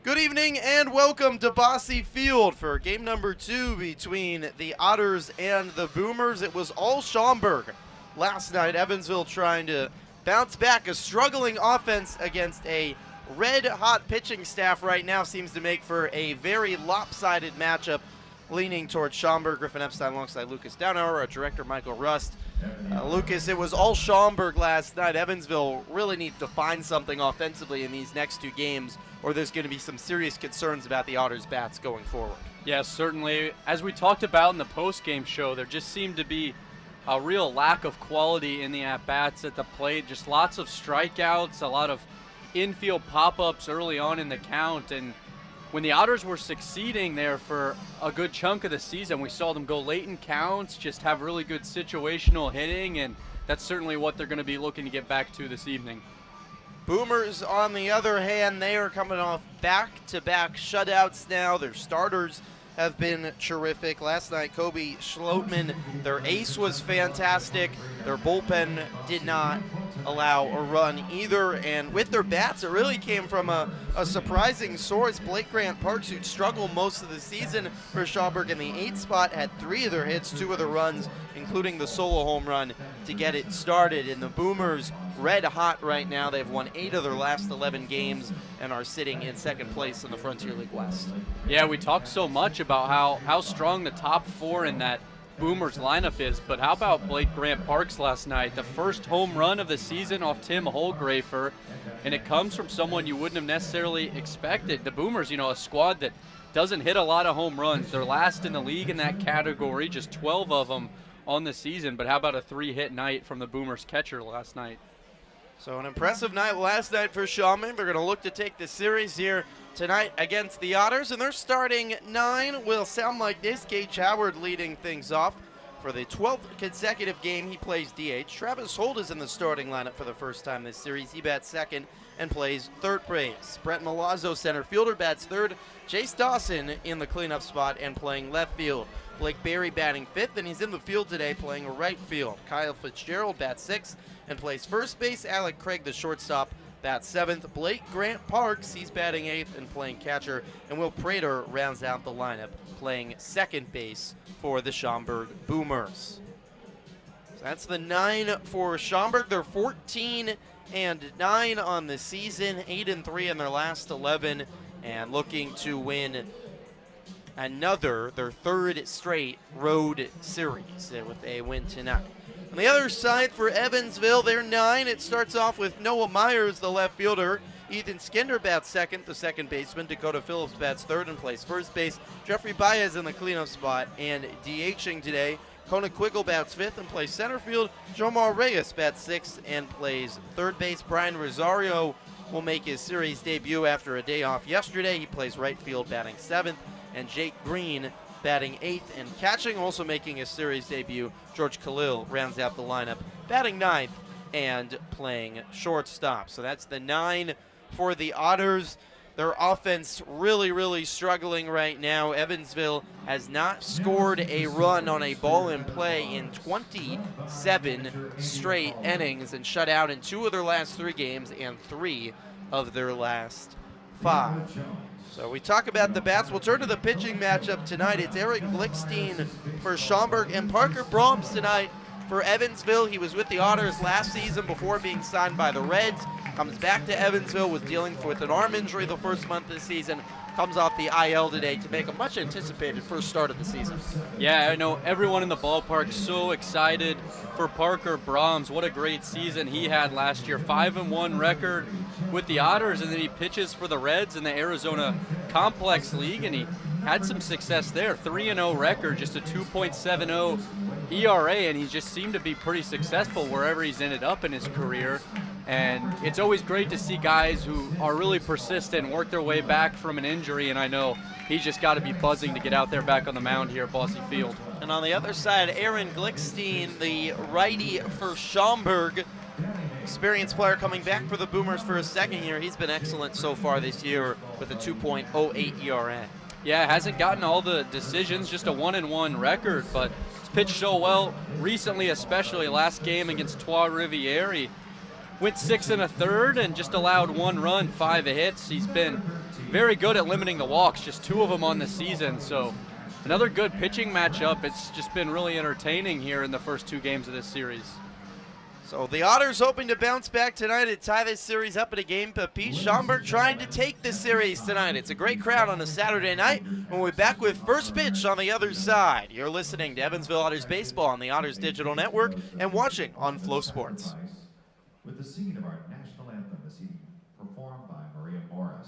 Good evening and welcome to Bosse Field for game number 2 between the Otters and the Boomers. It was all Schaumburg last night. Evansville trying to bounce back. A struggling offense against a red-hot pitching staff right now seems to make for a very lopsided matchup, leaning towards Schaumburg. Griffin, Epstein alongside Lucas Daunhauer, our director Michael Rust. Lucas, it was all Schaumburg last night. Evansville really needs to find something offensively in these next 2 games, or there's going to be some serious concerns about the Otters' bats going forward. Yes, certainly. As we talked about in the post-game show, there just seemed to be a real lack of quality in the at-bats at the plate. Just lots of strikeouts, a lot of infield pop-ups early on in the count, and when the Otters were succeeding there for a good chunk of the season, we saw them go late in counts, just have really good situational hitting, and that's certainly what they're going to be looking to get back to this evening. Boomers, on the other hand, they are coming off back-to-back shutouts now. Their starters have been terrific. Last night, Kobe Schlotman, their ace, was fantastic. Their bullpen did not allow a run either, and with their bats, it really came from a surprising source. Blake Grant Parks, who'd struggled most of the season for Schaumburg in the 8th spot, had 3 of their hits, 2 of the runs, including the solo home run to get it started. And the Boomers, red hot right now. They've won 8 of their last 11 games and are sitting in 2nd place in the Frontier League West. Yeah, we talked so much about how strong the top 4 in that Boomers lineup is, but how about Blake Grant Parks last night? The first home run of the season off Tim Holgrafer, and it comes from someone you wouldn't have necessarily expected. The Boomers, a squad that doesn't hit a lot of home runs. They're last in the league in that category, just 12 of them on the season, but how about a 3-hit night from the Boomers catcher last night? So an impressive night last night for Schaumburg. They're going to look to take the series here tonight against the Otters, and their starting 9 will sound like this. Gage Howard leading things off. For the 12th consecutive game, he plays DH. Travis Holt is in the starting lineup for the first time this series. He bats 2nd and plays 3rd base. Brett Milazzo, center fielder, bats 3rd. Chase Dawson in the cleanup spot and playing left field. Blake Berry batting 5th, and he's in the field today playing right field. Kyle Fitzgerald bats 6th and plays first base. Alec Craig, the shortstop, bats 7th. Blake Grant Parks, he's batting 8th and playing catcher. And Will Prater rounds out the lineup, playing 2nd base for the Schaumburg Boomers. So that's the 9 for Schaumburg. They're 14-9 on the season, 8-3 in their last 11, and looking to win their 3rd straight road series with a win tonight. On the other side for Evansville, they're 9. It starts off with Noah Myers, the left fielder. Ethan Skinder bats 2nd, the 2nd baseman. Dakota Phillips bats 3rd and plays first base. Jeffrey Baez in the cleanup spot. And DHing today, Kona Quiggle bats 5th and plays center field. Jomar Reyes bats 6th and plays 3rd base. Brian Rosario will make his series debut after a day off yesterday. He plays right field, batting 7th. And Jake Green batting 8th and catching. Also making his series debut, George Khalil rounds out the lineup, batting 9th and playing shortstop. So that's the 9 for the Otters. Their offense really struggling right now. Evansville has not scored a run on a ball in play in 27 straight innings and shut out in 2 of their last 3 games and 3 of their last 5. So we talk about the bats. We'll turn to the pitching matchup tonight. It's Eric Glickstein for Schaumburg and Parker Brahms tonight for Evansville. He was with the Otters last season before being signed by the Reds. Comes back to Evansville, was dealing with an arm injury the first month of the season. Comes off the IL today to make a much anticipated first start of the season. Yeah, I know everyone in the ballpark so excited for Parker Brahms. What a great season he had last year. 5-1 record with the Otters, and then he pitches for the Reds in the Arizona Complex League, and he had some success there. 3-0 record, just a 2.70 ERA, and he just seemed to be pretty successful wherever he's ended up in his career. And it's always great to see guys who are really persistent and work their way back from an injury, and I know he's just got to be buzzing to get out there back on the mound here at Bosse Field. And on the other side, Aaron Glickstein, the righty for Schaumburg, experienced player coming back for the Boomers for his 2nd year. He's been excellent so far this year with a 2.08 ERA. Yeah, hasn't gotten all the decisions, just a 1-1 record, but he's pitched so well recently, especially last game against Trois Rivières. He went 6 1/3 and just allowed 1 run, 5 hits. He's been very good at limiting the walks, just 2 of them on the season. So another good pitching matchup. It's just been really entertaining here in the first 2 games of this series. So the Otters hoping to bounce back tonight and tie this series up at a game apiece. Schaumburg trying to take this series tonight. It's a great crowd on a Saturday night. When we're back with first pitch on the other side. You're listening to Evansville Otters Baseball on the Otters Digital Network and watching on Flow Sports. With the singing of our national anthem this evening, performed by Maria Morris.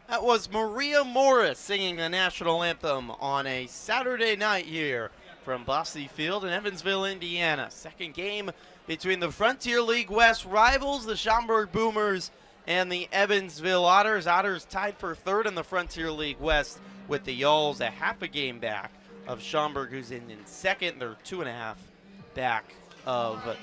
That was Maria Morris singing the national anthem on a Saturday night here from Bosse Field in Evansville, Indiana. Second game between the Frontier League West rivals, the Schaumburg Boomers and the Evansville Otters. Otters tied for third in the Frontier League West with the Yalls a half a game back of Schaumburg, who's in second. They're 2.5 back of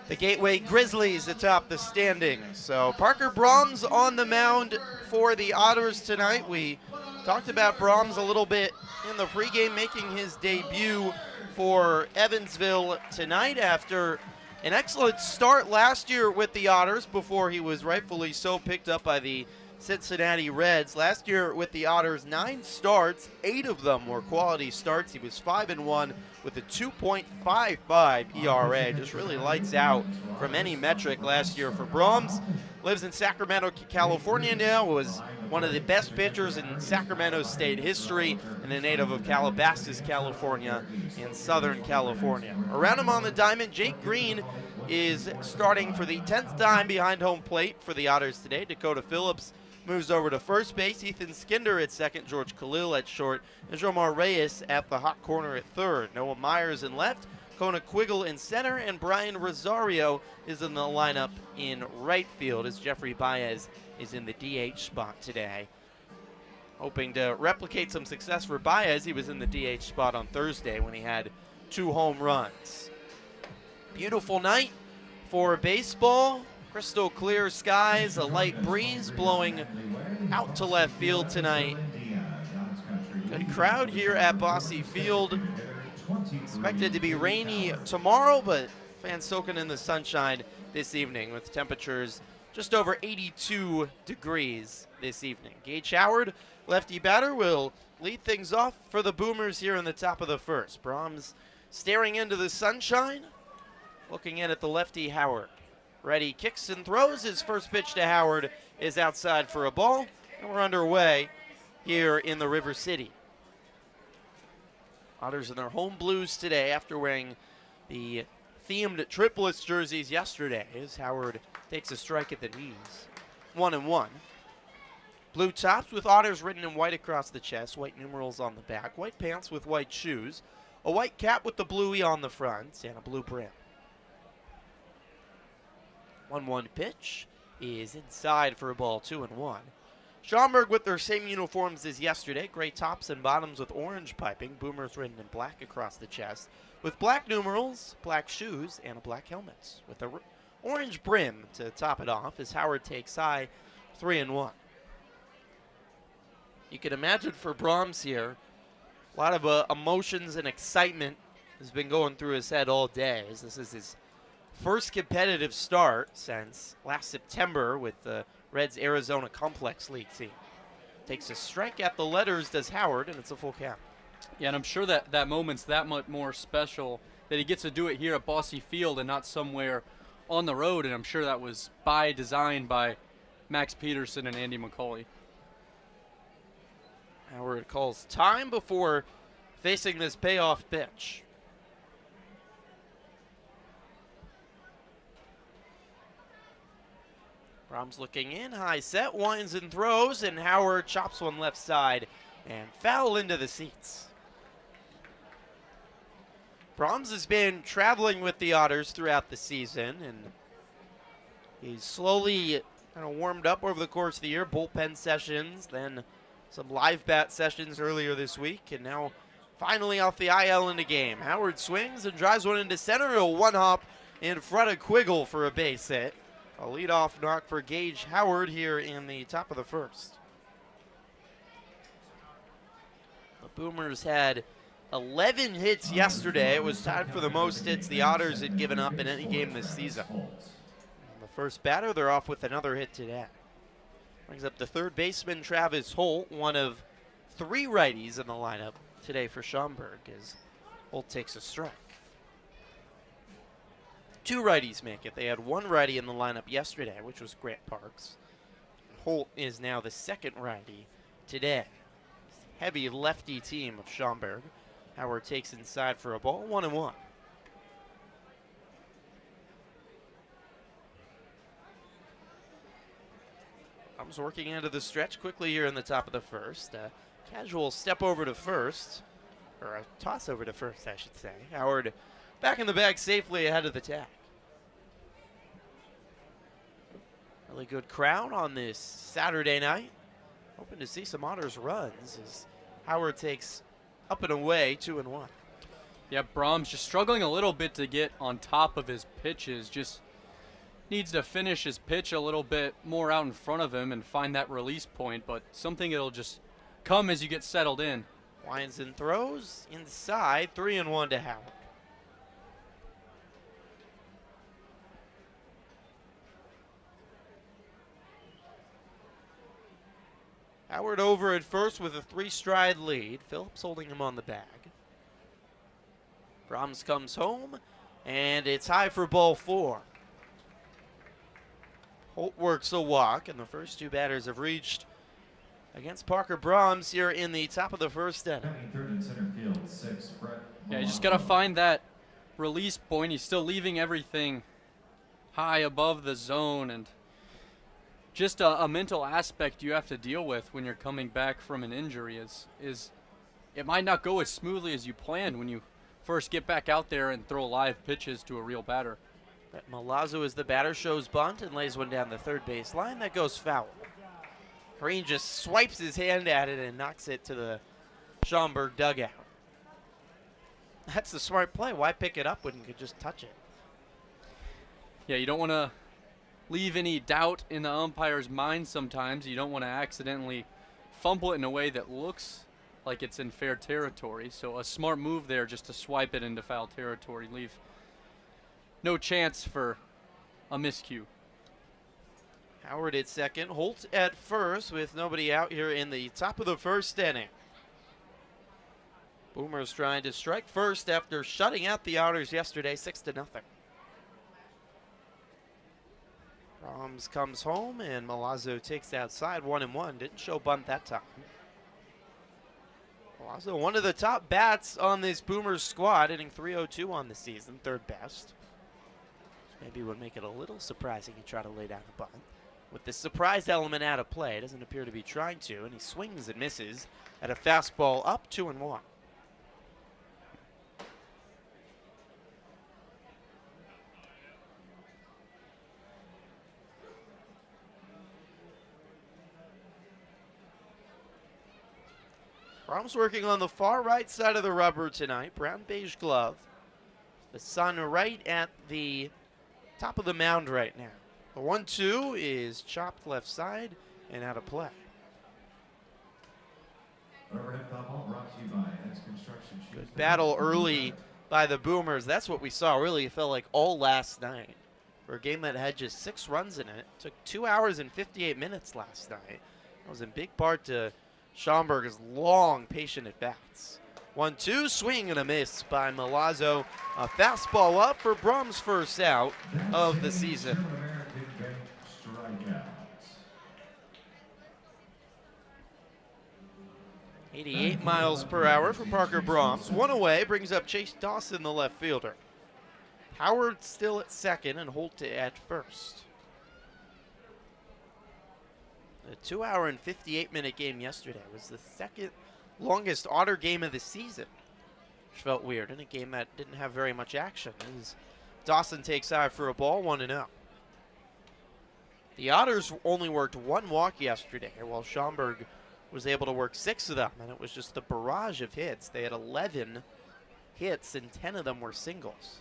the Gateway Grizzlies atop the standings. So Parker Brahms on the mound for the Otters tonight. We talked about Brahms a little bit in the pregame, making his debut for Evansville tonight after an excellent start last year with the Otters before he was rightfully so picked up by the Cincinnati Reds. Last year with the Otters, 9 starts, 8 of them were quality starts. He was 5-1 with a 2.55 ERA. Just really lights out from any metric last year for Brahms. Lives in Sacramento, California now. Was one of the best pitchers in Sacramento State history and a native of Calabasas, California in Southern California. Around him on the diamond, Jake Green is starting for the 10th time behind home plate for the Otters today. Dakota Phillips moves over to first base. Ethan Skinder at second. George Khalil at short. And Jomar Reyes at the hot corner at third. Noah Myers in left. Kona Quiggle in center. And Brian Rosario is in the lineup in right field as Jeffrey Baez is in the DH spot today. Hoping to replicate some success for Baez. He was in the DH spot on Thursday when he had 2 home runs. Beautiful night for baseball. Crystal clear skies, a light breeze blowing out to left field tonight. Good crowd here at Bosse Field. Expected to be rainy tomorrow, but fans soaking in the sunshine this evening with temperatures just over 82 degrees this evening. Gage Howard, lefty batter, will lead things off for the Boomers here in the top of the first. Brahms staring into the sunshine, looking in at the lefty Howard. Ready, kicks and throws. His first pitch to Howard is outside for a ball. And we're underway here in the River City. Otters in their home blues today after wearing the themed triplets jerseys yesterday as Howard takes a strike at the knees. 1-1. Blue tops with Otters written in white across the chest, white numerals on the back, white pants with white shoes, a white cap with the bluey on the front, and a blue brim. 1-1 pitch is inside for a ball, 2-1. Schaumburg with their same uniforms as yesterday, gray tops and bottoms with orange piping, Boomers written in black across the chest, with black numerals, black shoes, and a black helmet, with a orange brim to top it off as Howard takes high 3-1. You can imagine for Brahms here, a lot of emotions and excitement has been going through his head all day, as this is his first competitive start since last September with the Reds Arizona Complex League team. Takes a strike at the letters, does Howard, and it's a full count. Yeah, and I'm sure that moment's that much more special that he gets to do it here at Bosse Field and not somewhere on the road, and I'm sure that was by design by Max Peterson and Andy McCauley. Howard calls time before facing this payoff pitch. Brahms looking in, high set, winds and throws, and Howard chops one left side and foul into the seats. Brahms has been traveling with the Otters throughout the season, and he's slowly kind of warmed up over the course of the year. Bullpen sessions, then some live bat sessions earlier this week, and now finally off the IL in the game. Howard swings and drives one into center, a one-hop in front of Quiggle for a base hit. A leadoff knock for Gage Howard here in the top of the first. The Boomers had 11 hits yesterday. It was tied for the most hits the Otters had given up in any game this season. And the first batter, they're off with another hit today. Brings up the third baseman, Travis Holt, one of 3 righties in the lineup today for Schaumburg, as Holt takes a strike. 2 righties make it. They had 1 righty in the lineup yesterday, which was Grant Parks. Holt is now the second righty today. Heavy lefty team of Schaumburg. Howard takes inside for a ball, 1-1. Brahms working into the stretch quickly here in the top of the first. Casual step over to first, or a toss over to first, I should say. Howard back in the bag safely ahead of the tag. Really good crowd on this Saturday night. Hoping to see some Otters runs as Howard takes up and away 2-1. Yeah, Brahms just struggling a little bit to get on top of his pitches. Just needs to finish his pitch a little bit more out in front of him and find that release point, but something that'll just come as you get settled in. Winds and throws inside, 3-1 to Howard. Howard over at first with a 3-stride lead. Phillips holding him on the bag. Brahms comes home, and it's high for ball 4. Holt works a walk, and the first 2 batters have reached against Parker Brahms here in the top of the first inning. Third in center field, 6, Brett. Yeah, you just got to find that release point. He's still leaving everything high above the zone, and just a mental aspect you have to deal with when you're coming back from an injury is it might not go as smoothly as you planned when you first get back out there and throw live pitches to a real batter. Milazzo is the batter, shows bunt and lays one down the third base line. That goes foul. Green just swipes his hand at it and knocks it to the Schaumburg dugout. That's the smart play. Why pick it up when you could just touch it? Yeah, you don't want to leave any doubt in the umpire's mind sometimes. You don't want to accidentally fumble it in a way that looks like it's in fair territory. So a smart move there just to swipe it into foul territory. Leave no chance for a miscue. Howard at second, Holt at first with nobody out here in the top of the first inning. Boomers trying to strike first after shutting out the Otters yesterday 6-0. Brahms comes home and Milazzo takes outside 1-1. Didn't show bunt that time. Milazzo, one of the top bats on this Boomers squad, hitting .302 on the season, third best. Maybe would make it a little surprising he tried to lay down a bunt. With the surprise element out of play, doesn't appear to be trying to, and he swings and misses at a fastball up 2-1. Brahms working on the far right side of the rubber tonight. Brown beige glove. The sun right at the top of the mound right now. The 1-2 is chopped left side and out of play. Overhead foul ball brought to you by X Construction Shoes. Good battle early by the Boomers. That's what we saw. Really, it felt like all last night. For a game that had just 6 runs in it. Took 2 hours and 58 minutes last night. That was in big part to Schaumburg's long, patient at-bats. 1-2, swing and a miss by Milazzo. A fastball up for Brum's first out of the season. American Bank strikeouts. 88 miles per hour for Parker Brahms. One away brings up Chase Dawson, the left fielder. Howard still at second and Holt at first. The 2 hour and 58 minute game yesterday was the second longest Otter game of the season, which felt weird in a game that didn't have very much action. As Dawson takes side for a ball, 1-0. The Otters only worked 1 walk yesterday, while Schaumburg was able to work 6 of them, and it was just a barrage of hits. They had 11 hits, and 10 of them were singles.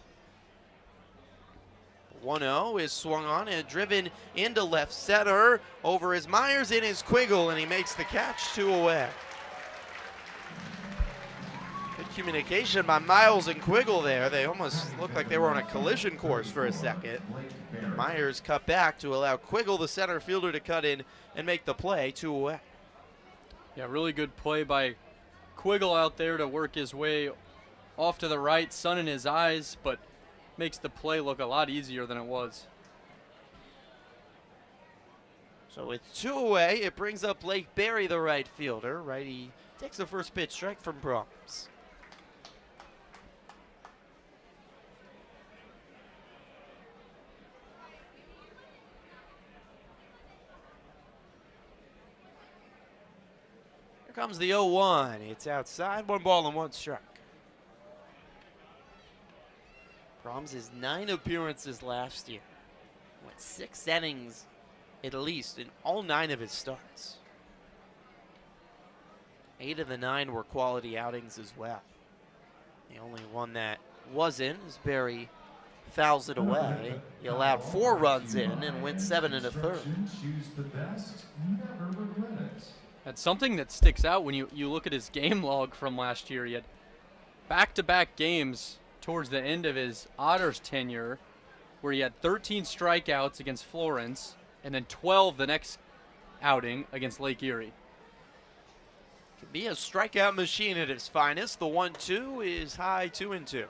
1-0 is swung on and driven into left center. Over is Myers, in his Quiggle, and he makes the catch, 2 away. Good communication by Miles and Quiggle there. They almost looked like they were on a collision course for a second. Myers cut back to allow Quiggle, the center fielder, to cut in and make the play, 2 away. Yeah, really good play by Quiggle out there to work his way off to the right, sun in his eyes, but makes the play look a lot easier than it was. So with 2 away, it brings up Blake Berry, the right fielder. Righty takes the first pitch, strike from Brahms. Here comes the 0-1. It's outside, 1 ball and 1 strike. Brahms' 9 appearances last year. Went 6 innings at least in all 9 of his starts. 8 of the 9 were quality outings as well. The only one that wasn't is Berry fouls it away. He allowed 4 runs in and went 7 1/3. Choose the best, never regret it. That's something that sticks out when you look at his game log from last year. He had back-to-back games towards the end of his Otters tenure where he had 13 strikeouts against Florence and then 12 the next outing against Lake Erie. Can be a strikeout machine at its finest. The 1-2 is high, 2-2.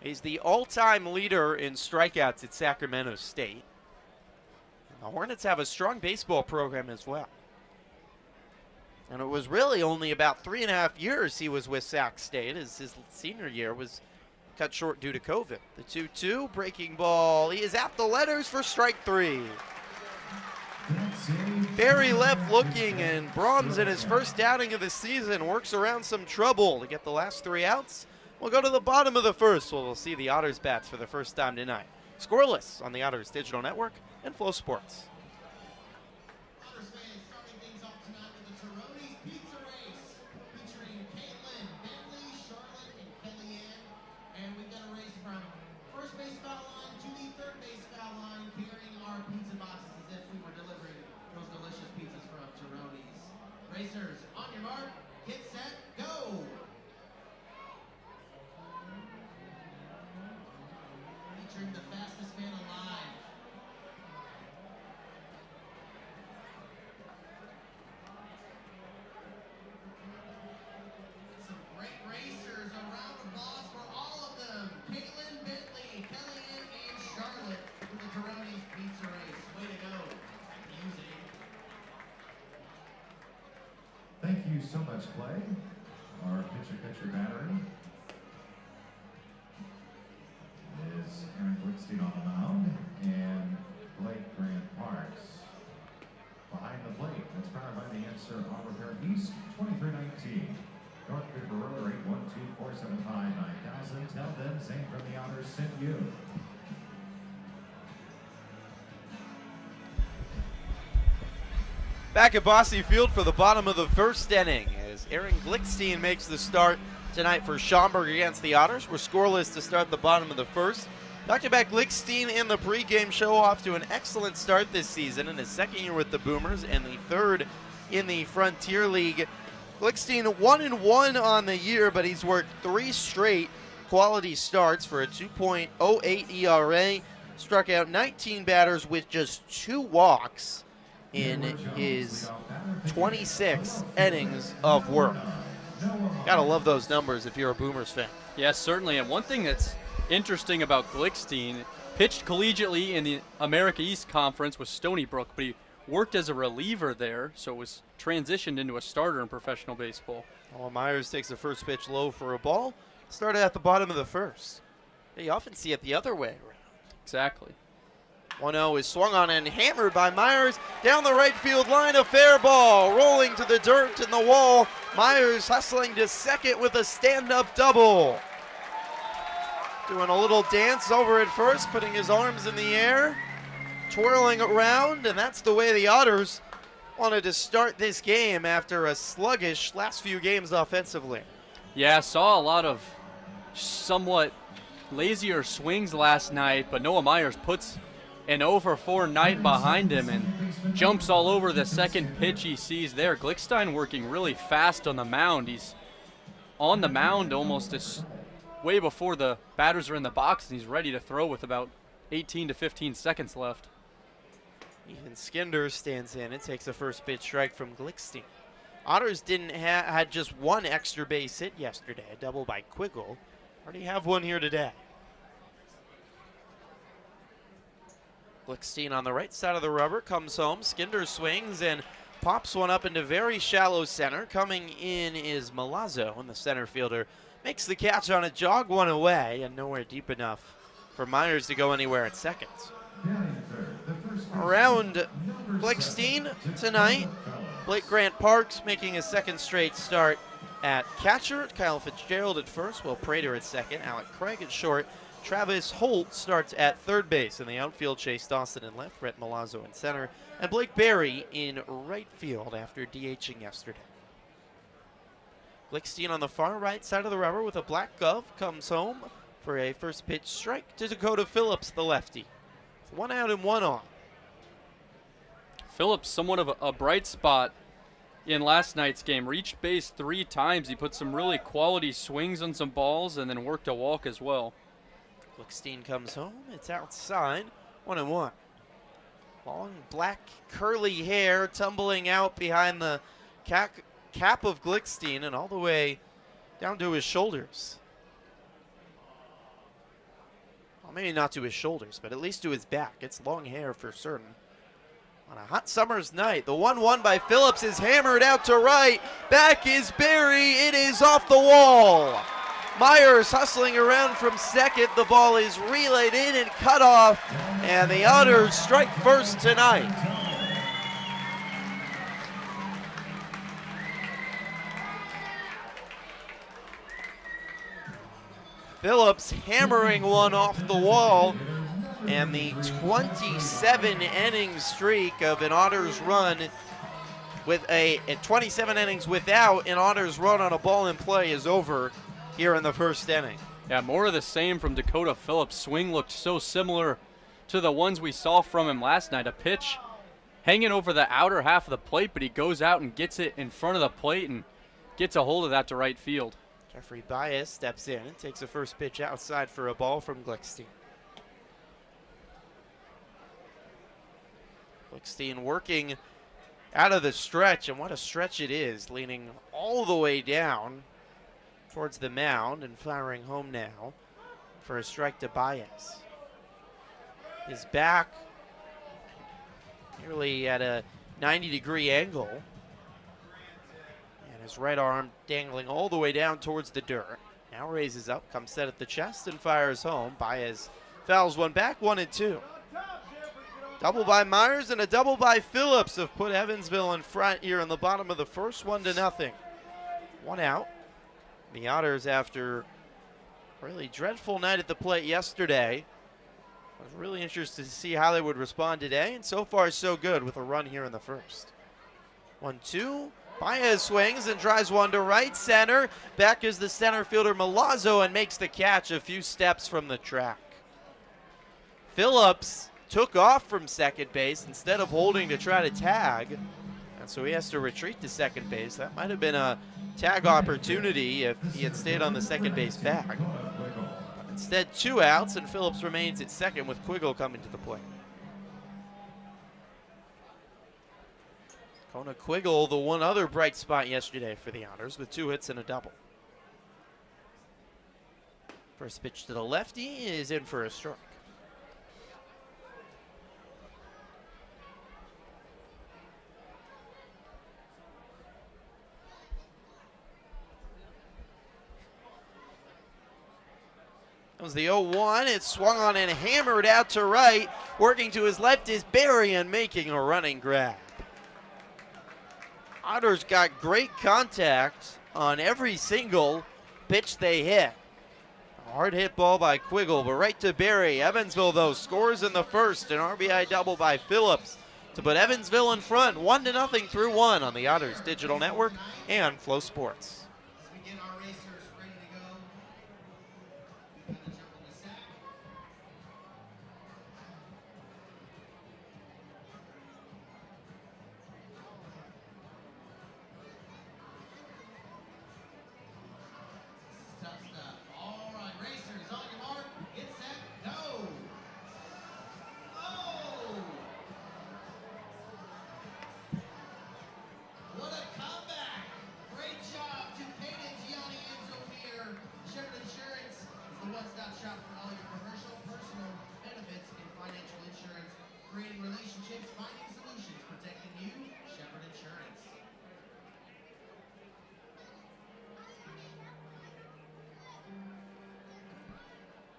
He's the all-time leader in strikeouts at Sacramento State. And the Hornets have a strong baseball program as well. And it was really only about 3.5 years he was with Sac State, as his senior year was cut short due to COVID. The 2-2, breaking ball. He is at the letters for strike 3. Berry left looking, and Brahms, in his first outing of the season, works around some trouble to get the last 3 outs. We'll go to the bottom of the first, where we'll see the Otters bats for the first time tonight. Scoreless on the Otters Digital Network and Flow Sports. Otters fans starting things off tonight with the Taroni's Pizza Race, featuring Caitlin, Bentley, Charlotte, and Kellyanne. And we've got a race from first base foul line to the third base foul line, carrying our pizza boxes as if we were delivering those delicious pizzas from Taroni's. Racers, on your mark, get set, go! Featuring the fastest man alive. Some great racers, a round of applause for all of them. Caitlin, Bentley, Kellyanne, and Charlotte with the Taroni's Pizza Race. Way to go. Music. Thank you so much, Clay. Our pitcher battery is Aaron Glickstein on the mound and Blake Grant Parks behind the plate. That's powered by the Answer Auto Repair East 2319. North River Road, 812-475-9000. Tell them Zane from the Otters sent you. Back at Bosse Field for the bottom of the first inning as Aaron Glickstein makes the start tonight for Schaumburg against the Otters. We're scoreless to start the bottom of the first. Back-to-back Glickstein in the pregame show off to an excellent start this season in his second year with the Boomers and the third in the Frontier League. Glickstein 1-1 on the year, but he's worked 3 straight quality starts for a 2.08 ERA. Struck out 19 batters with just 2 walks in his 26 innings of work. Gotta love those numbers if you're a Boomers fan. Yes, certainly. And one thing that's interesting about Glickstein, pitched collegiately in the America East Conference with Stony Brook, but he worked as a reliever there, so was transitioned into a starter in professional baseball. Well, Myers takes the first pitch low for a ball. Started at the bottom of the first. You often see it the other way around. Exactly. 1-0 is swung on and hammered by Myers down the right field line. A fair ball rolling to the dirt and the wall. Myers hustling to second with a stand-up double. Doing a little dance over at first, putting his arms in the air, twirling around, and that's the way the Otters wanted to start this game after a sluggish last few games offensively. Yeah, saw a lot of somewhat lazier swings last night, but Noah Myers puts an 0-for-4 night behind him and jumps all over the second pitch he sees there. Glickstein working really fast on the mound. He's on the mound almost as way before the batters are in the box, and he's ready to throw with about 18 to 15 seconds left. Ethan Skinder stands in and takes a first pitch strike from Glickstein. Otters had just 1 extra base hit yesterday, a double by Quiggle. Already have 1 here today. Glickstein on the right side of the rubber comes home. Skinder swings and pops one up into very shallow center. Coming in is Milazzo, and the center fielder makes the catch on a jog, 1 away, and nowhere deep enough for Myers to go anywhere at second. Around Glickstein tonight, Blake Grant Parks making his 2nd straight start at catcher. Kyle Fitzgerald at first, Will Prater at second, Alec Craig at short. Travis Holt starts at third base. In the outfield, Chase Dawson in left, Brett Milazzo in center, and Blake Berry in right field after DHing yesterday. Glickstein on the far right side of the rubber with a black glove comes home for a first pitch strike to Dakota Phillips, the lefty. 1 out and 1 on. Phillips, somewhat of a bright spot in last night's game. Reached base 3 times. He put some really quality swings on some balls and then worked a walk as well. Glickstein comes home. It's outside. 1 and 1. Long black curly hair tumbling out behind the cap of Glickstein and all the way down to his shoulders. Well, maybe not to his shoulders, but at least to his back. It's long hair for certain. On a hot summer's night, the 1-1 by Phillips is hammered out to right. Back is Berry. It is off the wall. Myers hustling around from second. The ball is relayed in and cut off, and the Otters strike first tonight. Phillips hammering one off the wall, and the 27-inning streak of an Otters run with a 27 innings without an Otters run on a ball in play is over here in the first inning. Yeah, more of the same from Dakota Phillips. Swing looked so similar to the ones we saw from him last night. A pitch hanging over the outer half of the plate, but he goes out and gets it in front of the plate and gets a hold of that to right field. Jeffrey Baez steps in and takes the first pitch outside for a ball from Glickstein. Glickstein working out of the stretch, and what a stretch it is, leaning all the way down towards the mound and firing home now for a strike to Baez. His back nearly at a 90-degree angle, and his right arm dangling all the way down towards the dirt. Now raises up, comes set at the chest, and fires home. Baez fouls one back, 1-2. Double by Myers and a double by Phillips have put Evansville in front here in the bottom of the first, 1-0. 1 out. The Otters, after a really dreadful night at the plate yesterday, I was really interested to see how they would respond today, and so far so good with a run here in the first. 1-2. Baez swings and drives one to right center. Back is the center fielder Milazzo and makes the catch a few steps from the track. Phillips took off from second base instead of holding to try to tag. And so he has to retreat to second base. That might have been a tag opportunity if he had stayed on the second base bag. Instead, 2 outs, and Phillips remains at second with Quiggle coming to the plate. Kona Quiggle, the one other bright spot yesterday for the Otters, with 2 hits and a double. First pitch to the lefty is in for a strike. That was the 0-1. It swung on and hammered out to right. Working to his left is Barry and making a running grab. Otters got great contact on every single pitch they hit. A hard hit ball by Quiggle, but right to Barry. Evansville, though, scores in the first. An RBI double by Phillips to put Evansville in front, 1-0 through 1 on the Otters Digital Network and Flow Sports. As we get our racers ready to go, we kind of jump in the sack. Tough stuff. All right, racers, on your mark, get set, go. Oh! What a comeback! Great job to Peyton, Gianni, and Zofir. Shepherd Insurance is the one-stop shop for all your commercial, personal benefits, and financial insurance. Creating relationships, finding solutions, protecting you. Shepherd Insurance.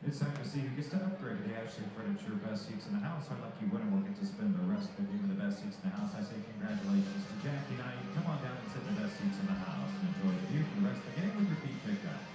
It's time to see who gets to upgrade to the Ashley Furniture Best Seats in the House. Our lucky winner will get to spend the rest of the game with the best seats in the house. I say congratulations to Jackie Knight. Come on down and sit in the best seats in the house and enjoy the view for the rest of the game with your feet picked up.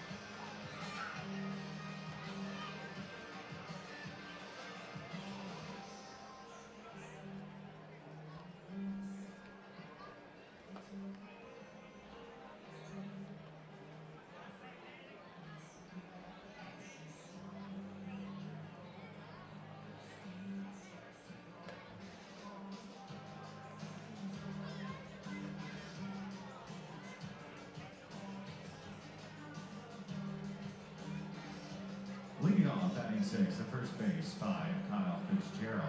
Leading off, batting 6, at first base, 5, Kyle Fitzgerald.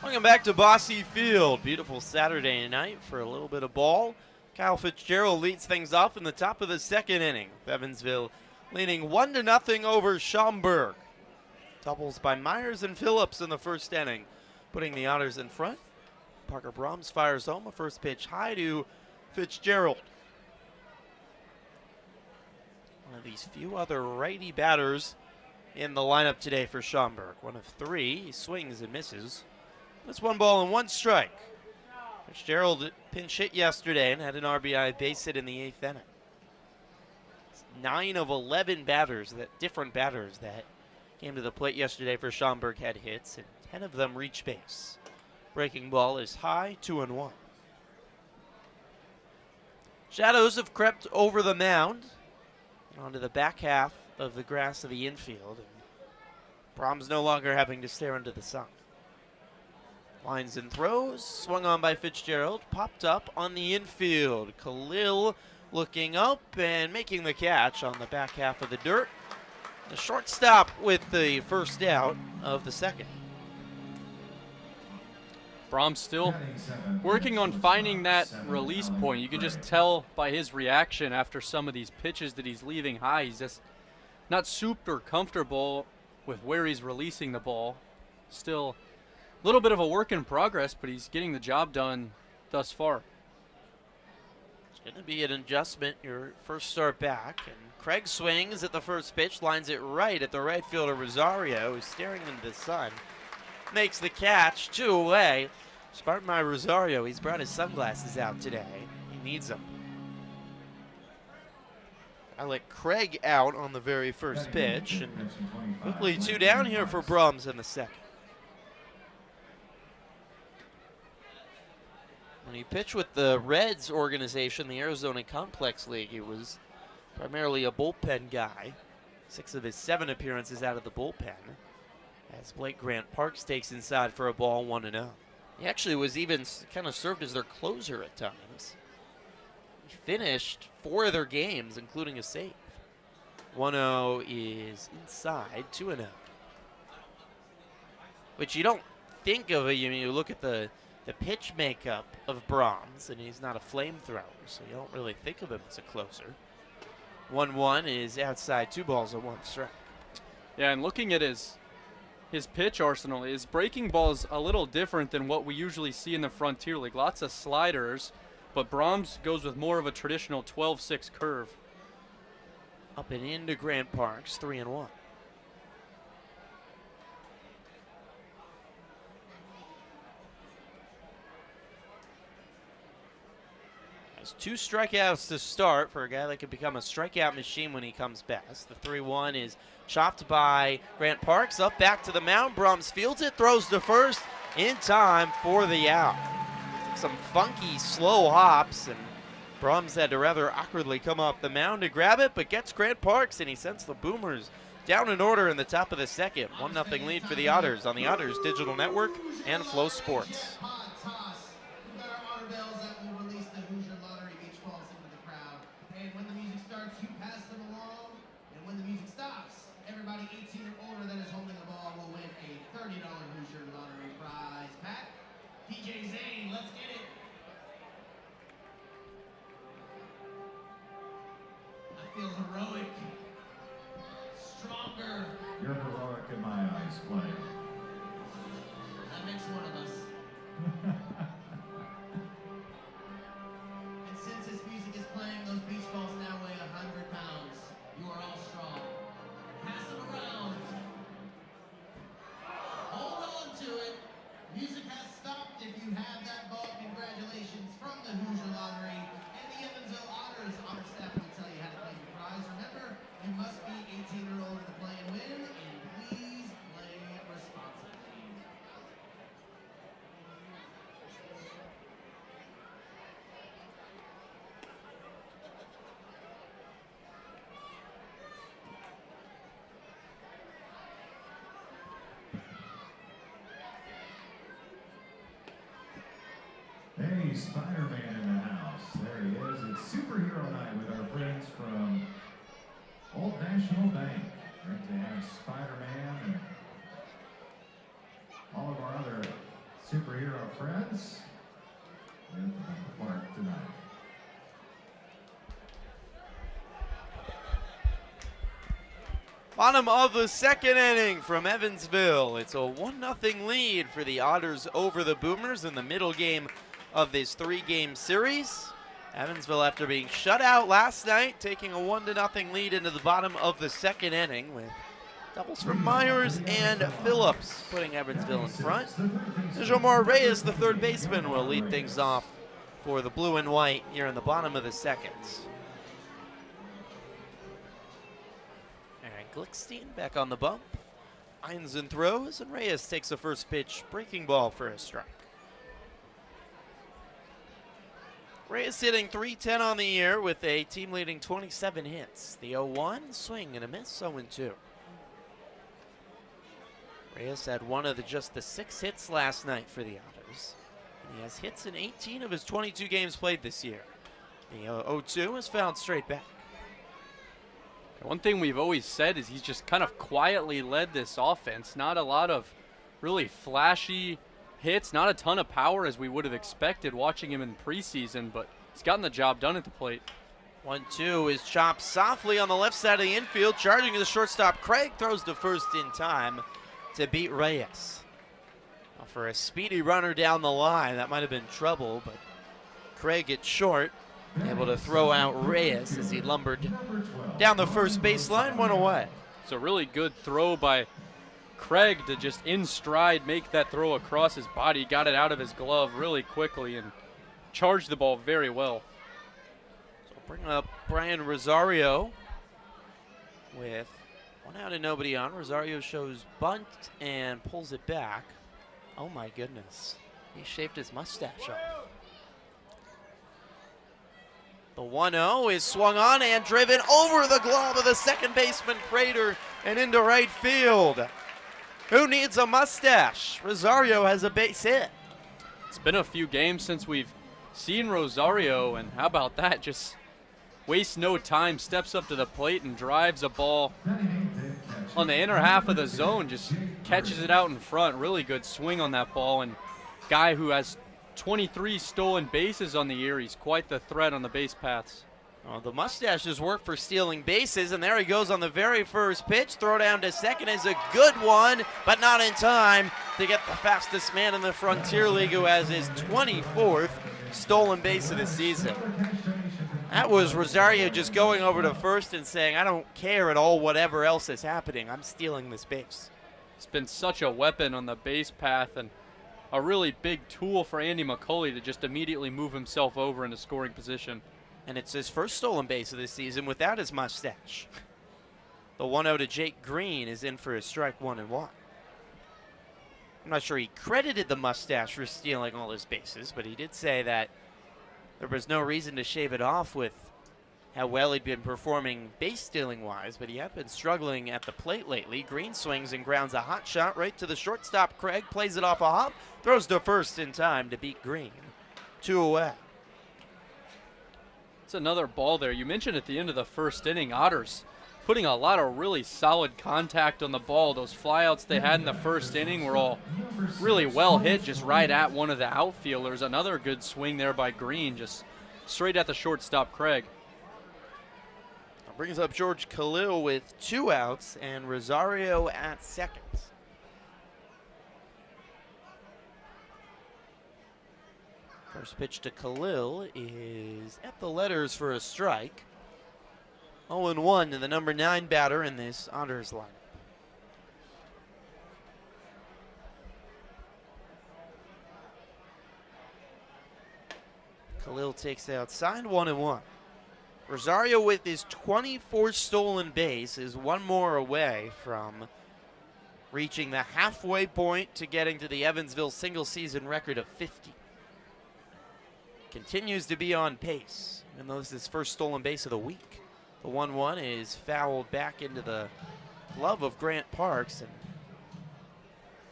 Welcome back to Bosse Field. Beautiful Saturday night for a little bit of ball. Kyle Fitzgerald leads things off in the top of the second inning. Evansville leading 1-0 over Schaumburg. Doubles by Myers and Phillips in the first inning, putting the Otters in front. Parker Brahms fires home a first pitch high to Fitzgerald. One of these few other righty batters in the lineup today for Schaumburg. One of 3. He swings and misses. That's 1 ball and 1 strike. Fitzgerald pinch hit yesterday and had an RBI base hit in the 8th inning. It's 9 of 11 different batters that came to the plate yesterday for Schaumburg had hits, and 10 of them reached base. Breaking ball is high, 2-1. Shadows have crept over the mound onto the back half of the grass of the infield. And Brahms no longer having to stare into the sun. Lines and throws, swung on by Fitzgerald, popped up on the infield. Khalil looking up and making the catch on the back half of the dirt. The shortstop with the first out of the second. Brahms still working on finding that release point. You can just tell by his reaction after some of these pitches that he's leaving high. He's just not super comfortable with where he's releasing the ball. Still a little bit of a work in progress, but he's getting the job done thus far. It's going to be an adjustment, your first start back. And Craig swings at the first pitch, lines it right at the right fielder Rosario, who's staring into the sun. Makes the catch, 2 away. Smart by Rosario. He's brought his sunglasses out today. He needs them. I let Craig out on the very first pitch. And quickly 2 down here for Brahms in the second. When he pitched with the Reds organization, the Arizona Complex League, he was primarily a bullpen guy. 6 of his 7 appearances out of the bullpen, as Blake Grant Parks takes inside for a ball, 1-0. He actually was even kind of served as their closer at times. He finished 4 of their games, including a save. 1-0 is inside, 2-0. Which you don't think of it. You look at the pitch makeup of Brahms, and he's not a flamethrower, so you don't really think of him as a closer. 1-1 is outside, 2 balls and 1 strike. Yeah, and looking at his pitch arsenal, his breaking ball is a little different than what we usually see in the Frontier League. Lots of sliders, but Brahms goes with more of a traditional 12-6 curve. Up and into Grant Parks, 3-1. Has 2 strikeouts to start for a guy that could become a strikeout machine when he comes best. The 3-1 is chopped by Grant Parks. Up back to the mound. Brahms fields it, throws to first in time for the out. Some funky, slow hops, and Brahms had to rather awkwardly come off the mound to grab it, but gets Grant Parks, and he sends the Boomers down in order in the top of the second. 1-0 lead for the Otters on the Otters Digital Network and Flow Sports. Everybody 18 or older that is holding the ball will win a $30 Hoosier Lottery prize pack. DJ Zane, let's get it. I feel heroic, stronger. You're heroic in my eyes, Clay. That makes one of us. And since this music is playing, those beach balls now weigh 100 pounds. You are all strong. Pass them around. Hold on to it. Music has stopped. If you have that ball, congratulations from the Hoosier Lottery and the Evansville Otters. Honor staff will tell you how to claim your prize. Remember, you must be 18 or older to play and win, and please play responsibly. Hey, Spider-Man in the house. There he is. It's Superhero Night with our friends from Old National Bank. Great to have Spider-Man and all of our other superhero friends in the park tonight. Bottom of the second inning from Evansville. It's a 1-0 lead for the Otters over the Boomers in the middle game of this 3-game series. Evansville, after being shut out last night, taking a 1-0 lead into the bottom of the second inning with doubles from Myers and Phillips, putting Evansville in front. Jomar Reyes, the third baseman, will lead things off for the blue and white here in the bottom of the second. Aaron Glickstein back on the bump. Einzen throws, and Reyes takes the first pitch, breaking ball for a strike. Reyes hitting .310 on the year with a team-leading 27 hits. The 0-1, swing and a miss, 0-2. Reyes had one of just the 6 hits last night for the Otters. And he has hits in 18 of his 22 games played this year. The 0-2 is fouled straight back. One thing we've always said is he's just kind of quietly led this offense. Not a lot of really flashy hits, not a ton of power as we would have expected watching him in preseason, but he's gotten the job done at the plate. 1-2 is chopped softly on the left side of the infield. Charging to the shortstop, Craig throws to first in time to beat Reyes. Well, for a speedy runner down the line, that might have been trouble, but Craig gets short, able to throw out Reyes as he lumbered down the first baseline, 1 away. It's a really good throw by Craig to just in stride make that throw across his body, got it out of his glove really quickly and charged the ball very well. So bring up Brian Rosario with 1 out and nobody on. Rosario shows bunt and pulls it back. Oh my goodness. He shaved his mustache off. The 1-0 is swung on and driven over the glove of the second baseman Prater and into right field. Who needs a mustache? Rosario has a base hit. It's been a few games since we've seen Rosario, and how about that? Just wastes no time, steps up to the plate and drives a ball on the inner half of the zone, just catches it out in front. Really good swing on that ball, and guy who has 23 stolen bases on the year. He's quite the threat on the base paths. Well, the mustaches work for stealing bases, and there he goes on the very first pitch. Throw down to second is a good one, but not in time to get the fastest man in the Frontier League, who has his 24th stolen base of the season. That was Rosario just going over to first and saying, I don't care at all whatever else is happening. I'm stealing this base. It's been such a weapon on the base path and a really big tool for Andy McCulley to just immediately move himself over into scoring position. And it's his first stolen base of this season without his mustache. The 1-0 to Jake Green is in for a strike 1-1. I'm not sure he credited the mustache for stealing all his bases, but he did say that there was no reason to shave it off with how well he'd been performing base stealing wise, but he had been struggling at the plate lately. Green swings and grounds a hot shot right to the shortstop. Craig plays it off a hop, throws to first in time to beat Green. 2 away. It's another ball there. You mentioned at the end of the first inning, Otters putting a lot of really solid contact on the ball. Those flyouts they had in the first inning were all really well hit, just right at one of the outfielders. Another good swing there by Green, just straight at the shortstop, Craig. That brings up George Khalil with 2 outs and Rosario at second. First pitch to Khalil is at the letters for a strike. 0-1 to the number 9 batter in this Otters lineup. Khalil takes outside, 1-1. Rosario with his 24th stolen base is one more away from reaching the halfway point to getting to the Evansville single season record of 50. Continues to be on pace, even though this is his first stolen base of the week. The 1-1 is fouled back into the glove of Grant Parks and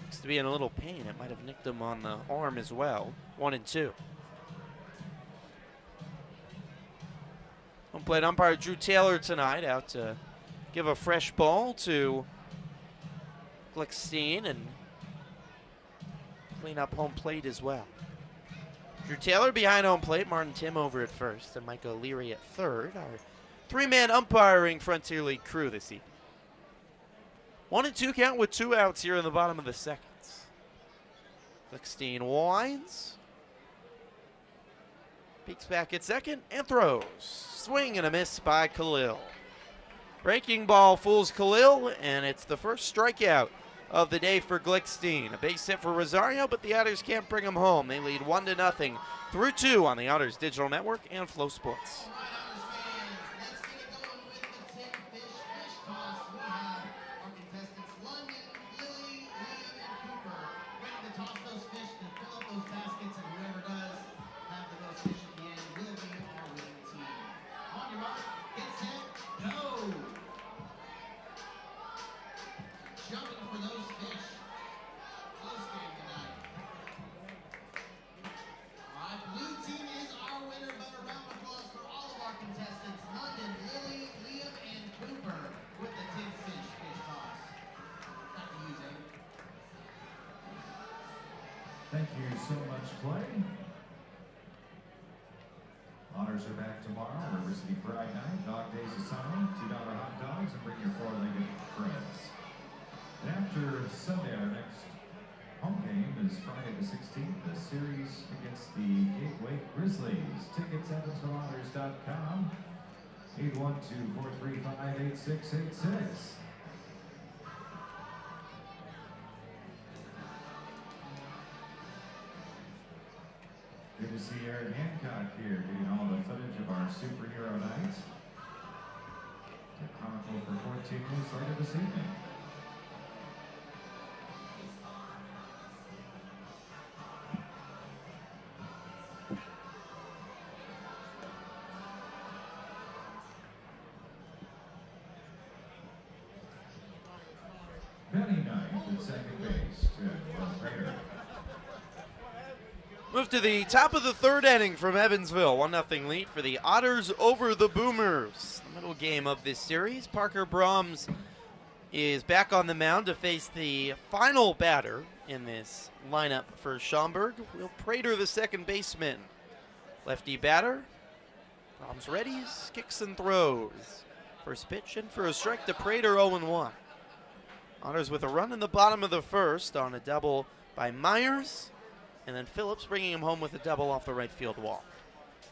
looks to be in a little pain. It might have nicked him on the arm as well. 1-2. Home plate umpire Drew Taylor tonight out to give a fresh ball to Glickstein and clean up home plate as well. Drew Taylor behind home plate, Martin Tim over at first, and Mike O'Leary at third. Our 3-man umpiring Frontier League crew this evening. 1-2 count with 2 outs here in the bottom of the second. Glickstein winds. Peeks back at second and throws. Swing and a miss by Khalil. Breaking ball fools Khalil, and it's the first strikeout of the day for Glickstein. A base hit for Rosario, but the Otters can't bring him home. They lead 1-0 through 2 on the Otters Digital Network and Flow Sports. Thank you so much, Clay. Otters are back tomorrow. River City Pride Night, Dog Days of Summer, $2 hot dogs, and bring your 4-legged friends. And after Sunday, our next home game is Friday the 16th, the series against the Gateway Grizzlies. Tickets at EvansvilleOtters.com, 812-435-8686. Good to see Aaron Hancock here, getting all the footage of our superhero night to chronicle for 14 minutes later this evening. Batting ninth at second base, Will Prater. Move to the top of the third inning from Evansville. 1-0 lead for the Otters over the Boomers. The middle game of this series. Parker Brahms is back on the mound to face the final batter in this lineup for Schaumburg. Will Prater, the second baseman. Lefty batter. Brahms readies, kicks and throws. First pitch in for a strike to Prater, 0-1. Otters with a run in the bottom of the first on a double by Myers. And then Phillips bringing him home with a double off the right field wall.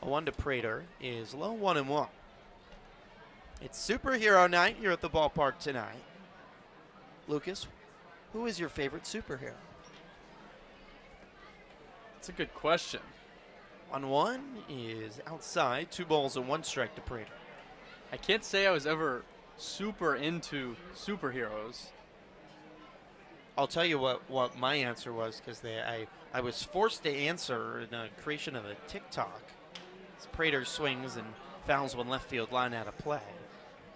A 1 to Prater is low, 1-1. It's superhero night here at the ballpark tonight. Lucas, who is your favorite superhero? That's a good question. 1-1 is outside, 2 balls and 1 strike to Prater. I can't say I was ever super into superheroes. I'll tell you what my answer was, because I was forced to answer in the creation of a TikTok. As Prater swings and fouls one left field line out of play.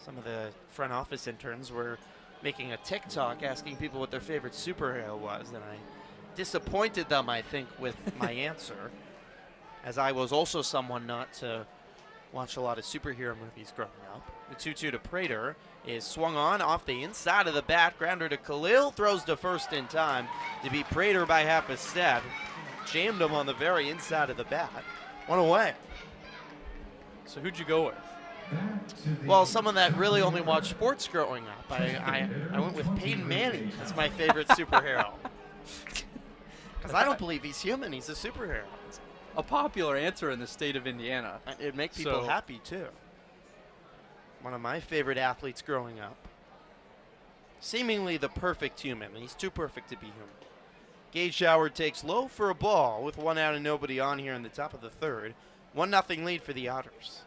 Some of the front office interns were making a TikTok asking people what their favorite superhero was, and I disappointed them, I think, with my answer, as I was also someone not to watch a lot of superhero movies growing up. The 2-2 to Prater is swung on off the inside of the bat. Grounder to Khalil, throws to first in time to beat Prater by half a step. Jammed him on the very inside of the bat. 1 away. So who'd you go with? Well, someone that really only watched sports growing up. I went with Peyton Manning as my favorite superhero. Because I don't believe he's human. He's a superhero. A popular answer in the state of Indiana. It'd make people So- happy, too. One of my favorite athletes growing up. Seemingly the perfect human. He's too perfect to be human. Gage Howard takes low for a ball with 1 out and nobody on here in the top of the third. 1-0 lead for the Otters.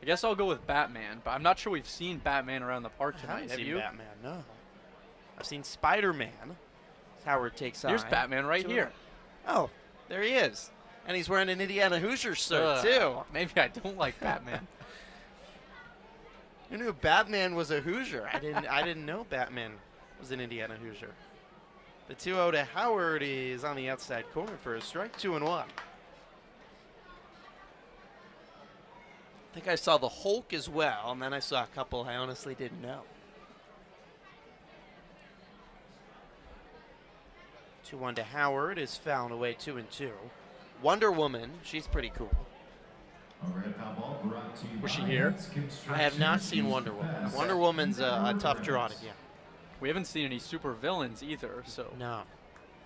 I guess I'll go with Batman, but I'm not sure we've seen Batman around the park I tonight. haven't Have seen you? Batman, no. I've seen Spider-Man. Howard takes Here's eye. Batman right here. Oh, there he is. And he's wearing an Indiana Hoosiers shirt, too. Maybe I don't like Batman. Who knew Batman was a Hoosier? I didn't know Batman was an Indiana Hoosier. The 2-0 to Howard is on the outside corner for a strike, 2-1. I think I saw the Hulk as well, and then I saw a couple I honestly didn't know. 2-1 to Howard is fouled away, 2-2. Wonder Woman, she's pretty cool. Was she here? I have not seen Wonder Woman. Wonder Woman's a tough draw to get. We haven't seen any super villains either, so No.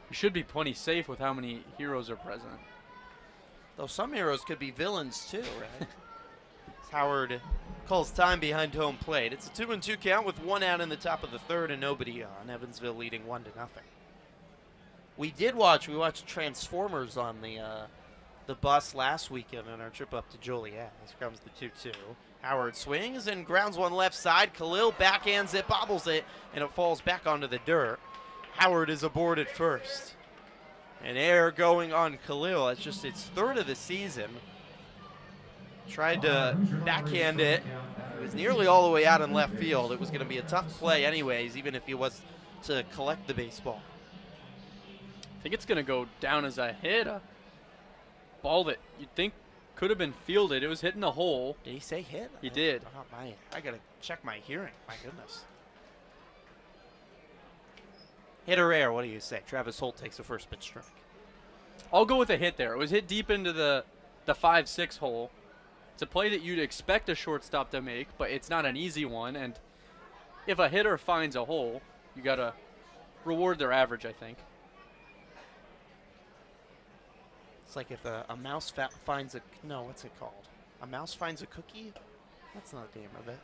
we should be plenty safe with how many heroes are present. Though some heroes could be villains too, right? Howard calls time behind home plate. It's a 2-2 count with 1 out in the top of the third and nobody on. Evansville leading 1-0. We watched Transformers on the bus last weekend on our trip up to Joliet. Here comes the 2-2. Howard swings and grounds one left side. Khalil backhands it, bobbles it, and it falls back onto the dirt. Howard is aboard at first. An error going on Khalil. It's just its third of the season. Tried to backhand it. It was nearly all the way out in left field. It was going to be a tough play anyways, even if he was to collect the baseball. I think it's going to go down as a hit. A ball that you'd think could have been fielded. It was hitting the hole. Did he say hit? He did. Oh, I got to check my hearing. My goodness. Hit or error, what do you say? Travis Holt takes the first pitch strike. I'll go with a hit there. It was hit deep into the 5-6 hole. It's a play that you'd expect a shortstop to make, but it's not an easy one. And if a hitter finds a hole, you got to reward their average, I think. It's like if a mouse finds what's it called? A mouse finds a cookie? That's not the name of it.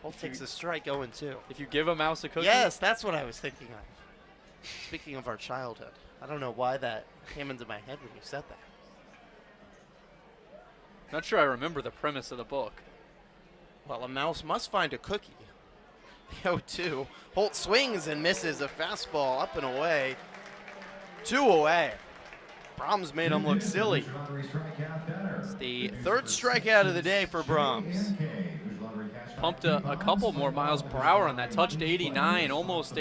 Holt takes a strike, 0-2. If you give a mouse a cookie? Yes, that's what I was thinking of. Speaking of our childhood, I don't know why that came into my head when you said that. Not sure I remember the premise of the book. Well, a mouse must find a cookie. The 0-2. Holt swings and misses a fastball up and away. 2 away. Brahms made him look silly. It's the third strikeout of the day for Brahms. Pumped a couple more miles per hour on that. Touched 89, almost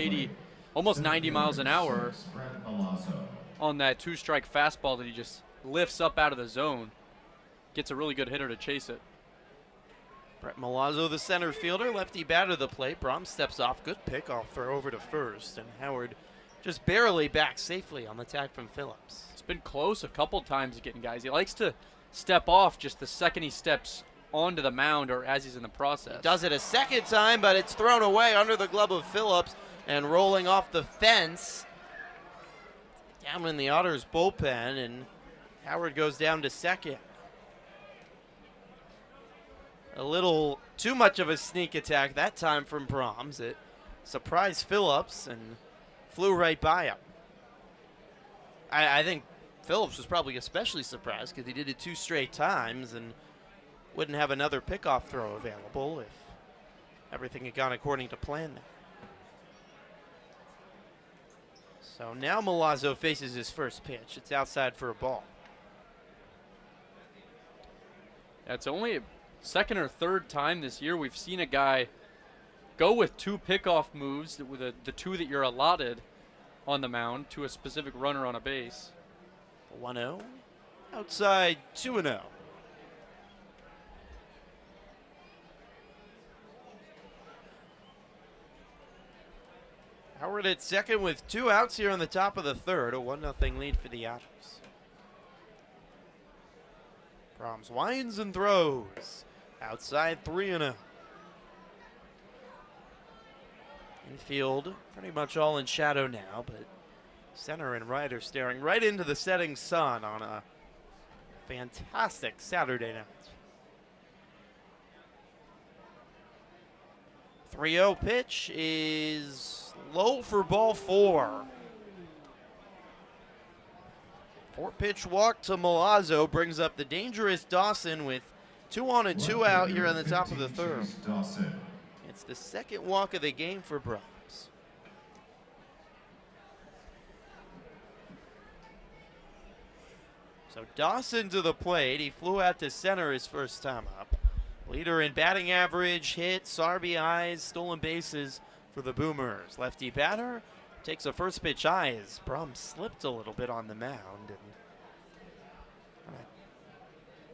almost 90 miles an hour Brett Milazzo. on that 2-strike fastball that he just lifts up out of the zone. Gets a really good hitter to chase it. Brett Milazzo, the center fielder, lefty batter to the plate. Brahms steps off. Good pickoff throw over to first, and Howard just barely back safely on the tag from Phillips. It's been close a couple times getting guys. He likes to step off just the second he steps onto the mound or as he's in the process. He does it a second time, but it's thrown away under the glove of Phillips and rolling off the fence down in the Otters bullpen, and Howard goes down to second. A little too much of a sneak attack that time from Brahms. It surprised Phillips and flew right by him. I think Phillips was probably especially surprised because he did it 2 straight times and wouldn't have another pickoff throw available if everything had gone according to plan there. So now Milazzo faces his first pitch. It's outside for a ball. It's only second or third time this year we've seen a guy go with 2 pickoff moves with the 2 that you're allotted on the mound to a specific runner on a base. 1-0. Outside 2-0. Howard at second with 2 outs here on the top of the third. A 1-0 lead for the Otters. Brahms winds and throws. Outside 3-0. Infield pretty much all in shadow now, but center and right are staring right into the setting sun on a fantastic Saturday night. 3-0 pitch is low for ball 4. 4-pitch walk to Milazzo brings up the dangerous Dawson with 2 on and 2 out here on the top of the third. Dawson. It's the second walk of the game for Brahms. So Dawson to the plate. He flew out to center his first time up. Leader in batting average, hits, RBIs, stolen bases for the Boomers. Lefty batter takes a first pitch high as Brahms slipped a little bit on the mound and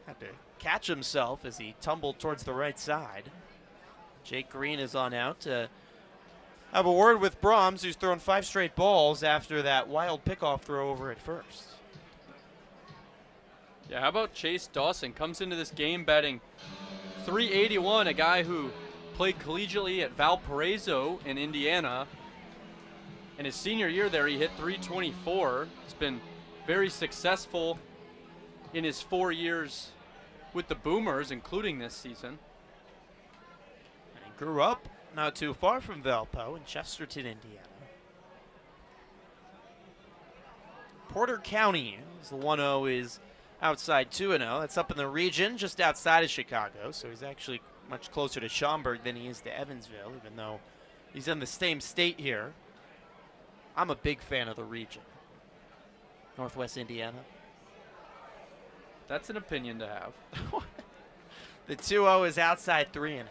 had to catch himself as he tumbled towards the right side. Jake Green is on out to have a word with Brahms, who's thrown 5 straight balls after that wild pickoff throw over at first. Yeah, how about Chase Dawson? Comes into this game batting .381, a guy who played collegiately at Valparaiso in Indiana. In his senior year there, he hit .324. He's been very successful in his 4 years with the Boomers, including this season. And he grew up not too far from Valpo in Chesterton, Indiana. Porter County is the 1-0 is outside 2-0. That's up in the region, just outside of Chicago. So he's actually much closer to Schaumburg than he is to Evansville, even though he's in the same state here. I'm a big fan of the region. Northwest Indiana. That's an opinion to have. The 2-0 is outside 3-0.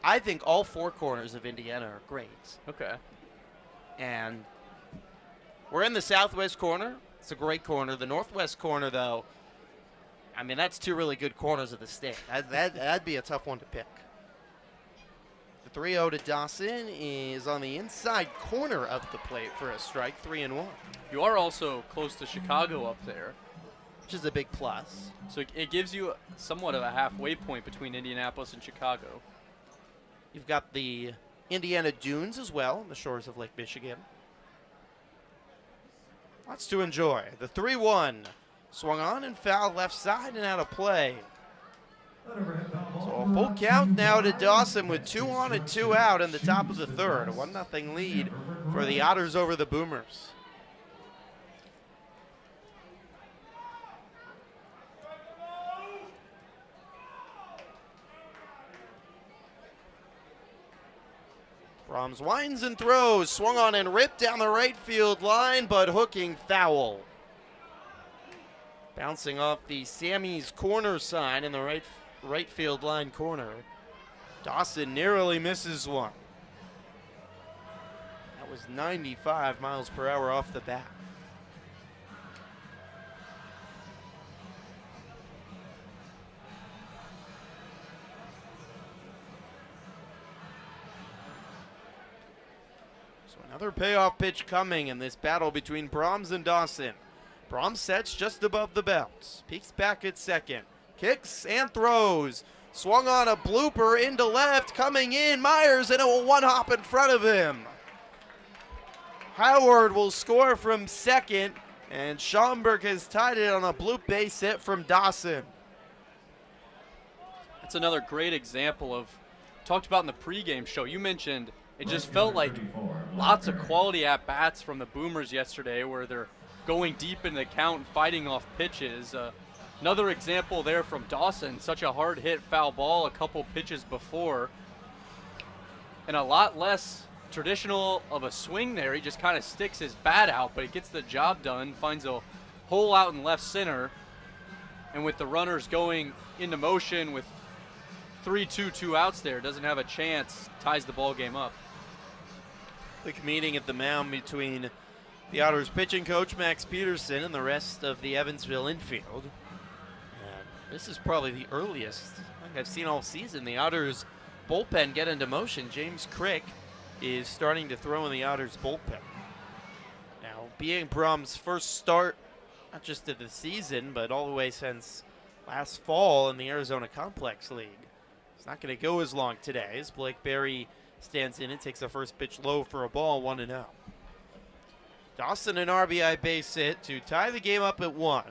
I think all 4 corners of Indiana are great. Okay. And we're in the southwest corner. It's a great corner. The northwest corner, though, I mean, that's 2 really good corners of the state. That'd be a tough one to pick. The 3-0 to Dawson is on the inside corner of the plate for a strike, 3-1. You are also close to Chicago up there, which is a big plus. so it gives you somewhat of a halfway point between Indianapolis and Chicago. You've got the Indiana Dunes as well on the shores of Lake Michigan. Lots to enjoy. The 3-1 swung on and fouled left side and out of play. So a full count now to Dawson with 2 on and 2 out in the top of the third. A 1-0 lead for the Otters over the Boomers. Brahms winds and throws, swung on and ripped down the right field line, but hooking foul. Bouncing off the Sammy's corner sign in the right field line corner. Dawson narrowly misses one. That was 95 miles per hour off the bat. So another payoff pitch coming in this battle between Brahms and Dawson. Brahms sets just above the belt. Peeks back at second. Kicks and throws. Swung on a blooper into left. Coming in. Myers, and it will one hop in front of him. Howard will score from second. And Schaumburg has tied it on a bloop base hit from Dawson. That's another great example of, talked about in the pregame show. You mentioned it just felt like lots of quality at-bats from the Boomers yesterday where they're going deep in the count and fighting off pitches. Another example there from Dawson, such a hard hit foul ball a couple pitches before. And a lot less traditional of a swing there. He just kind of sticks his bat out, but he gets the job done, finds a hole out in left center. And with the runners going into motion with 3-2, 2 outs there, doesn't have a chance, ties the ball game up. Quick meeting at the mound between the Otters pitching coach Max Peterson and the rest of the Evansville infield. And this is probably the earliest I've seen all season the Otters bullpen get into motion. James Crick is starting to throw in the Otters bullpen. Now, being Brahms' first start, not just of the season, but all the way since last fall in the Arizona Complex League. It's not going to go as long today as Blake Berry stands in and takes the first pitch low for a ball, 1-0. Dawson an RBI base hit to tie the game up at 1.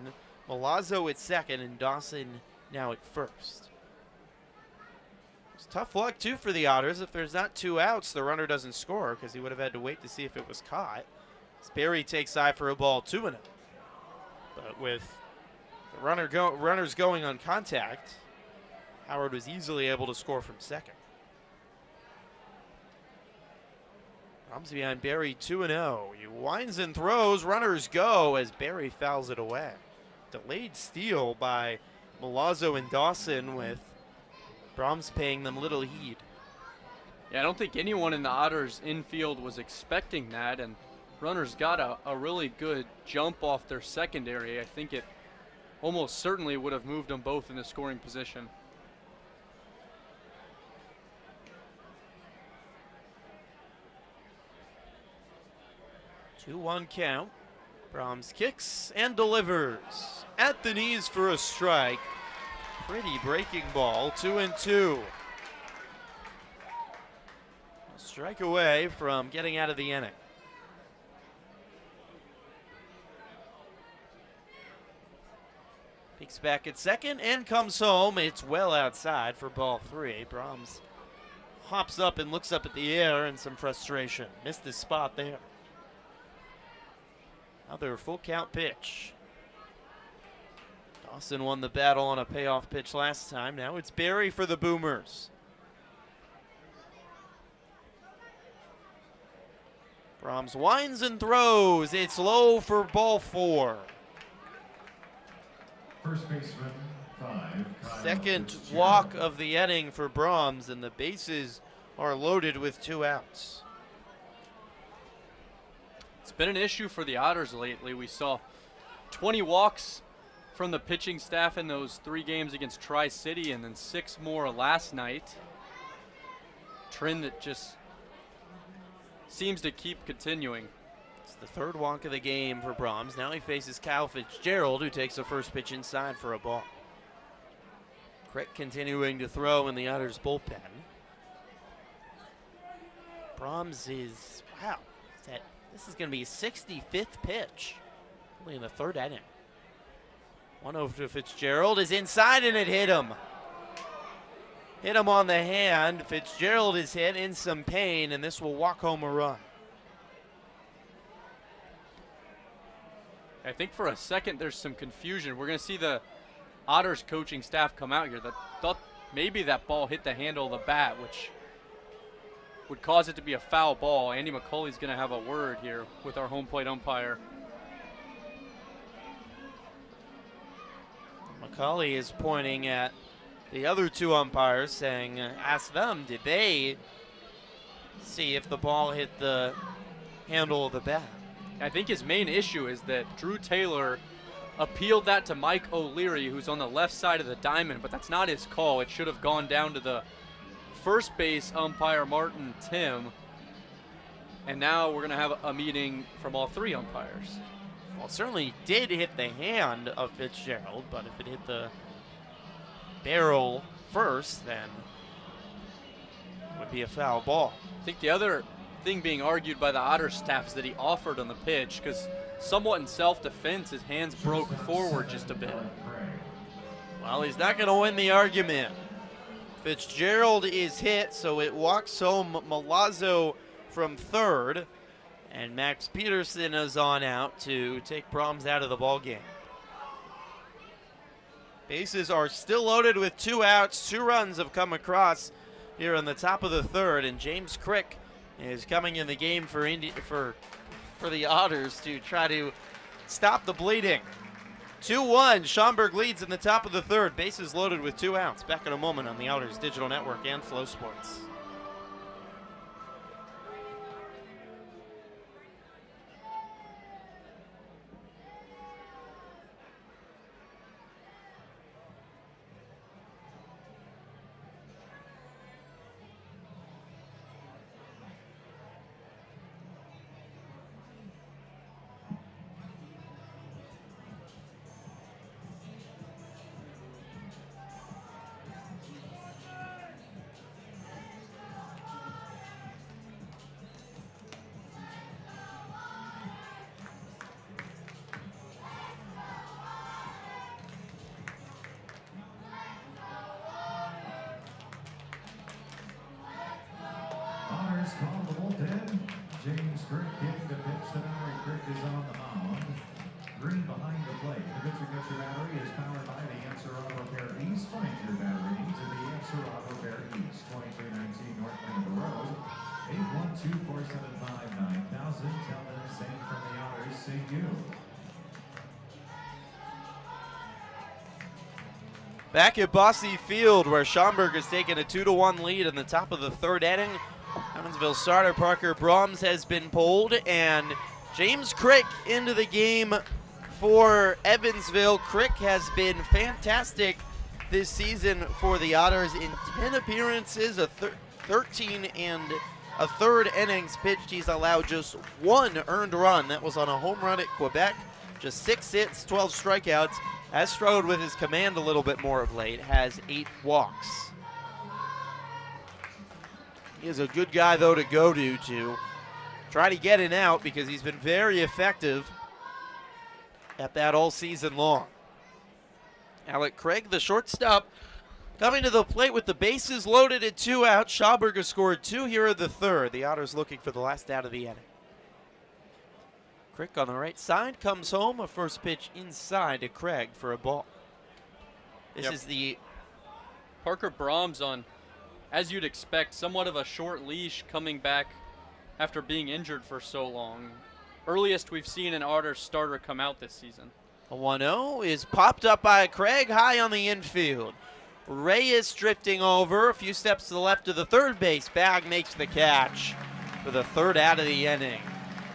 Milazzo at second and Dawson now at first. It's tough luck too for the Otters. If there's not 2 outs, the runner doesn't score because he would have had to wait to see if it was caught. As Berry takes high for a ball, 2-0. But with the runners going on contact, Howard was easily able to score from second. Comes behind Berry 2-0. He winds and throws. Runners go as Berry fouls it away. Delayed steal by Milazzo and Dawson with Brahms paying them little heed. Yeah, I don't think anyone in the Otters infield was expecting that, and runners got a really good jump off their secondary. I think it almost certainly would have moved them both in the scoring position. 2-1 count. Brahms kicks and delivers. At the knees for a strike. Pretty breaking ball, 2-2. A strike away from getting out of the inning. Peeks back at second and comes home. It's well outside for ball 3. Brahms hops up and looks up at the air in some frustration. Missed his spot there. Another full count pitch. Dawson won the battle on a payoff pitch last time. Now it's Berry for the Boomers. Brahms winds and throws. It's low for ball 4. First baseman, 5. Second walk of the inning for Brahms, and the bases are loaded with 2 outs. It's been an issue for the Otters lately. We saw 20 walks from the pitching staff in those 3 games against Tri-City and then 6 more last night. Trend that just seems to keep continuing. It's the 3rd walk of the game for Brahms. Now he faces Kyle Fitzgerald, who takes the first pitch inside for a ball. Crick continuing to throw in the Otters bullpen. Brahms is, wow, this is going to be his 65th pitch, only in the 3rd inning. 1-0 to Fitzgerald is inside and it hit him. Hit him on the hand. Fitzgerald is hit in some pain, and this will walk home a run. I think for a second there's some confusion. We're going to see the Otters coaching staff come out here that thought maybe that ball hit the handle of the bat, which would cause it to be a foul ball. Andy McCauley's going to have a word here with our home plate umpire. McCauley is pointing at the other 2 umpires, saying, ask them, did they see if the ball hit the handle of the bat. I think his main issue is that Drew Taylor appealed that to Mike O'Leary, who's on the left side of the diamond, but that's not his call. It should have gone down to the first base umpire, Martin Tim. And now we're going to have a meeting from all three umpires. Well, it certainly did hit the hand of Fitzgerald, but if it hit the barrel first, then it would be a foul ball. I think the other thing being argued by the Otter staff is that he offered on the pitch, because somewhat in self-defense, his hands broke forward just a bit. Well, he's not going to win the argument. Fitzgerald is hit, so it walks home Milazzo from third, and Max Peterson is on out to take Brahms out of the ball game. Bases are still loaded with 2 outs. 2 runs have come across here on the top of the third, and James Crick is coming in the game for the Otters to try to stop the bleeding. 2-1, Schaumburg leads in the top of the third. Bases loaded with 2 outs. Back in a moment on the Otters Digital Network and Flow Sports. Otters call the bullpen. James Crick hitting the pitch tonight. Crick is on the mound. Green behind the plate. The pitcher gets your battery is powered by the Answer Auto Repair East. Find your battery needs at the Answer Auto Repair East. 2319 North River Road. 812-475-9000. Tell them same from the Otters. Say you. Back at Bosse Field, where Schaumburg has taken a 2-1 lead in the top of the third inning. Evansville starter Parker Brahms has been pulled, and James Crick into the game for Evansville. Crick has been fantastic this season for the Otters in 10 appearances, 13 and a third innings pitched. He's allowed just 1 earned run. That was on a home run at Quebec. Just 6 hits, 12 strikeouts. Has struggled with his command a little bit more of late. Has 8 walks. He is a good guy, though, to go to try to get an out, because he's been very effective at that all season long. Alec Craig, the shortstop, coming to the plate with the bases loaded at 2 outs. Schaumburg has scored 2 here in the third. The Otters looking for the last out of the inning. Crick on the right side comes home. A first pitch inside to Craig for a ball. This is the Parker Brahms on, as you'd expect, somewhat of a short leash coming back after being injured for so long. Earliest we've seen an Otters starter come out this season. A 1-0 is popped up by Craig high on the infield. Reyes drifting over, a few steps to the left of the third base. Bag makes the catch for the third out of the inning.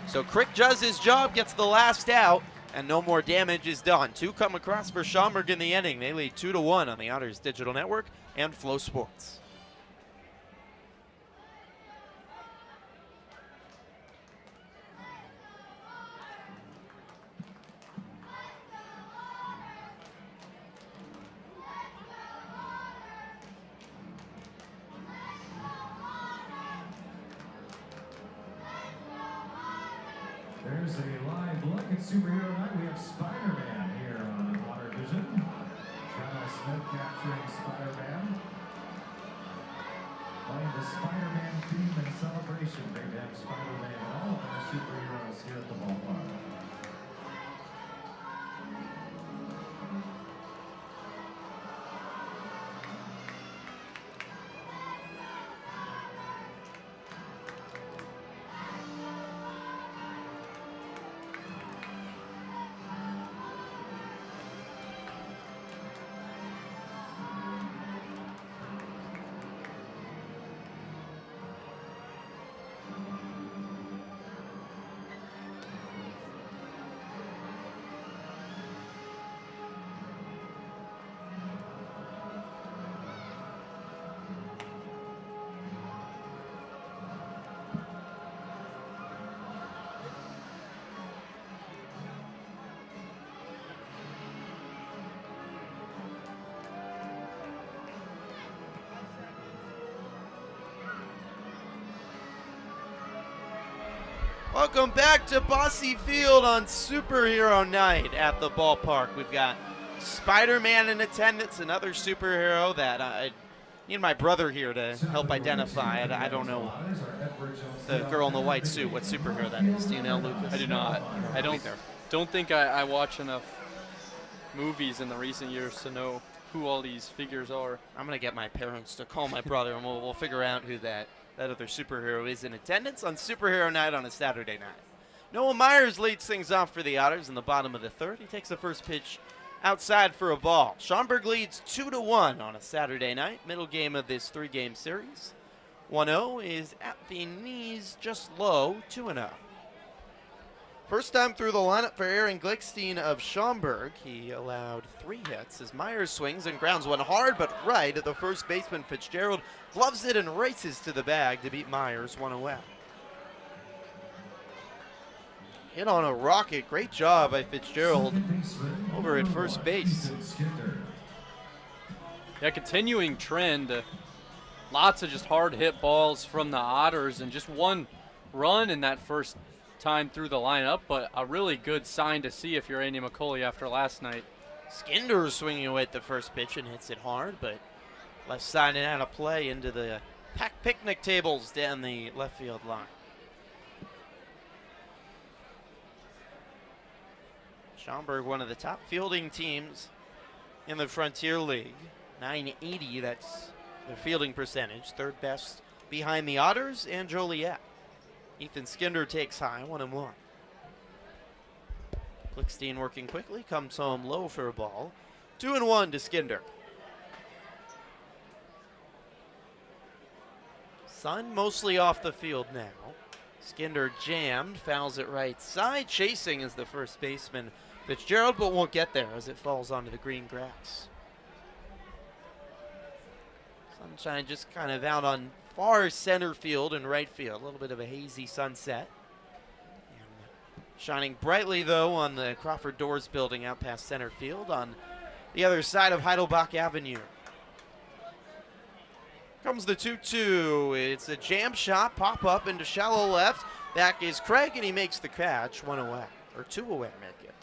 So Crick does his job, gets the last out, and no more damage is done. 2 come across for Schaumburg in the inning. They lead 2-1 on the Otters Digital Network and Flow Sports. There's a live look at Superhero Night. We have Spider-Man here on Otter Vision. Charles Smith capturing Spider-Man. Playing the Spider-Man theme and celebration. Great to have Spider-Man and all of our superheroes here at the ballpark. Welcome back to Bosse Field on Superhero Night at the ballpark. We've got Spider-Man in attendance, another superhero that I need my brother here to help identify. I don't know the girl in the white suit, what superhero that is. Do you know, Lucas? I do not. I don't think I watch enough movies in the recent years to know who all these figures are. I'm going to get my parents to call my brother, and we'll figure out who that other superhero is in attendance on Superhero Night on a Saturday night. Noah Myers leads things off for the Otters in the bottom of the third. He takes the first pitch outside for a ball. Schaumburg leads 2-1 on a Saturday night, middle game of this 3-game series. 1-0 is at the knees, just low, 2-0. First time through the lineup for Aaron Glickstein of Schaumburg. He allowed 3 hits as Myers swings and grounds one hard but right at the first baseman. Fitzgerald gloves it and races to the bag to beat Myers 1 away. Hit on a rocket. Great job by Fitzgerald over at first base. Yeah, continuing trend. Lots of just hard hit balls from the Otters and just one run in that first time through the lineup, but a really good sign to see if you're Andy McCauley after last night. Skinder swinging away at the first pitch and hits it hard, but left side and out of play into the packed picnic tables down the left field line. Schaumburg, one of the top fielding teams in the Frontier League. 980, that's their fielding percentage. Third best behind the Otters and Joliet. Ethan Skinder takes high, 1-1. Glickstein working quickly, comes home low for a ball. 2-1 to Skinder. Sun mostly off the field now. Skinder jammed, fouls it right side. Chasing is the first baseman, Fitzgerald, but won't get there as it falls onto the green grass. Sunshine just kind of out on far center field and right field. A little bit of a hazy sunset. And shining brightly, though, on the Crawford Doors building out past center field on the other side of Heidelbach Avenue. Comes the 2-2. It's a jam shot, pop up into shallow left. Back is Craig, and he makes the catch. 1 away, or 2 away, make it.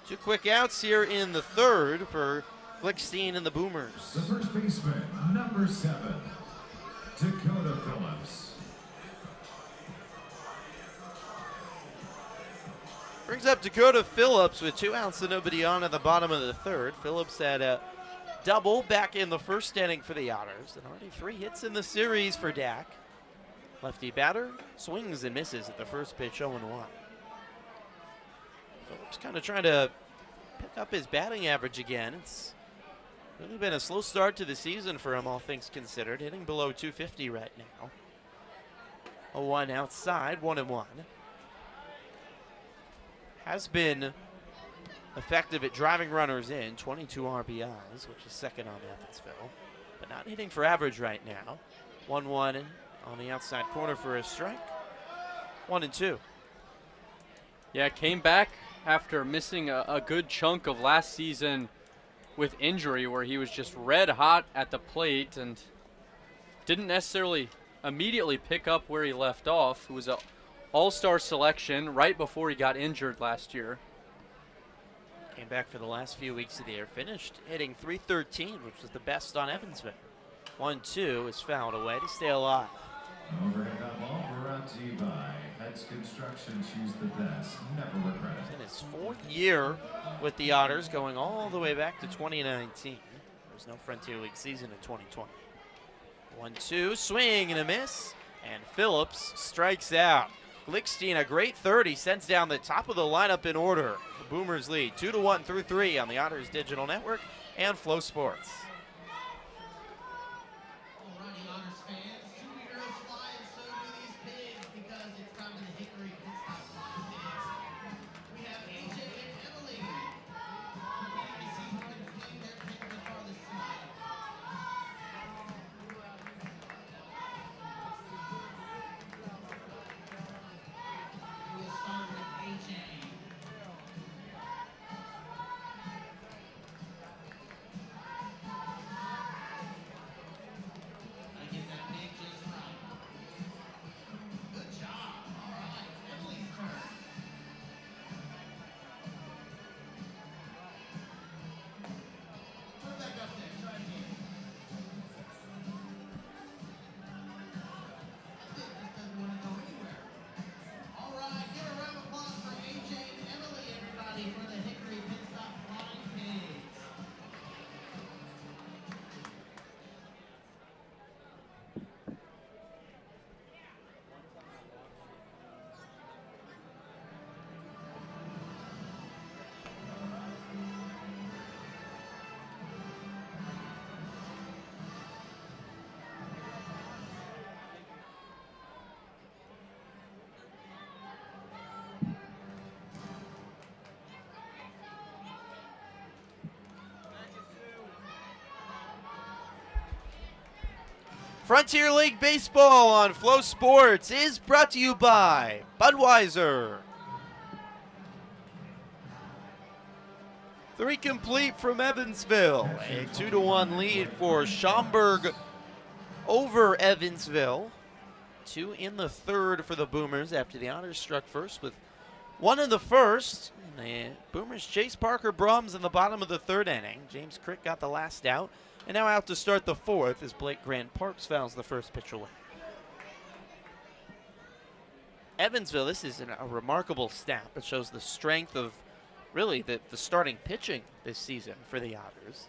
2 quick outs here in the third for Glickstein and the Boomers. The first baseman, number 7, Dakota Phillips. Brings up Dakota Phillips with 2 outs and nobody on at the bottom of the third. Phillips had a double back in the first inning for the Otters, and already 3 hits in the series for Dak. Lefty batter swings and misses at the first pitch, 0-1. Phillips kind of trying to pick up his batting average again. It's really been a slow start to the season for him, all things considered, hitting below 250 right now. 0-1 outside, 1-1. Has been effective at driving runners in, 22 RBIs, which is second on Evansville, but not hitting for average right now. 1-1 on the outside corner for a strike. 1-2. Yeah, came back after missing a good chunk of last season with injury, where he was just red hot at the plate and didn't necessarily immediately pick up where he left off. It was an all-star selection right before he got injured last year. Came back for the last few weeks of the year. Finished hitting .313, which was the best on Evansville. 1-2 is fouled away to stay alive. Overhead that ball brought to you by Heads Construction. Choose the best. Never regret it. In his 4th year with the Otters, going all the way back to 2019. There was no Frontier League season in 2020. 1-2, swing and a miss, and Phillips strikes out. Glickstein, a great third. He sends down the top of the lineup in order. The Boomers lead 2-1 through 3 on the Otters Digital Network and Flow Sports. Alrighty, Otters fans, superheroes fly and so do these pigs because it's time for the Hickory Pit Stop Contest. We have AJ and Emily. Waiting to see who can fling their pig to the farthest side. We'll start with AJ. Frontier League Baseball on Flow Sports is brought to you by Budweiser. 3 complete from Evansville. A 2-1 lead for Schaumburg over Evansville. 2 in the third for the Boomers after the Otters struck first with 1 in the first. The Boomers chased Parker Brahms in the bottom of the 3rd inning. James Crick got the last out. And now out to start the 4th as Blake Grant Parks fouls the first pitch away. Evansville, this is a remarkable stat. It shows the strength of really the starting pitching this season for the Otters.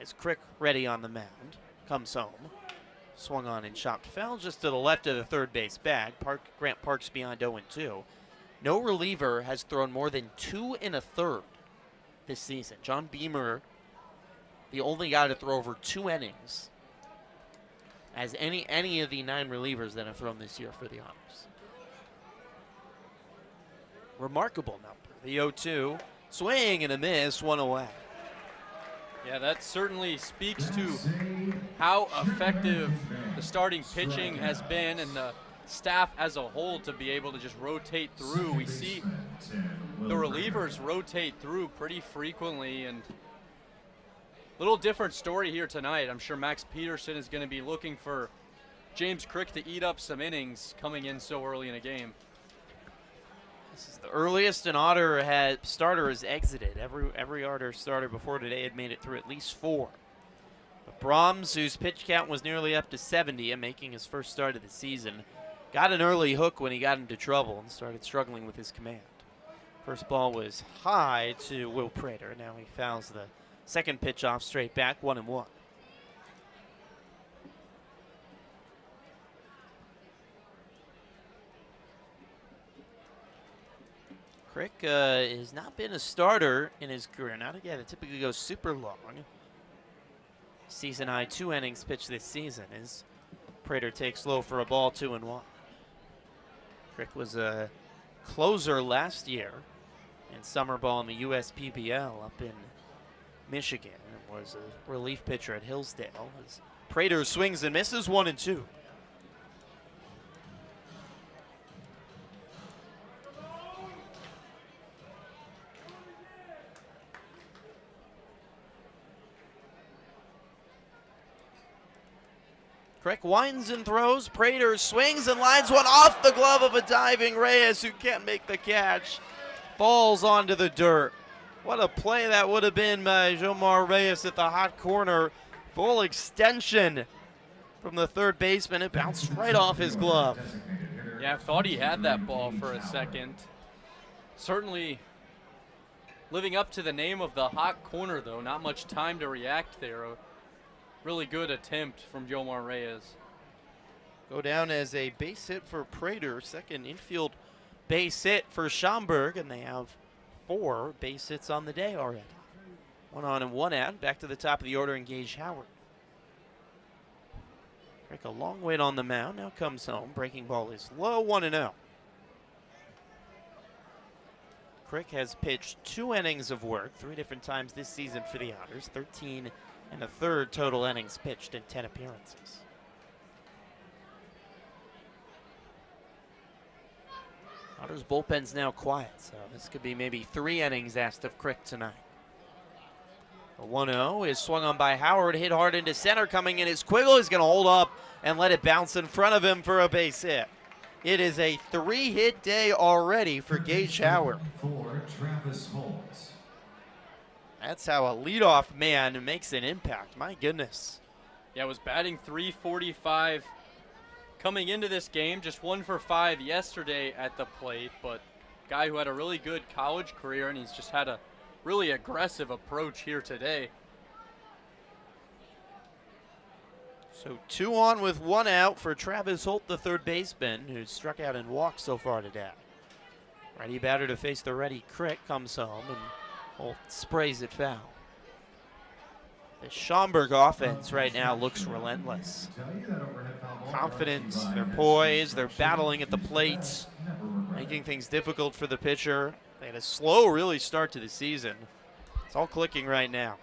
As Crick ready on the mound, comes home. Swung on and chopped foul just to the left of the third base bag. Grant Parks beyond 0-2. No reliever has thrown more than 2 1/3 this season. John Beamer, the only guy to throw over 2 innings as any of the 9 relievers that have thrown this year for the Otters. Remarkable number. The 0-2, swing and a miss, 1 away. Yeah, that certainly speaks to how effective the starting pitching has been and the staff as a whole to be able to just rotate through. We see the relievers rotate through pretty frequently, and little different story here tonight. I'm sure Max Peterson is going to be looking for James Crick to eat up some innings coming in so early in a game. This is the earliest an Otter starter has exited. Every Otter starter before today had made it through at least 4. But Brahms, whose pitch count was nearly up to 70 and making his first start of the season, got an early hook when he got into trouble and started struggling with his command. First ball was high to Will Prater. Now he fouls the second pitch off straight back, 1-1. Crick has not been a starter in his career. Not again. It typically goes super long. Season high 2 innings pitched this season as Prater takes low for a ball, 2-1. Crick was a closer last year in summer ball in the USPBL up in Michigan, and was a relief pitcher at Hillsdale. As Prater swings and misses, 1-2. Crick winds and throws. Prater swings and lines one off the glove of a diving Reyes, who can't make the catch. Falls onto the dirt. What a play that would have been by Jomar Reyes at the hot corner. Full extension from the third baseman. It bounced right off his glove. Yeah, I thought he had that ball for a second. Certainly living up to the name of the hot corner, though. Not much time to react there. A really good attempt from Jomar Reyes. Go down as a base hit for Prater. Second infield base hit for Schaumburg, and they have 4 base hits on the day already. 1 on and 1 out. Back to the top of the order, engage Howard. Crick a long wait on the mound. Now comes home. Breaking ball is low, 1-0. Crick has pitched 2 innings of work 3 different times this season for the Otters. 13 1/3 total innings pitched in 10 appearances. Otters bullpen's now quiet, so this could be maybe 3 innings asked of Crick tonight. The 1-0 is swung on by Howard, hit hard into center. Coming in is Quiggle. He's going to hold up and let it bounce in front of him for a base hit. It is a 3-hit day already for Gage Howard. For Travis Holt. That's how a leadoff man makes an impact. My goodness. Yeah, was batting .345 coming into this game. Just 1 for 5 yesterday at the plate, but guy who had a really good college career, and he's just had a really aggressive approach here today. So 2 on with 1 out for Travis Holt, the third baseman, who's struck out and walked so far today. Righty batter to face the ready Crick comes home, and Holt sprays it foul. The Schaumburg offense right now looks relentless. Confident, they're poised, they're battling at the plate, making things difficult for the pitcher. They had a slow, really, start to the season. It's all clicking right now.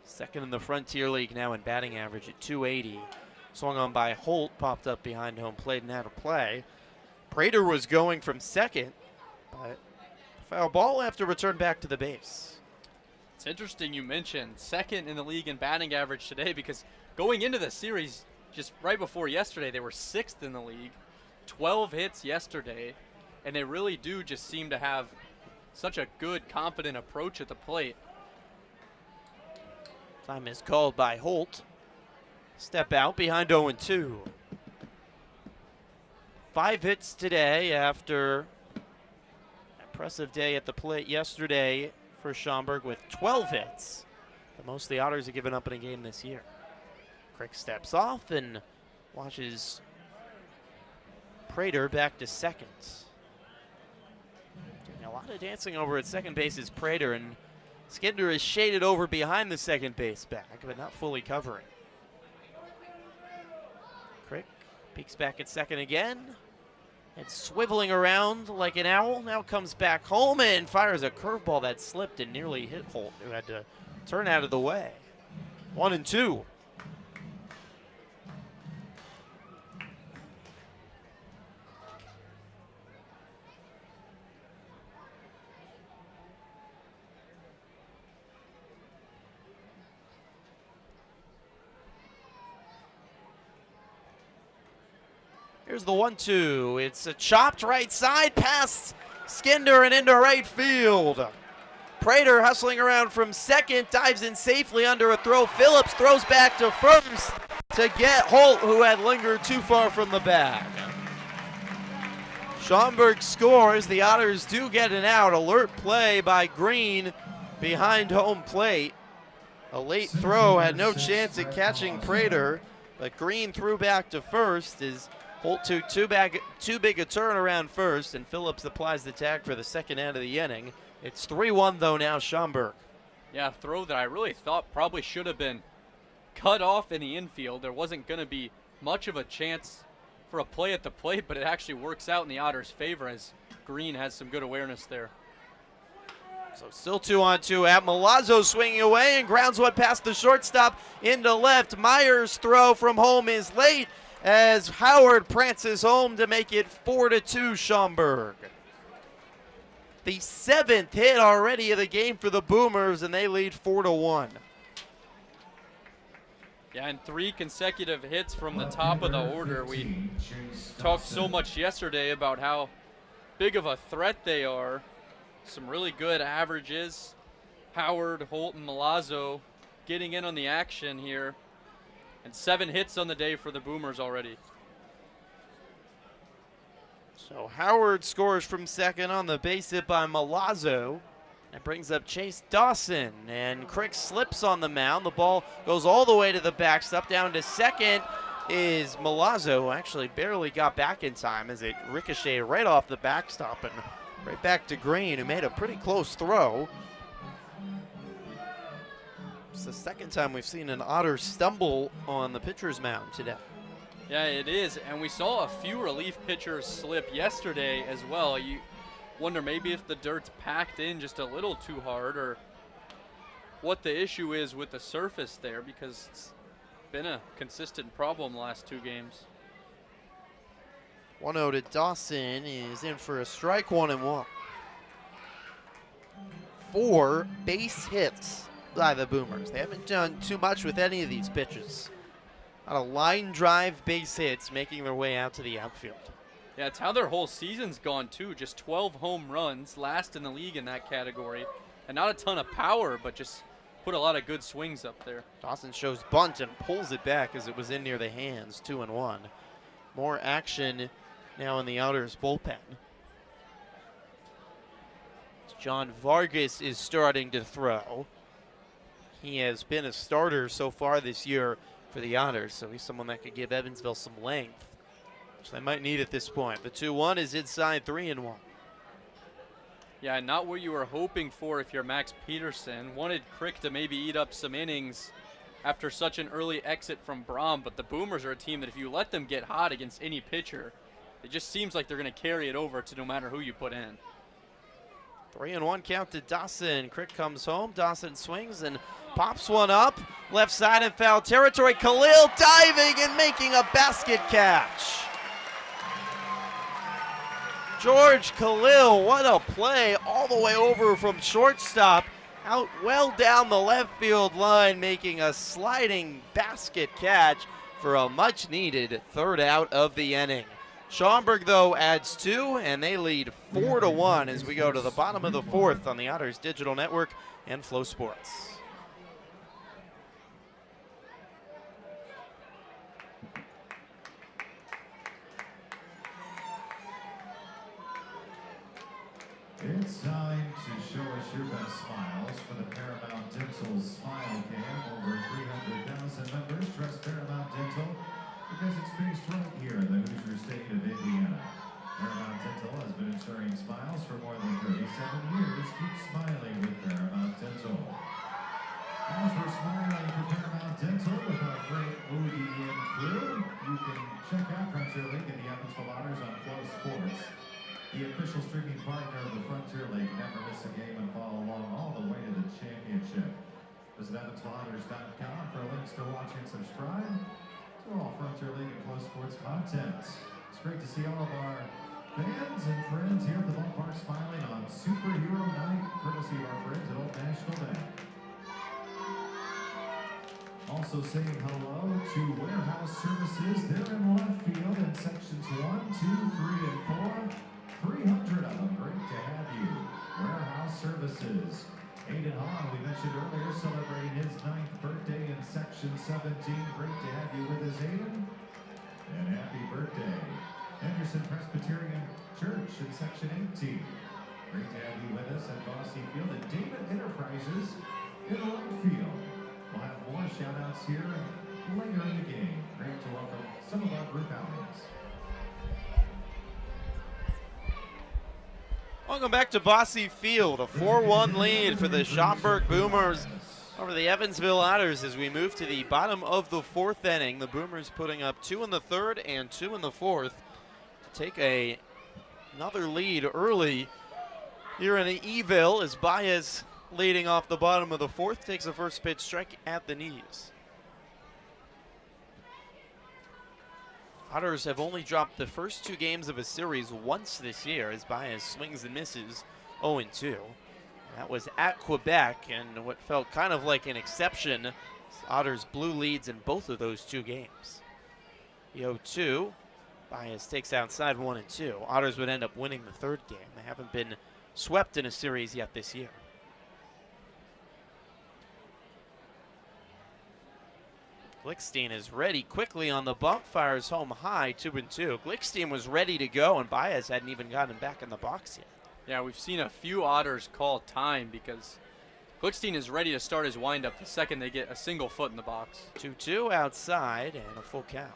Second in the Frontier League now in batting average at 280. Swung on by Holt, popped up behind home plate and out of play. Prater was going from second, but foul ball after return back to the base. It's interesting you mentioned second in the league in batting average today, because going into the series just right before yesterday, they were 6th in the league, 12 hits yesterday, and they really do just seem to have such a good, confident approach at the plate. Time is called by Holt. Step out behind 0-2. 5 hits today after an impressive day at the plate yesterday for Schaumburg with 12 hits. The most the Otters have given up in a game this year. Crick steps off and watches Prater back to second. Doing a lot of dancing over at second base is Prater, and Skinder is shaded over behind the second base back, but not fully covering. Crick peeks back at second again, and swiveling around like an owl, now comes back home and fires a curveball that slipped and nearly hit Holt, who had to turn out of the way. 1-2. Here's the 1-2. It's a chopped right side past Skinder and into right field. Prater hustling around from second, dives in safely under a throw. Phillips throws back to first to get Holt, who had lingered too far from the bag. Schaumburg scores. The Otters do get an out. Alert play by Green behind home plate. A late throw had no chance at catching Prater, but Green threw back to first as Holt took too big a turn around first, and Phillips applies the tag for the second out of the inning. It's 3-1 though now, Schaumburg. Yeah, a throw that I really thought probably should have been cut off in the infield. There wasn't going to be much of a chance for a play at the plate, but it actually works out in the Otters' favor as Green has some good awareness there. So still 2-on-2 at Milazzo, swinging away and grounds one past the shortstop into left. Myers' throw from home is late as Howard prances home to make it 4-2 Schaumburg. The 7th hit already of the game for the Boomers, and they lead 4-1. Yeah, and 3 consecutive hits from the top of the order. We talked so much yesterday about how big of a threat they are. Some really good averages. Howard, Holt, and Milazzo getting in on the action here. And 7 hits on the day for the Boomers already. So Howard scores from second on the base hit by Milazzo. That brings up Chase Dawson, and Crick slips on the mound. The ball goes all the way to the backstop. Down to second is Milazzo, who actually barely got back in time as it ricocheted right off the backstop and right back to Green, who made a pretty close throw. It's the second time we've seen an Otter stumble on the pitcher's mound today. Yeah, it is, and we saw a few relief pitchers slip yesterday as well. You wonder maybe if the dirt's packed in just a little too hard, or what the issue is with the surface there, because it's been a consistent problem the last 2 games. 1-0 to Dawson is in for a strike, 1-1. 4 base hits by the Boomers. They haven't done too much with any of these pitches. A lot of line drive base hits making their way out to the outfield. Yeah, it's how their whole season's gone too. Just 12 home runs, last in the league in that category. And not a ton of power, but just put a lot of good swings up there. Dawson shows bunt and pulls it back as it was in near the hands, 2-1. More action now in the Otters bullpen. John Vargas is starting to throw. He has been a starter so far this year for the Otters, so he's someone that could give Evansville some length, which they might need at this point. The 2-1 is inside, 3-1. Yeah, not what you were hoping for if you're Max Peterson. Wanted Crick to maybe eat up some innings after such an early exit from Braum, but the Boomers are a team that if you let them get hot against any pitcher, it just seems like they're going to carry it over to no matter who you put in. 3-1 count to Dawson. Crick comes home. Dawson swings and pops one up. Left side in foul territory. Khalil diving and making a basket catch. George Khalil, what a play, all the way over from shortstop, out well down the left field line, making a sliding basket catch for a much-needed third out of the inning. Schaumburg, though, adds 2, and they lead 4-1 as we go to the bottom of the 4th on the Otters Digital Network and Flow Sports. It's time to show us your best smiles for the Paramount Dental Smile Cam. Over 300,000 members trust Paramount Dental because it's based right here in the Hoosier state of Indiana. Paramount Dental has been ensuring smiles for more than 37 years. Keep smiling with Paramount Dental. As we're smiling for Paramount Dental with our great ODN crew, you can check out Frontier League and the Evansville Otters on Flow Sports. The official streaming partner of the Frontier League. Never miss a game and follow along all the way to the championship. Visit EvansvilleOtters.com for links to watch and subscribe to all Frontier League and Flow Sports content. It's great to see all of our fans and friends here at the ballpark smiling on Superhero Night, courtesy of our friends at Old National Bank. Also saying hello to Warehouse Services. They're in left field in sections 1, 2, 3, and 4. 300 of them. Great to have you. Warehouse Services. Aiden Hahn, we mentioned earlier, celebrating his 9th birthday in section 17. Great to have you with us, Aiden. And happy birthday. Henderson Presbyterian Church in section 18. Great to have you with us at Bosse Field. And David Enterprises in right field. We'll have more shout-outs here later in the game. Great to welcome some of our group outings. Welcome back to Bosse Field, a 4-1 lead for the Schaumburg Boomers over the Evansville Otters as we move to the bottom of the 4th inning. The Boomers putting up 2 in the 3rd and 2 in the 4th to take another lead early here in Eville as Baez leading off the bottom of the 4th takes a first pitch strike at the knees. Otters have only dropped the first 2 games of a series once this year as Baez swings and misses 0-2. That was at Quebec, and what felt kind of like an exception, Otters blew leads in both of those 2 games. The 0-2, Baez takes outside 1-2. Otters would end up winning the 3rd game. They haven't been swept in a series yet this year. Glickstein is ready quickly on the bump, fires home high, 2-2. Glickstein was ready to go, and Baez hadn't even gotten back in the box yet. Yeah, we've seen a few Otters call time because Glickstein is ready to start his windup the second they get a single foot in the box. 2-2 outside and a full count.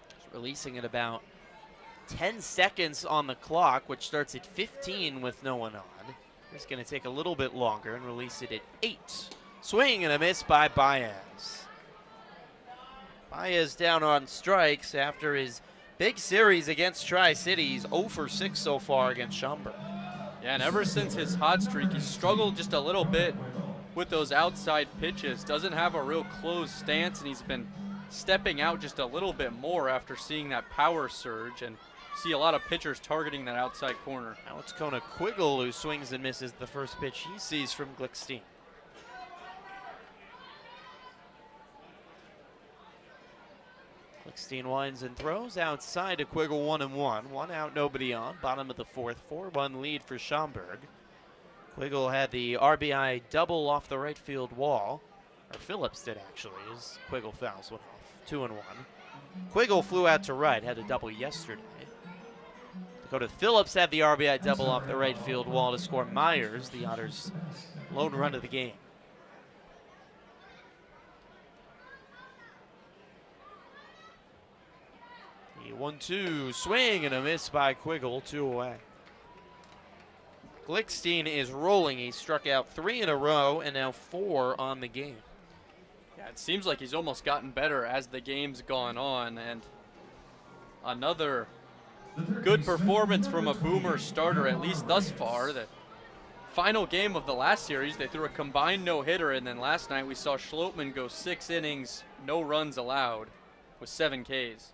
Just releasing at about 10 seconds on the clock, which starts at 15 with no one on. It's going to take a little bit longer and release it at 8. Swing and a miss by Baez. Baez down on strikes after his big series against Tri-City. He's 0 for 6 so far against Schaumburg. Yeah, and ever since his hot streak, he's struggled just a little bit with those outside pitches. Doesn't have a real closed stance, and he's been stepping out just a little bit more after seeing that power surge, and see a lot of pitchers targeting that outside corner. Now it's Kona Quiggle who swings and misses the first pitch he sees from Glickstein. Glickstein winds and throws outside to Quiggle, 1-1. 1 out, nobody on. Bottom of the 4th, 4-1 lead for Schaumburg. Quiggle had the RBI double off the right field wall. Or Phillips did actually, as Quiggle fouls one off. 2-1. Quiggle flew out to right, had a double yesterday. Dakota Phillips had the RBI double off the right field wall to score Myers, the Otters' lone run of the game. The 1-2 swing and a miss by Quiggle, 2 away. Glickstein is rolling. He struck out 3 in a row and now 4 on the game. Yeah, it seems like he's almost gotten better as the game's gone on, and another good performance from a Boomer starter, at least thus far. The final game of the last series, they threw a combined no-hitter, and then last night we saw Schlotman go 6 innings, no runs allowed, with 7 Ks.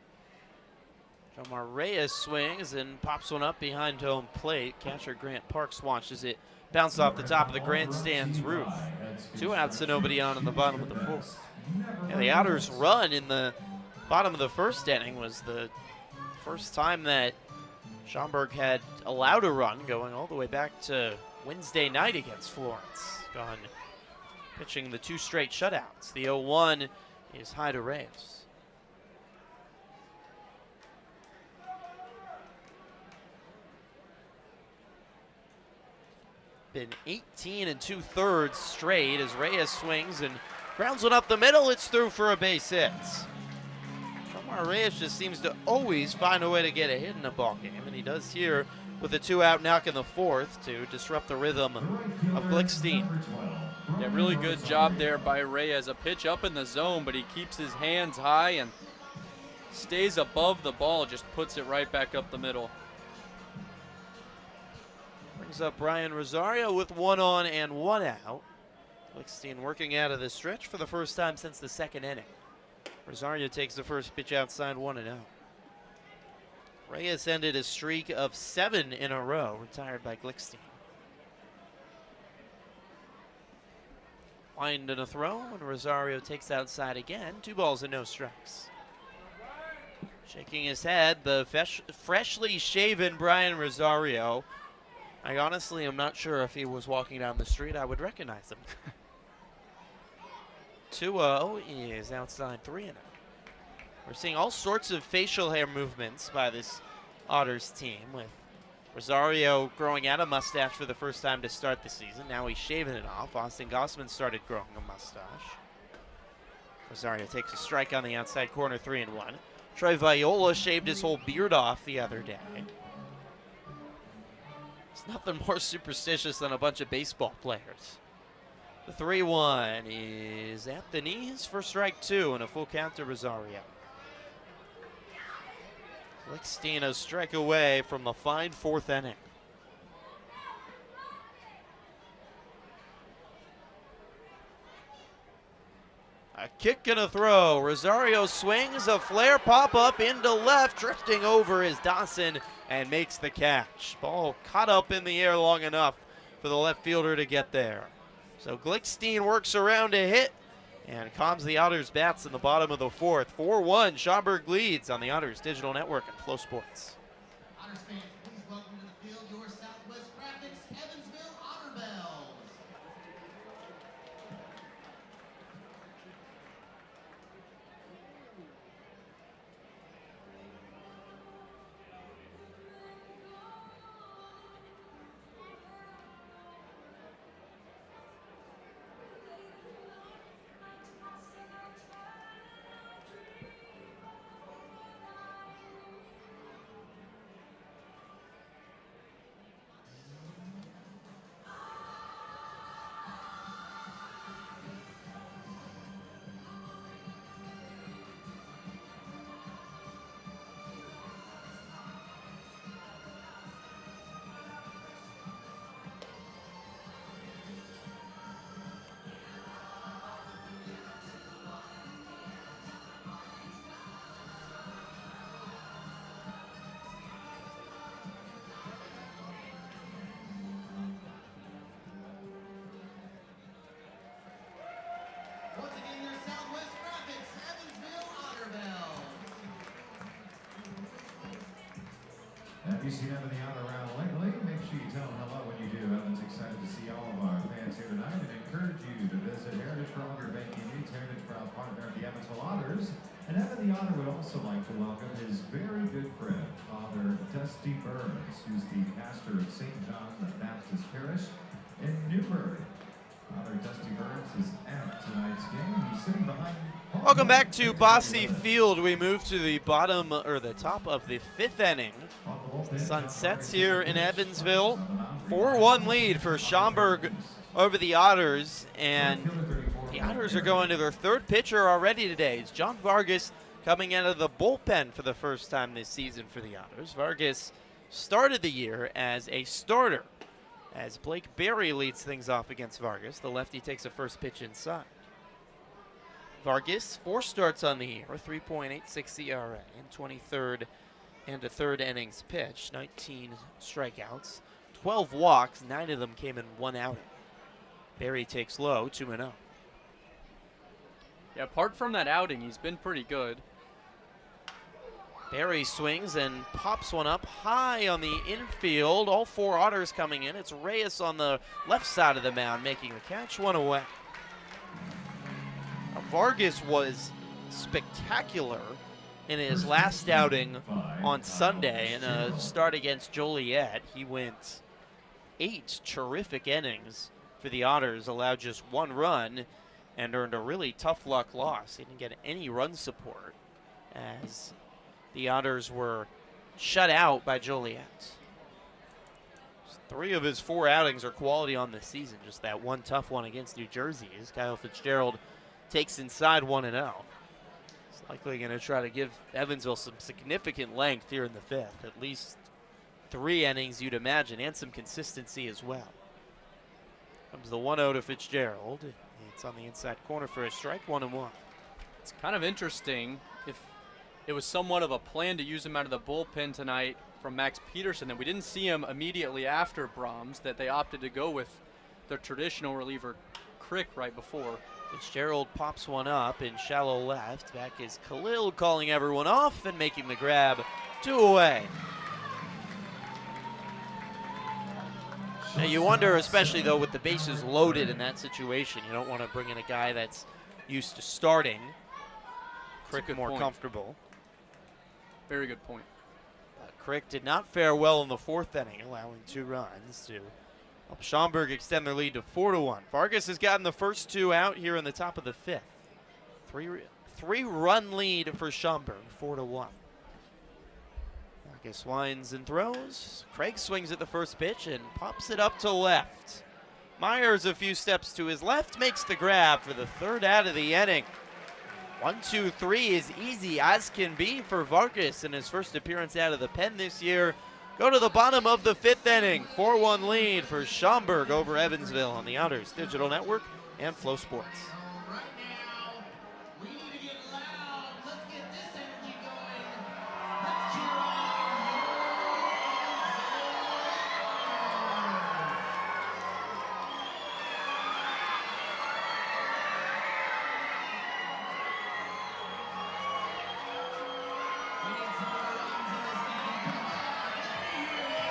Omar Reyes swings and pops one up behind home plate. Catcher Grant Parks watches it bounce off the top of the grandstand's roof. 2 outs to nobody on in the bottom of the 4th. And the Otters' run in the bottom of the 1st inning was the first time that Schaumburg had allowed a run, going all the way back to Wednesday night against Florence. Gone pitching the 2 straight shutouts. The 0-1 is high to Reyes. Been 18 2/3 straight as Reyes swings and grounds one up the middle. It's through for a base hit. Omar Reyes just seems to always find a way to get a hit in a ball game, and he does here with a 2-out knock in the 4th to disrupt the rhythm of Glickstein. Yeah, really good job there by Reyes. A pitch up in the zone, but he keeps his hands high and stays above the ball, just puts it right back up the middle. Brings up Brian Rosario with 1 on and 1 out. Glickstein working out of the stretch for the first time since the 2nd inning. Rosario takes the first pitch outside, 1-0. Reyes ended a streak of 7 in a row, retired by Glickstein. Wind and a throw, and Rosario takes outside again. 2 balls and no strikes. Shaking his head, the freshly shaven Brian Rosario. I honestly am not sure if he was walking down the street, I would recognize him. 2-0 is outside, 3-0. We're seeing all sorts of facial hair movements by this Otters team, with Rosario growing out a mustache for the first time to start the season. Now he's shaving it off. Austin Gossman started growing a mustache. Rosario takes a strike on the outside corner, 3-1. Troy Viola shaved his whole beard off the other day. It's nothing more superstitious than a bunch of baseball players. The 3-1 is at the knees for strike 2 and a full count to Rosario. Glickstein a strike away from a fine 4th inning. A kick and a throw. Rosario swings, a flare pop-up into left, drifting over is Dawson and makes the catch. Ball caught up in the air long enough for the left fielder to get there. So Glickstein works around a hit and calms the Otters' bats in the bottom of the 4th. 4-1, Schaumburg leads on the Otters Digital Network and Flow Sports. Otters fans, please welcome to the field your Southwest Graphics Evansville Otter Bells. Once again, your Southwest Graphics Evansville Otter Bells. Have you seen Evan the Otter around lately? Make sure you tell him hello when you do. Evan's excited to see all of our fans here tonight and encourage you to visit Heritage for Hunger Banking Needs, Heritage proud partner of the Evansville Otters. And Evan the Otter would also like to welcome his very good friend, Father Dusty Burns, who's the pastor of St. John the Baptist Parish in Newbury. Father Dusty Burns is at tonight's game. He's sitting behind. Welcome back to Bosse Field. We move to the bottom, or the top of the 5th inning. The sun sets here in Evansville. 4-1 lead for Schaumburg over the Otters, and the Otters are going to their 3rd pitcher already today. It's John Vargas coming out of the bullpen for the first time this season for the Otters. Vargas started the year as a starter. As Blake Berry leads things off against Vargas, the lefty takes a first pitch inside. Vargas, 4 starts on the year, 3.86 ERA, and 23rd and a third innings pitched, 19 strikeouts, 12 walks, 9 of them came in 1 outing. Berry takes low, 2-0. Yeah, apart from that outing, he's been pretty good. Berry swings and pops one up high on the infield. All 4 Otters coming in. It's Reyes on the left side of the mound making the catch, 1 away. Vargas was spectacular in his last outing on Sunday in a start against Joliet. He went 8 terrific innings for the Otters, allowed just 1 run, and earned a really tough luck loss. He didn't get any run support as the Otters were shut out by Joliet. 3 of his 4 outings are quality on the season. Just that one tough one against New Jersey as Kyle Fitzgerald takes inside 1-0. He's likely going to try to give Evansville some significant length here in the 5th. At least 3 innings, you'd imagine, and some consistency as well. Comes the 1-0 to Fitzgerald. It's on the inside corner for a strike, 1-1. It's kind of interesting. If it was somewhat of a plan to use him out of the bullpen tonight from Max Peterson, that we didn't see him immediately after Brahms, that they opted to go with the traditional reliever Crick right before. Fitzgerald pops one up in shallow left. Back is Khalil calling everyone off and making the grab, 2 away. Now you wonder, especially though with the bases loaded in that situation, you don't want to bring in a guy that's used to starting. Crick more comfortable. Very good point. Crick did not fare well in the 4th inning, allowing 2 runs to help Schaumburg extend their lead to 4-1. Vargas has gotten the first 2 out here in the top of the 5th. 3-run lead for Schaumburg, 4-1. Vargas winds and throws. Craig swings at the first pitch and pops it up to left. Myers a few steps to his left, makes the grab for the 3rd out of the inning. 1-2-3 is easy as can be for Vargas in his first appearance out of the pen this year. Go to the bottom of the 5th inning. 4-1 lead for Schaumburg over Evansville on the Otters Digital Network and Flow Sports. Right now, we need to get loud. Let's get this energy going. Let's cheer on. We need some more runs in this game. Come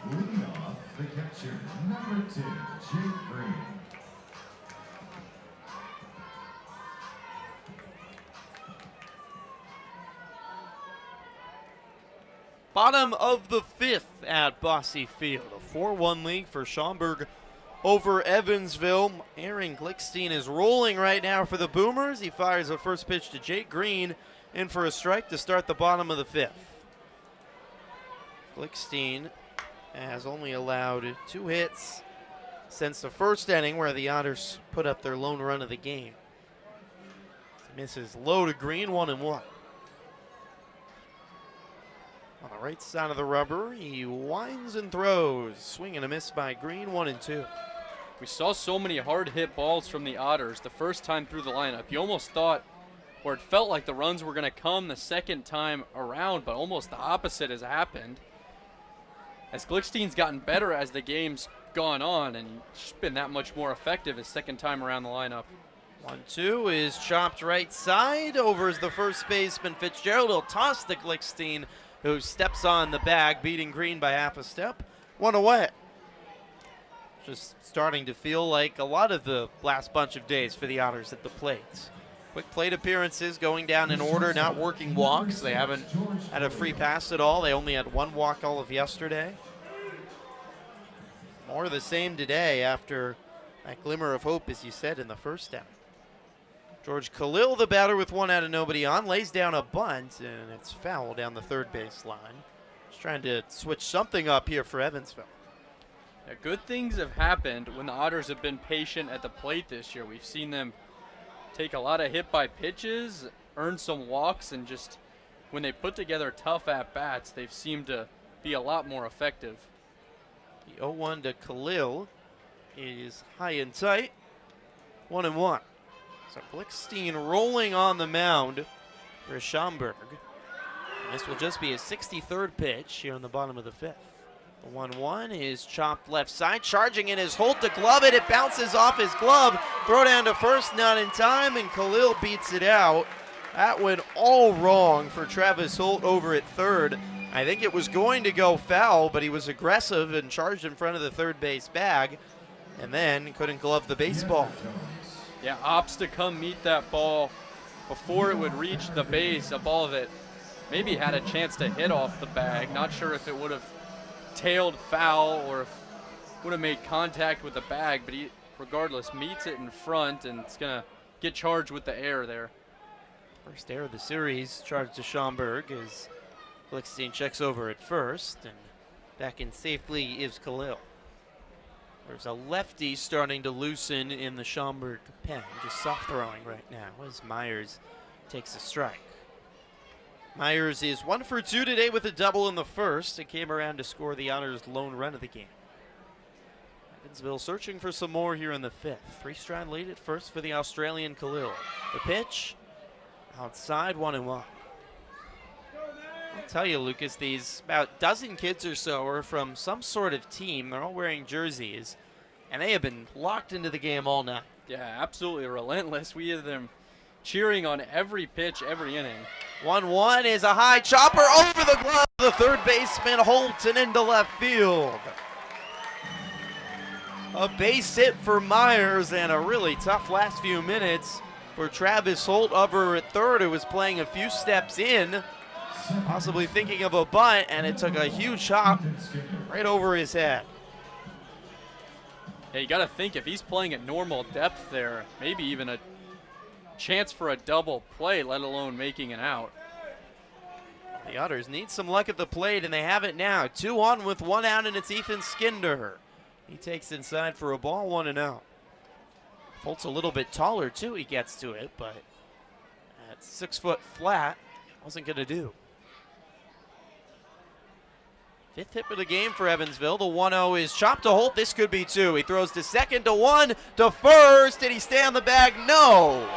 Leading off, the catcher, number 2, Jake Green. Bottom of the 5th at Bosse Field. A 4-1 lead for Schaumburg over Evansville. Aaron Glickstein is rolling right now for the Boomers. He fires a first pitch to Jake Green in for a strike to start the bottom of the 5th. Glickstein has only allowed 2 hits since the first inning where the Otters put up their lone run of the game. Misses low to Green, 1-1. right side of the rubber. He winds and throws. Swing and a miss by Green, 1-2. We saw so many hard hit balls from the Otters the first time through the lineup. You almost thought, or it felt like the runs were going to come the second time around, but almost the opposite has happened. As Glickstein's gotten better as the game's gone on, and just been that much more effective his second time around the lineup. 1-2 is chopped right side. Over is the first baseman Fitzgerald. He'll toss to Glickstein, who steps on the bag, beating Green by half a step. 1 away. Just starting to feel like a lot of the last bunch of days for the Otters at the plate. Quick plate appearances, going down in order, not working walks. They haven't had a free pass at all. They only had 1 walk all of yesterday. More of the same today after that glimmer of hope, as you said, in the first half. George Khalil, the batter, with 1 out and nobody on, lays down a bunt, and it's foul down the third base line. Just trying to switch something up here for Evansville. Yeah, good things have happened when the Otters have been patient at the plate this year. We've seen them take a lot of hit by pitches, earn some walks, and just when they put together tough at-bats, they've seemed to be a lot more effective. The 0-1 to Khalil is high and tight. 1-1. So Glickstein rolling on the mound for Schaumburg. And this will just be his 63rd pitch here in the bottom of the 5th. The 1-1 is chopped left side. Charging in his Holt to glove it. It bounces off his glove. Throw down to first, not in time, and Khalil beats it out. That went all wrong for Travis Holt over at third. I think it was going to go foul, but he was aggressive and charged in front of the third base bag, and then couldn't glove the baseball. Yeah, opts to come meet that ball before it would reach the base. A ball that maybe had a chance to hit off the bag. Not sure if it would have tailed foul or if would have made contact with the bag, but he regardless meets it in front, and it's going to get charged with the error there. First error of the series charged to Schaumburg as Glickstein checks over at first, and back in safely is Khalil. There's a lefty starting to loosen in the Schaumburg pen, just soft throwing right now as Myers takes a strike. Myers is 1 for 2 today with a double in the first. It came around to score the Otters' lone run of the game. Evansville searching for some more here in the 5th. 3-stride lead at first for the Australian Khalil. The pitch outside, 1-1. I'll tell you, Lucas, these about dozen kids or so are from some sort of team. They're all wearing jerseys, and they have been locked into the game all night. Yeah, absolutely relentless. We have them cheering on every pitch, every inning. 1-1 is a high chopper over the glove of the third baseman Holt and into left field. A base hit for Myers, and a really tough last few minutes for Travis Holt over at third, who was playing a few steps in, possibly thinking of a bunt, and it took a huge chop right over his head. Yeah, you got to think if he's playing at normal depth there, maybe even a chance for a double play, let alone making an out. The Otters need some luck at the plate, and they have it now. 2 on with 1 out, and it's Ethan Skinder. He takes inside for a ball, 1-0. Holt's a little bit taller, too. He gets to it, but at 6 foot flat, wasn't going to do. 5th hit of the game for Evansville. The 1-0 is chopped to Holt. This could be 2. He throws to second, to 1, to first. Did he stay on the bag? No.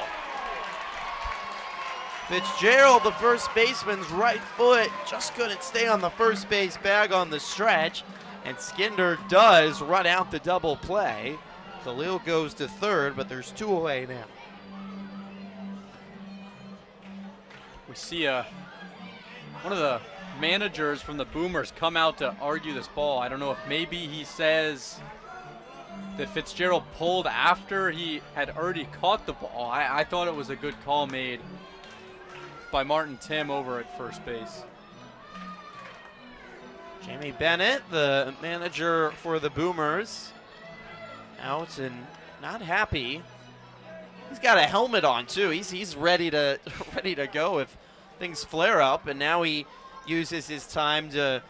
Fitzgerald, the first baseman's right foot, just couldn't stay on the first base bag on the stretch. And Skinder does run out the double play. Khalil goes to third, but there's 2 away now. We see one of the managers from the Boomers come out to argue this ball. I don't know if maybe he says that Fitzgerald pulled after he had already caught the ball. I thought it was a good call made by Martin Tim over at first base. Jamie Bennett, the manager for the Boomers, out and not happy. He's got a helmet on too. He's ready to go if things flare up, and now he uses his time to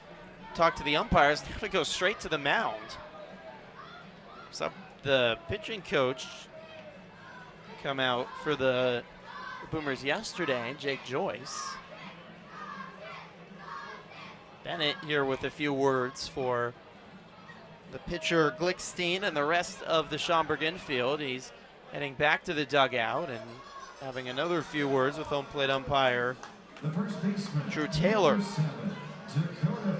talk to the umpires. Now to go straight to the mound. So the pitching coach come out for the Boomers yesterday, Jake Joyce. Bennett here with a few words for the pitcher Glickstein and the rest of the Schaumburg infield. He's heading back to the dugout and having another few words with home plate umpire Drew Taylor.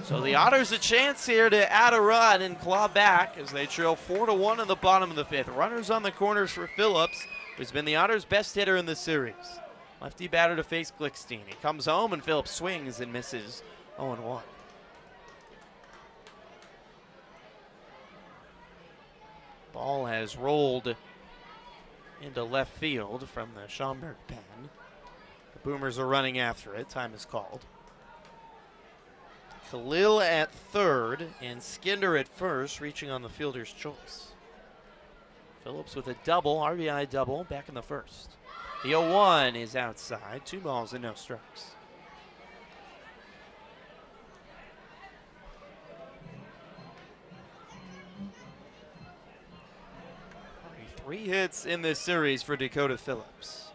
So the Otters a chance here to add a run and claw back as they trail 4-1 in the bottom of the fifth. Runners on the corners for Phillips, who's been the Otters' best hitter in the series. Lefty batter to face Glickstein. He comes home and Phillips swings and misses 0-1. Ball has rolled into left field from the Schaumburg pen. The Boomers are running after it. Time is called. Khalil at third and Skinder at first, reaching on the fielder's choice. Phillips with a double, RBI double, back in the first. The 0-1 is outside. 2 balls and no strikes. 3 hits in this series for Dakota Phillips.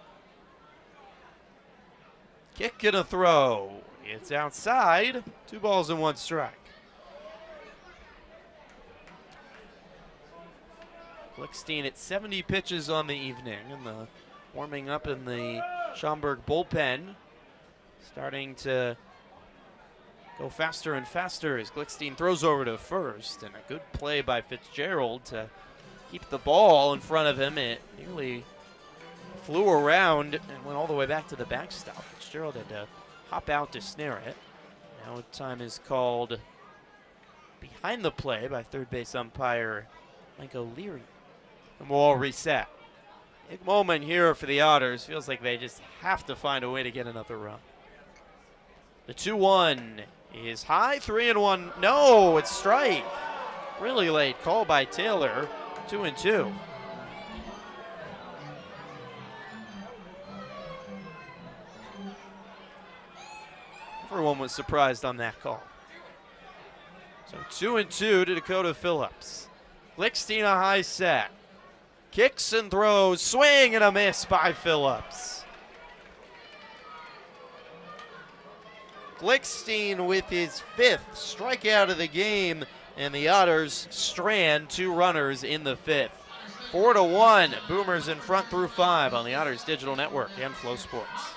Kick and a throw. It's outside. 2 balls and 1 strike. Glickstein at 70 pitches on the evening, and the warming up in the Schaumburg bullpen starting to go faster and faster as Glickstein throws over to first, and a good play by Fitzgerald to keep the ball in front of him. It nearly flew around and went all the way back to the backstop. Fitzgerald had to hop out to snare it. Now time is called behind the play by third base umpire Mike O'Leary. And we'll all reset. Big moment here for the Otters. Feels like they just have to find a way to get another run. The 2-1 is high, 3-1. No, it's strike. Really late call by Taylor. 2-2. Everyone was surprised on that call. So 2-2 to Dakota Phillips. Glickstein a high set. Kicks and throws, swing and a miss by Phillips. Glickstein with his 5th strikeout of the game, and the Otters strand 2 runners in the 5th. 4-1, Boomers in front through 5 on the Otters Digital Network and Flow Sports.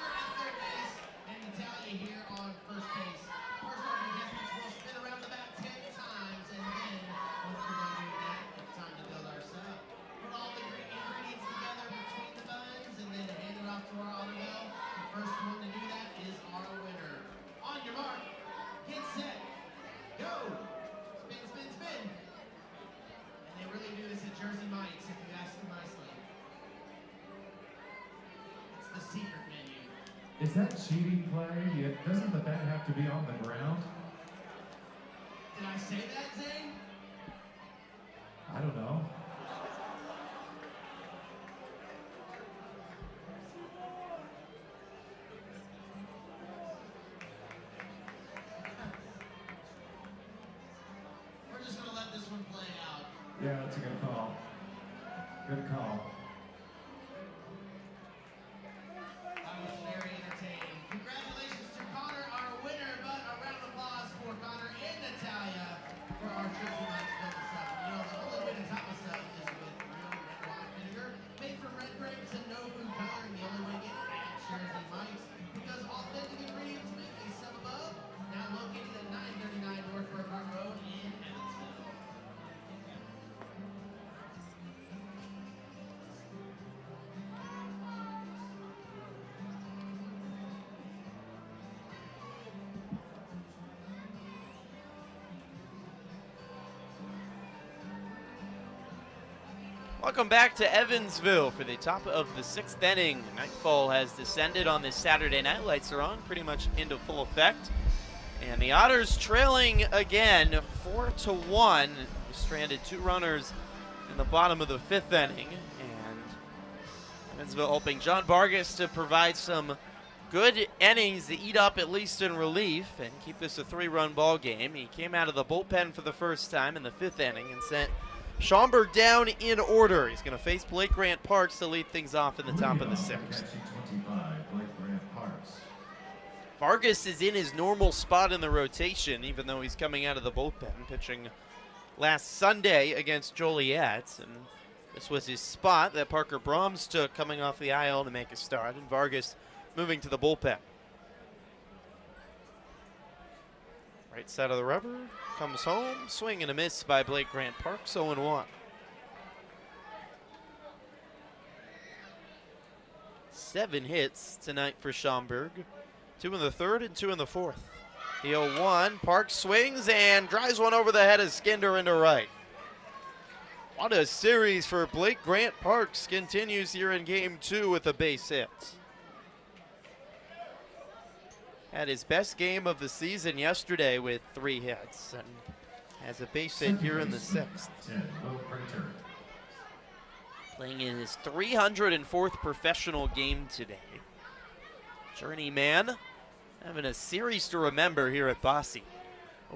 Is that cheating play? Doesn't the bat have to be on the ground? Did I say that, Zane? I don't know. We're just going to let this one play out. Yeah, that's a good call. Good call. Welcome back to Evansville for the top of the 6th inning. Nightfall has descended on this Saturday night. Lights are on, pretty much into full effect. And the Otters trailing again, 4-1. We stranded 2 runners in the bottom of the 5th inning. And Evansville hoping John Vargas to provide some good innings to eat up, at least in relief, and keep this a 3-run ball game. He came out of the bullpen for the first time in the 5th inning and sent Schaumburg down in order. He's going to face Blake Grant Parks to lead things off in the top of the 6th. Vargas is in his normal spot in the rotation, even though he's coming out of the bullpen, pitching last Sunday against Joliet. And this was his spot that Parker Brahms took coming off the IL to make a start, and Vargas moving to the bullpen. Right side of the rubber, comes home, swing and a miss by Blake Grant Parks, 0-1. 7 hits tonight for Schaumburg. 2 in the third and 2 in the fourth. The 0-1, Parks swings and drives one over the head of Skinder into right. What a series for Blake Grant Parks. Continues here in game 2 with a base hit. Had his best game of the season yesterday with 3 hits and has a base hit here in the 6th. Playing in his 304th professional game today. Journeyman having a series to remember here at Bosse.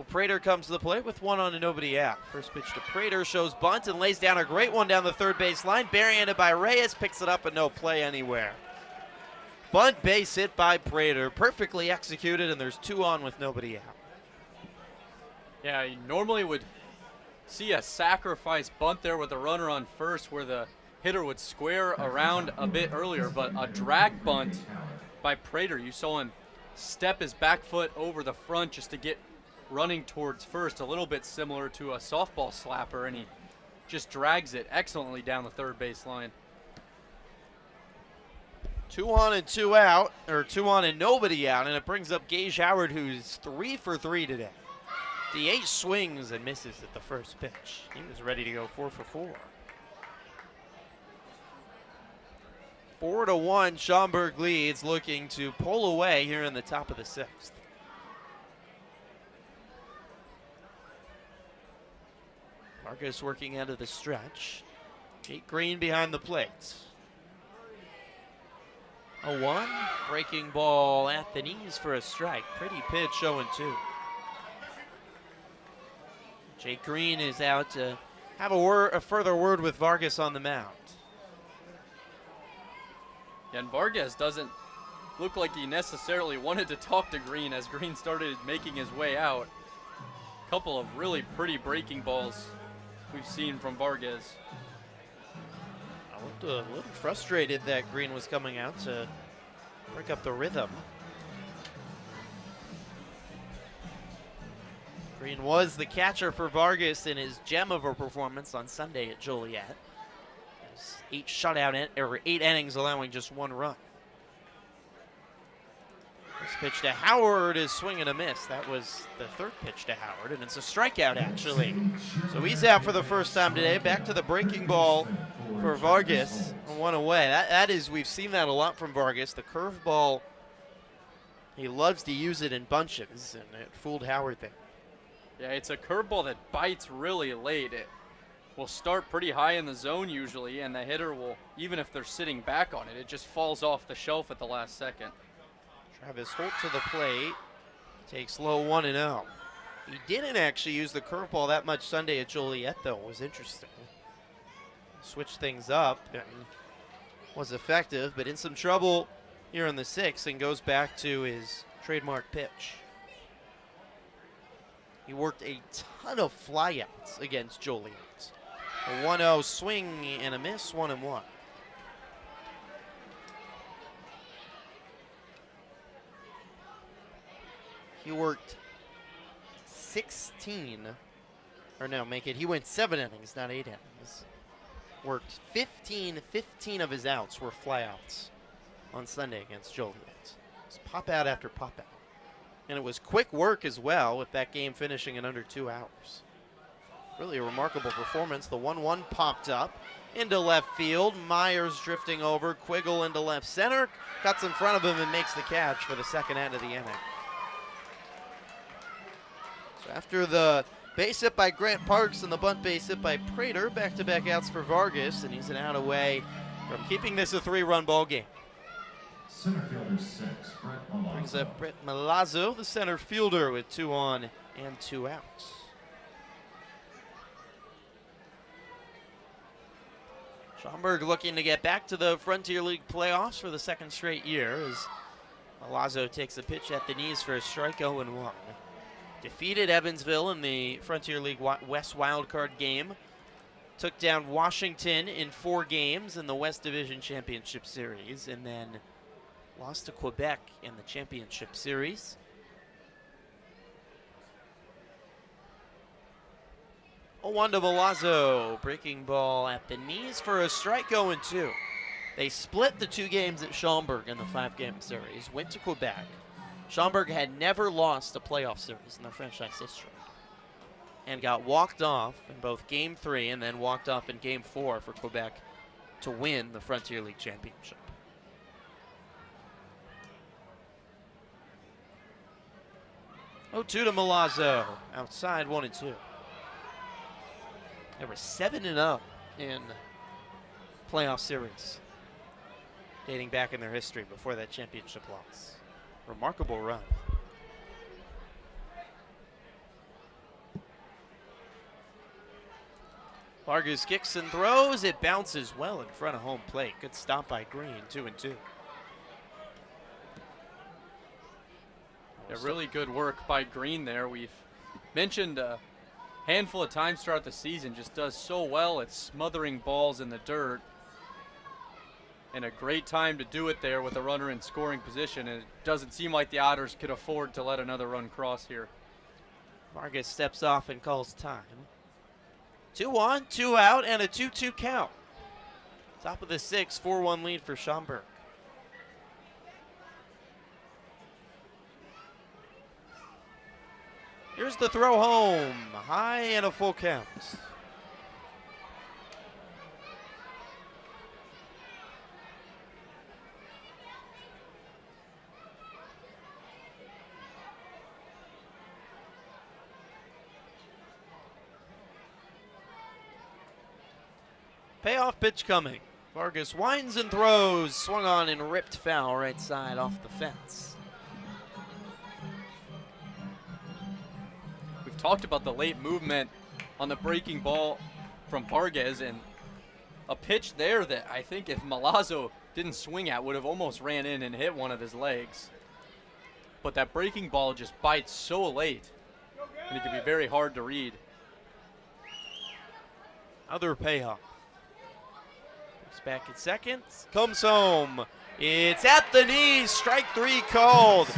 Prater comes to the plate with 1 on and nobody out. First pitch to Prater, shows bunt and lays down a great one down the third base line. Barehanded by Reyes, picks it up and no play anywhere. Bunt base hit by Prater, perfectly executed, and there's 2 on with nobody out. Yeah, you normally would see a sacrifice bunt there with a runner on first where the hitter would square around a bit earlier, but a drag bunt by Prater. You saw him step his back foot over the front just to get running towards first, a little bit similar to a softball slapper, and he just drags it excellently down the third base line. 2 on and 2 out, or 2 on and nobody out, and it brings up Gage Howard, who's 3 for 3 today. DH swings and misses at the first pitch. He was ready to go 4 for 4. 4-1, Schaumburg leads, looking to pull away here in the top of the 6th. Vargas working out of the stretch. Jake Green behind the plate. 0-1, breaking ball at the knees for a strike. Pretty pitch, 0-2. Jake Green is out to have a further word with Vargas on the mound. And Vargas doesn't look like he necessarily wanted to talk to Green as Green started making his way out. A couple of really pretty breaking balls we've seen from Vargas. I looked a little frustrated that Green was coming out to break up the rhythm. Green was the catcher for Vargas in his gem of a performance on Sunday at Joliet. 8 innings, allowing just 1 run. This pitch to Howard is swing and a miss. That was the third pitch to Howard, and it's a strikeout, actually. So he's out for the first time today. Back to the breaking ball for Vargas, 1 away. That is, we've seen that a lot from Vargas. The curveball, he loves to use it in bunches, and it fooled Howard there. Yeah, it's a curveball that bites really late. It will start pretty high in the zone usually, and the hitter will, even if they're sitting back on it, it just falls off the shelf at the last second. Travis Holt to the plate, takes low 1-0. He didn't actually use the curveball that much Sunday at Joliet, though. It was interesting. Switched things up and was effective, but in some trouble here in the 6th, and goes back to his trademark pitch. He worked a ton of flyouts against Joliet. A 1-0 swing and a miss, 1-1. He worked 16, or no, he went 7 innings, not 8 innings. Worked 15 of his outs were flyouts on Sunday against Joliet. It's pop out after pop out. And it was quick work as well, with that game finishing in under 2 hours. Really a remarkable performance. The 1-1 popped up into left field. Myers drifting over, Quiggle into left center. Cuts in front of him and makes the catch for the second out of the inning. So after the base hit by Grant Parks and the bunt base hit by Prater, back-to-back outs for Vargas, and he's an out away from keeping this a 3-run ball game. Center fielder 6, Brett Malazzo. Brings up Brett Malazzo, the center fielder, with 2 on and 2 outs. Schaumburg looking to get back to the Frontier League playoffs for the 2nd straight year, as Milazzo takes a pitch at the knees for a strike 0-1. Defeated Evansville in the Frontier League West wildcard game. Took down Washington in 4 games in the West Division Championship Series, and then lost to Quebec in the Championship Series. 0-1 to Milazzo. Breaking ball at the knees for a strike 0-2. They split the 2 games at Schaumburg in the 5-game series, went to Quebec. Schaumburg had never lost a playoff series in their franchise history and got walked off in both Game 3 and then walked off in Game 4 for Quebec to win the Frontier League Championship. Oh, 2 to Milazzo. Outside 1-2. They were 7-0 in playoff series, dating back in their history before that championship loss. Remarkable run. Vargas kicks and throws. It bounces well in front of home plate. Good stop by Green, 2-2. Yeah, really good work by Green there. We've mentioned a handful of times throughout the season, just does so well at smothering balls in the dirt. And a great time to do it there with a runner in scoring position. And it doesn't seem like the Otters could afford to let another run cross here. Vargas steps off and calls time. 2-1, 2 out, and a 2-2 count. Top of the 6th, 4-1 lead for Schaumburg. Here's the throw home. High and a full count. Payoff pitch coming. Vargas winds and throws. Swung on and ripped foul right side off the fence. We've talked about the late movement on the breaking ball from Vargas, and a pitch there that I think if Milazzo didn't swing at would have almost ran in and hit one of his legs. But that breaking ball just bites so late, and it can be very hard to read. Other payoff. Back at second, comes home. It's at the knees, strike 3 called.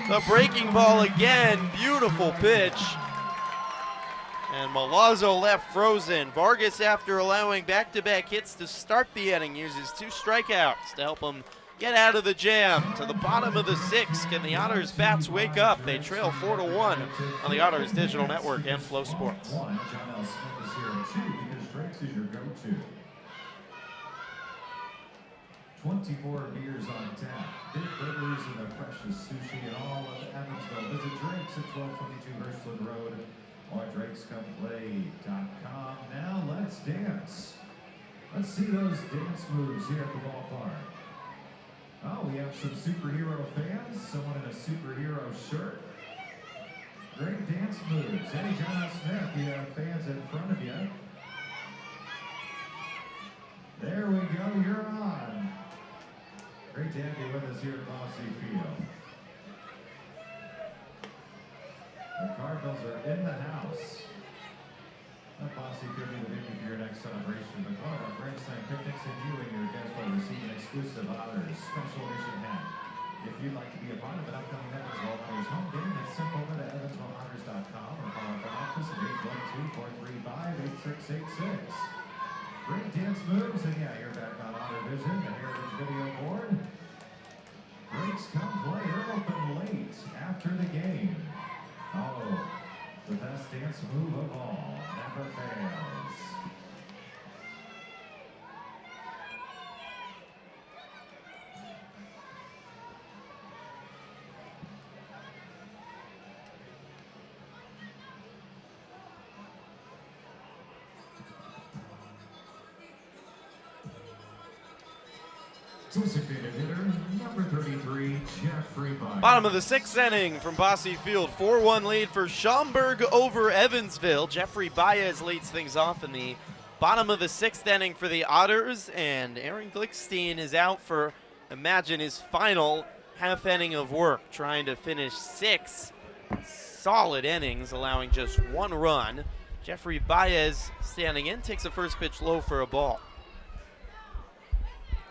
The breaking ball again, beautiful pitch. And Milazzo left frozen. Vargas, after allowing back-to-back hits to start the inning, uses 2 strikeouts to help him get out of the jam. To the bottom of the 6th, can the Otters bats wake up? They trail 4-1 on the Otters Digital Network and Flow Sports. John L. Smith is here at 2 because Drake's is your go-to. 24 beers on tap, big burgers and the freshest sushi in all of Evansville. Visit Drake's at 1222 Hirschland Road or drakescomeplay.com. Now let's dance. Let's see those dance moves here at the ballpark. Oh, we have some superhero fans, someone in a superhero shirt. Great dance moves. Hey, John Smith, you have fans in front of you. There we go, you're on. Great to have you with us here at Bosse Field. The Cardinals are in the house. That Bosse could be the venue for your next celebration, but one of our grandstand picnics, and you and your guests will receive an exclusive Otters special edition hat. If you'd like to be a part of an upcoming Evansville Otters home game, it's simple. Over to EvansvilleOtters.com or call our office at 812-435-8686. Great dance moves, and yeah, you're back on Otter Vision, the Heritage Video Board. Breaks come play, they're open late after the game. Oh, the best dance move of all, never fails. Designated hitter, number 33, Jeffrey Baez. Bottom of the 6th inning from Bosse Field. 4-1 lead for Schaumburg over Evansville. Jeffrey Baez leads things off in the bottom of the 6th inning for the Otters. And Aaron Glickstein is out for, imagine, his final half inning of work, trying to finish 6 solid innings, allowing just 1 run. Jeffrey Baez standing in, takes a first pitch low for a ball.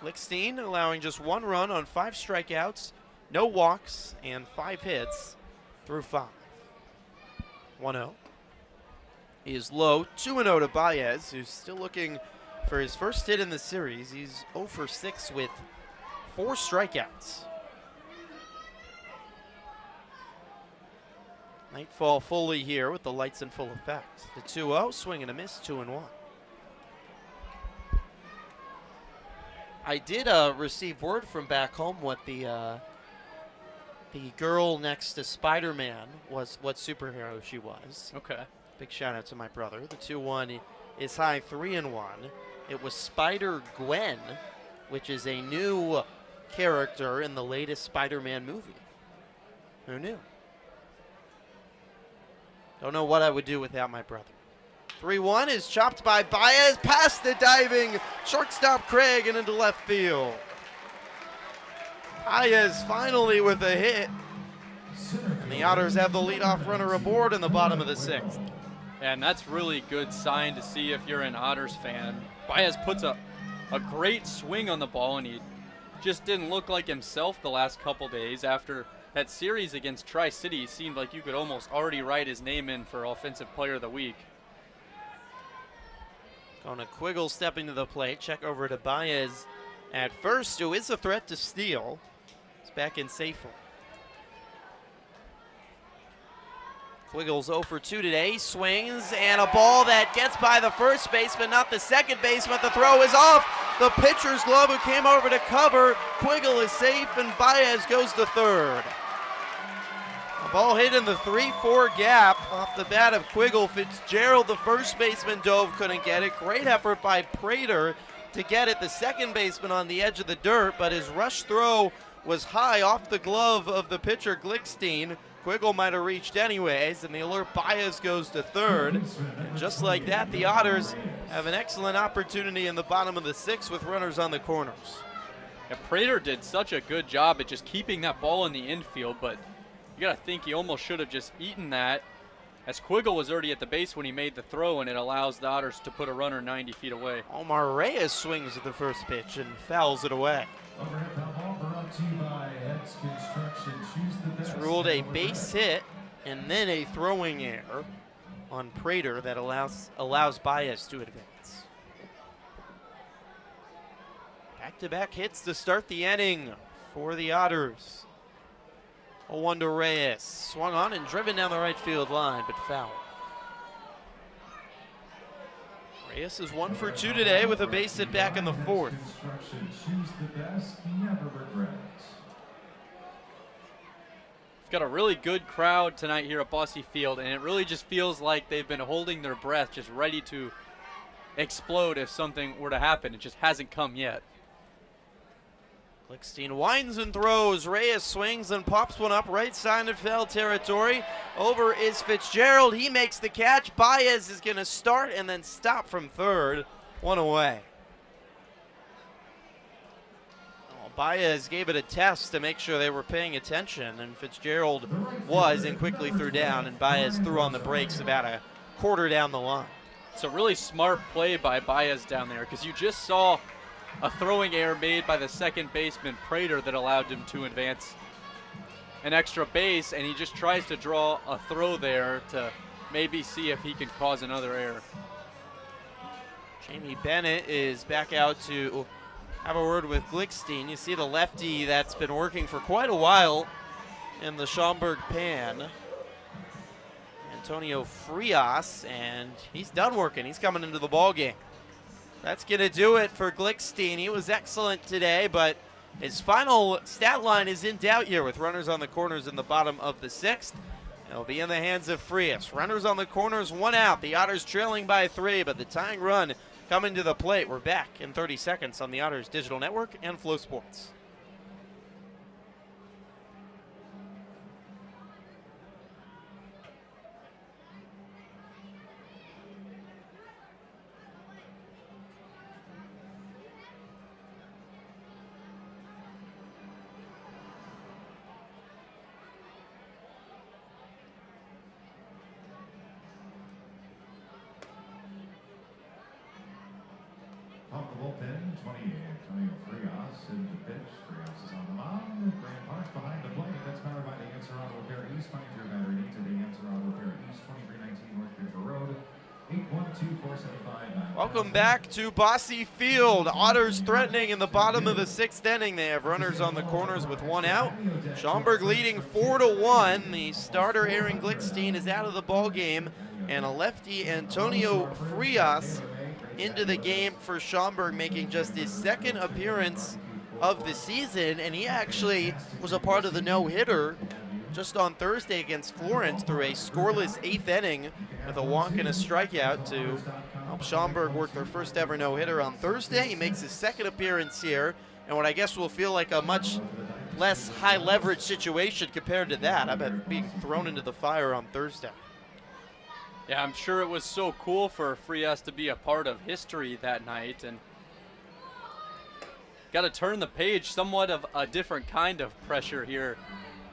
Glickstein allowing just 1 run on 5 strikeouts, no walks, and 5 hits through 5. 1-0 is low. 2-0 to Baez, who's still looking for his first hit in the series. He's 0 for 6 with 4 strikeouts. Nightfall fully here with the lights in full effect. The 2-0, swing and a miss, 2-1. I did receive word from back home what the girl next to Spider-Man was, what superhero she was. Okay. Big shout out to my brother. The 2-1 is high, 3-1. It was Spider-Gwen, which is a new character in the latest Spider-Man movie. Who knew? Don't know what I would do without my brother. 3-1 is chopped by Baez, past the diving shortstop Craig and into left field. Baez finally with a hit. And the Otters have the leadoff runner aboard in the bottom of the 6th. And that's really good sign to see if you're an Otters fan. Baez puts a great swing on the ball, and he just didn't look like himself the last couple days. After that series against Tri-City, it seemed like you could almost already write his name in for Offensive Player of the Week. Going to Quiggle stepping to the plate. Check over to Baez at first, who is a threat to steal. He's back in safely. Quiggle's 0 for 2 today. Swings, and a ball that gets by the first baseman, not the second baseman. The throw is off the pitcher's glove, who came over to cover. Quiggle is safe, and Baez goes to third. A ball hit in the 3-4 gap off the bat of Quiggle. Fitzgerald, the first baseman, dove, couldn't get it. Great effort by Prater to get it. The second baseman on the edge of the dirt, but his rush throw was high off the glove of the pitcher, Glickstein. Quiggle might have reached anyways, and the alert Baez goes to third. And just like that, the Otters have an excellent opportunity in the bottom of the 6th with runners on the corners. Yeah, Prater did such a good job at just keeping that ball in the infield, but you got to think he almost should have just eaten that, as Quiggle was already at the base when he made the throw, and it allows the Otters to put a runner 90 feet away. Omar Reyes swings at the first pitch and fouls it away. It's ruled a base hit and then a throwing error on Prater that allows Baez to advance. Back-to-back hits to start the inning for the Otters. 0-1 to Reyes. Swung on and driven down the right field line, but foul. Reyes is 1 for 2 today with a base hit back in the 4th. We've got a really good crowd tonight here at Bosse Field, and it really just feels like they've been holding their breath, just ready to explode if something were to happen. It just hasn't come yet. Glickstein winds and throws. Reyes swings and pops one up right side of foul territory. Over is Fitzgerald. He makes the catch. Baez is going to start and then stop from third. 1 away. Oh, Baez gave it a test to make sure they were paying attention, and Fitzgerald was and quickly threw down, and Baez threw on the brakes about a quarter down the line. It's a really smart play by Baez down there, because you just saw a throwing error made by the second baseman, Prater, that allowed him to advance an extra base, and he just tries to draw a throw there to maybe see if he can cause another error. Jamie Bennett is back out to have a word with Glickstein. You see the lefty that's been working for quite a while in the Schaumburg Pan, Antonio Frias, and he's done working. He's coming into the ball game. That's going to do it for Glickstein. He was excellent today, but his final stat line is in doubt here with runners on the corners in the bottom of the 6th. It'll be in the hands of Frias. Runners on the corners, 1 out. The Otters trailing by 3, but the tying run coming to the plate. We're back in 30 seconds on the Otters Digital Network and Flow Sports. bullpen, 28, Antonio Frias in the pitch. Frias is on the mound. Grant Parks behind the plate. That's powered by the Answer Auto Repair East. Find your battery to the Answer Auto Repair East, 2319 North River Road. 812-475-9000. Welcome back to Bosse Field. Otters threatening in the bottom of the 6th inning. They have runners on the corners with 1 out. Schaumburg leading 4-1. The starter Aaron Glickstein is out of the ball game, and a lefty Antonio Frias into the game for Schaumburg, making just his 2nd appearance of the season, and he actually was a part of the no-hitter just on Thursday against Florence through a scoreless 8th inning with a walk and a strikeout to help Schaumburg work their first ever no-hitter on Thursday. He makes his 2nd appearance here, and what I guess will feel like a much less high-leverage situation compared to that. I bet being thrown into the fire on Thursday. Yeah, I'm sure it was so cool for Frias to be a part of history that night, and got to turn the page, somewhat of a different kind of pressure here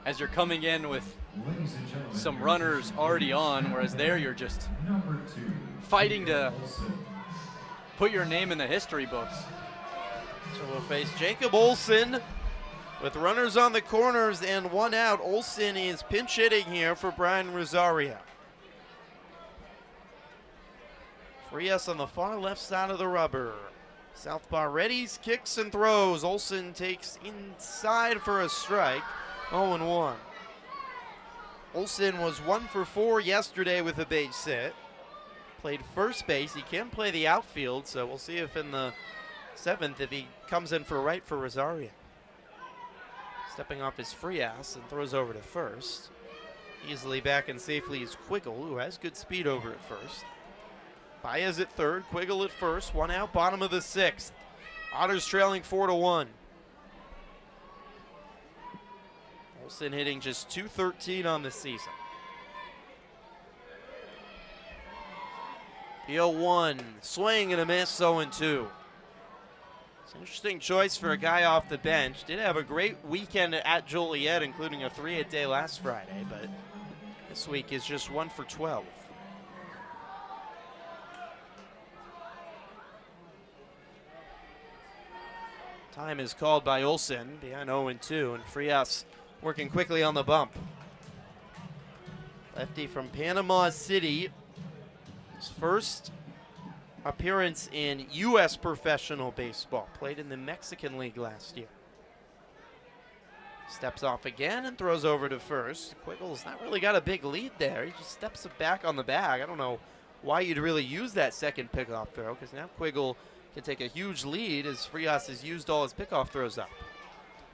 as you're coming in with some runners already on, whereas there you're just fighting to put your name in the history books. So we'll face Jacob Olson with runners on the corners and 1 out. Olson is pinch hitting here for Brian Rosario. Frias on the far left side of the rubber. Southpaw readies, kicks, and throws. Olson takes inside for a strike. 0-1. Olson was 1 for 4 yesterday with a base hit. Played first base. He can play the outfield, so we'll see if in the 7th if he comes in for right for Rosario. Stepping off his Frias and throws over to first. Easily back and safely is Quiggle, who has good speed over at first. Baez at third, Quiggle at first. 1 out, bottom of the 6th. Otters trailing 4-1. Olson hitting just .213 on the season. The 0-1, swing and a miss, 0-2. It's an interesting choice for a guy off the bench. Did have a great weekend at Joliet, including a 3-hit day last Friday, but this week is just 1 for 12. Time is called by Olson, behind 0-2, and Frias working quickly on the bump. Lefty from Panama City. His first appearance in U.S. professional baseball. Played in the Mexican League last year. Steps off again and throws over to first. Quiggle's not really got a big lead there. He just steps it back on the bag. I don't know why you'd really use that second pickoff throw, because now Quiggle can take a huge lead as Frias has used all his pickoff throws up.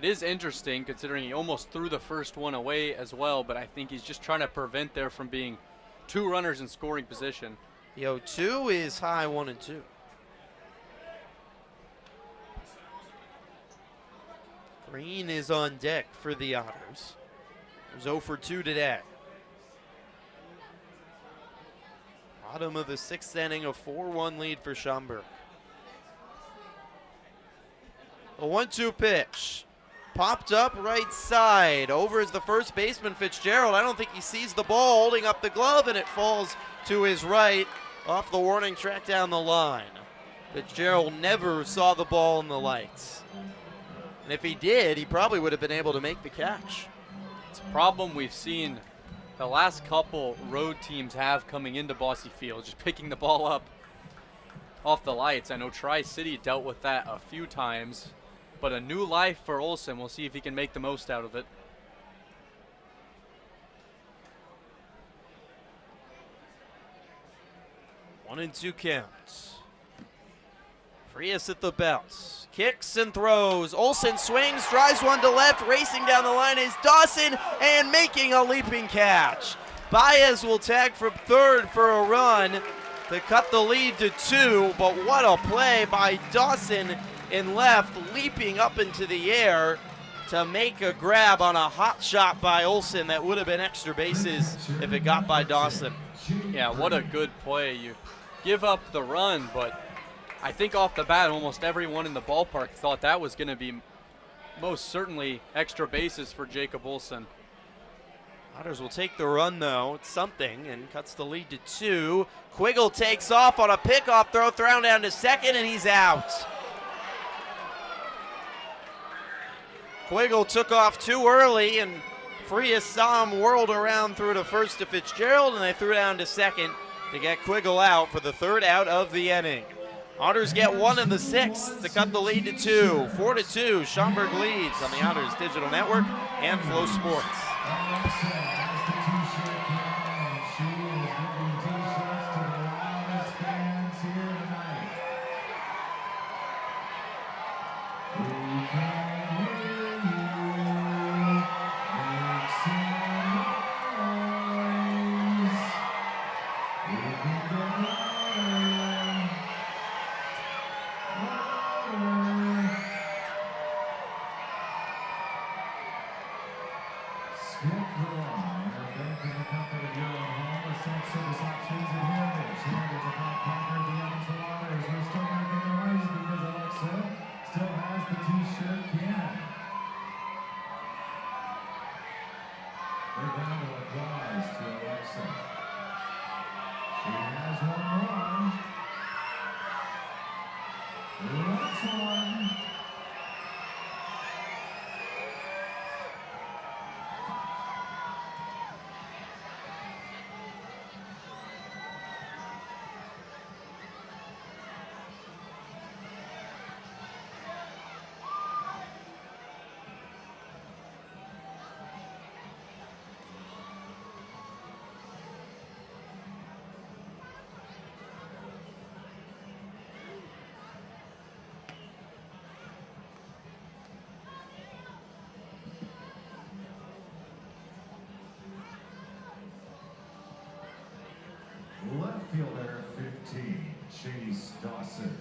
It is interesting considering he almost threw the first one away as well, but I think he's just trying to prevent there from being 2 runners in scoring position. The 0-2 is high, 1-2. Green is on deck for the Otters. He was 0 for 2 today. Bottom of the 6th inning, a 4-1 lead for Schaumburg. A 1-2 pitch. Popped up right side. Over is the first baseman, Fitzgerald. I don't think he sees the ball, holding up the glove, and it falls to his right off the warning track down the line. Fitzgerald never saw the ball in the lights. And if he did, he probably would have been able to make the catch. It's a problem we've seen the last couple road teams have coming into Bosse Field, just picking the ball up off the lights. I know Tri-City dealt with that a few times, but a new life for Olson. We'll see if he can make the most out of it. One and 2 counts. Frias at the belt. Kicks and throws. Olson swings, drives one to left. Racing down the line is Dawson and making a leaping catch. Baez will tag from third for a run to cut the lead to 2. But what a play by Dawson in left, leaping up into the air to make a grab on a hot shot by Olson that would have been extra bases if it got by Dawson. Yeah, what a good play. You give up the run, but I think off the bat, almost everyone in the ballpark thought that was going to be most certainly extra bases for Jacob Olson. Otters will take the run, though. It's something, and cuts the lead to 2. Quiggle takes off on a pickoff throw, thrown down to second, and he's out. Quiggle took off too early, and Frias saw him whirled around through to first to Fitzgerald, and they threw down to second to get Quiggle out for the third out of the inning. Otters get one in the sixth to cut the lead to 2. 4-2, Schaumburg leads on the Otters Digital Network and Flow Sports. Left fielder 15, Chase Dawson.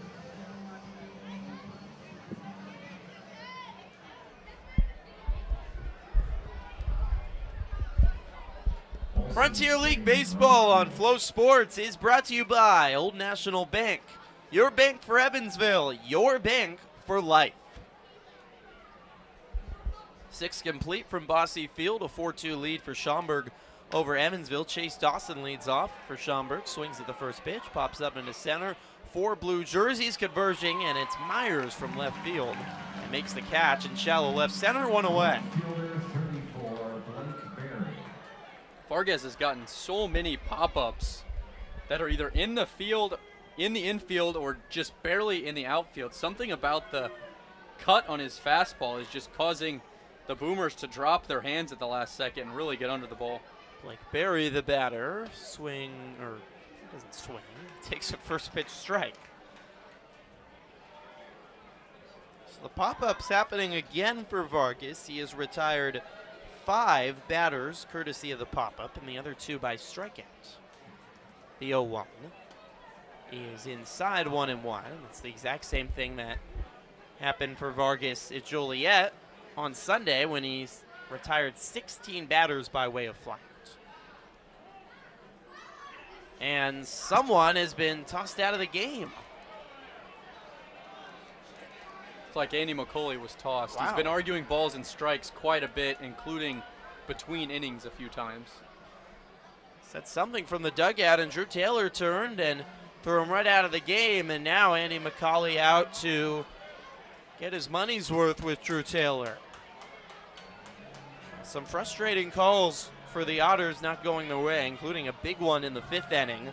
Frontier League Baseball on Flow Sports is brought to you by Old National Bank. Your bank for Evansville, your bank for life. 6 complete from Bosse Field, a 4-2 lead for Schaumburg over Evansville. Chase Dawson leads off for Schaumburg, swings at the first pitch, pops up into center. 4 blue jerseys converging, and it's Myers from left field. And makes the catch in shallow left center, 1 away. Vargas has gotten so many pop-ups that are either in the field, in the infield, or just barely in the outfield. Something about the cut on his fastball is just causing the Boomers to drop their hands at the last second and really get under the ball. Blake Berry, the batter, doesn't swing, takes a first pitch strike. So the pop-up's happening again for Vargas. He has retired 5 batters courtesy of the pop-up, and the other 2 by strikeout. The 0-1 is inside 1-1, and it's the exact same thing that happened for Vargas at Joliet on Sunday when he's retired 16 batters by way of flyout. And someone has been tossed out of the game. It's like Andy McCauley was tossed. Wow. He's been arguing balls and strikes quite a bit, including between innings a few times. Said something from the dugout, and Drew Taylor turned and threw him right out of the game. And now Andy McCauley out to get his money's worth with Drew Taylor. Some frustrating calls for the Otters not going their way, including a big one in the 5th inning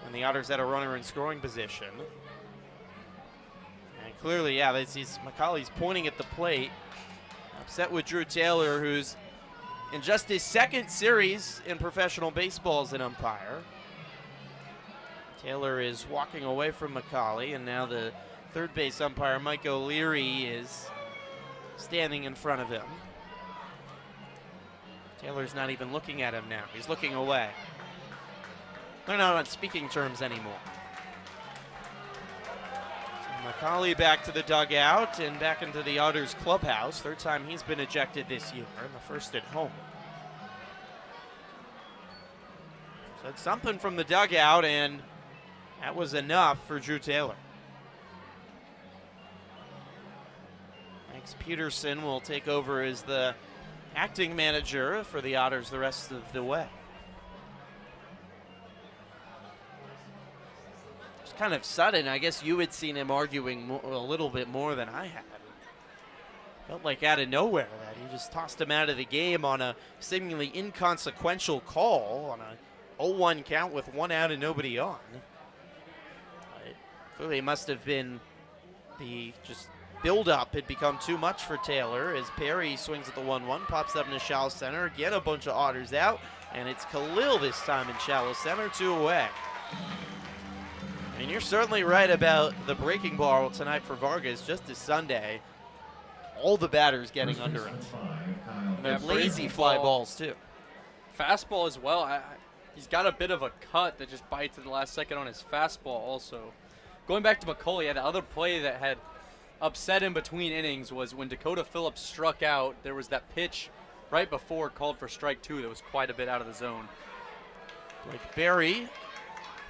when the Otters had a runner in scoring position. And clearly, yeah, McCauley's pointing at the plate, upset with Drew Taylor, who's in just his 2nd series in professional baseball as an umpire. Taylor is walking away from McCauley, and now the third base umpire, Mike O'Leary, is standing in front of him. Taylor's not even looking at him now. He's looking away. They're not on speaking terms anymore. So McCauley back to the dugout and back into the Otters clubhouse. 3rd time he's been ejected this year, and the 1st at home. So it's something from the dugout, and that was enough for Drew Taylor. Max Peterson will take over as the acting manager for the Otters the rest of the way. It's kind of sudden. I guess you had seen him arguing a little bit more than I had. Felt like out of nowhere that he just tossed him out of the game on a seemingly inconsequential call on a 0-1 count with 1 out and nobody on. It clearly must have been the just build-up had become too much for Taylor as Perry swings at the 1-1, pops up in the shallow center. Again, a bunch of Otters out, and it's Khalil this time in shallow center, 2 away. I mean, you're certainly right about the breaking ball tonight for Vargas, just as Sunday. All the batters getting under it. And they're lazy fly balls, too. Fastball as well. He's got a bit of a cut that just bites at the last second on his fastball also. Going back to McCauley, the other play that had upset him between innings was when Dakota Phillips struck out. There was that pitch right before called for strike 2 that was quite a bit out of the zone. Blake Berry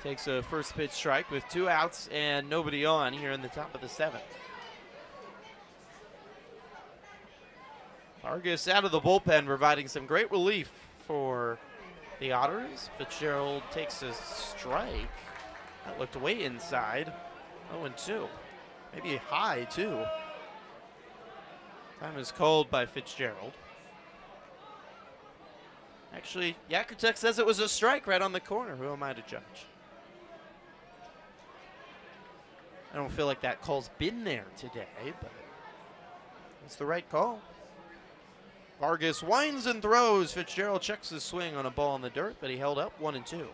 takes a first pitch strike with 2 outs and nobody on here in the top of the 7th. Vargas out of the bullpen, providing some great relief for the Otters. Fitzgerald takes a strike. That looked way inside. 0-2. Maybe high, too. Time is called by Fitzgerald. Actually, Yakutek says it was a strike right on the corner. Who am I to judge? I don't feel like that call's been there today, but it's the right call. Vargas winds and throws. Fitzgerald checks his swing on a ball in the dirt, but he held up 1-2.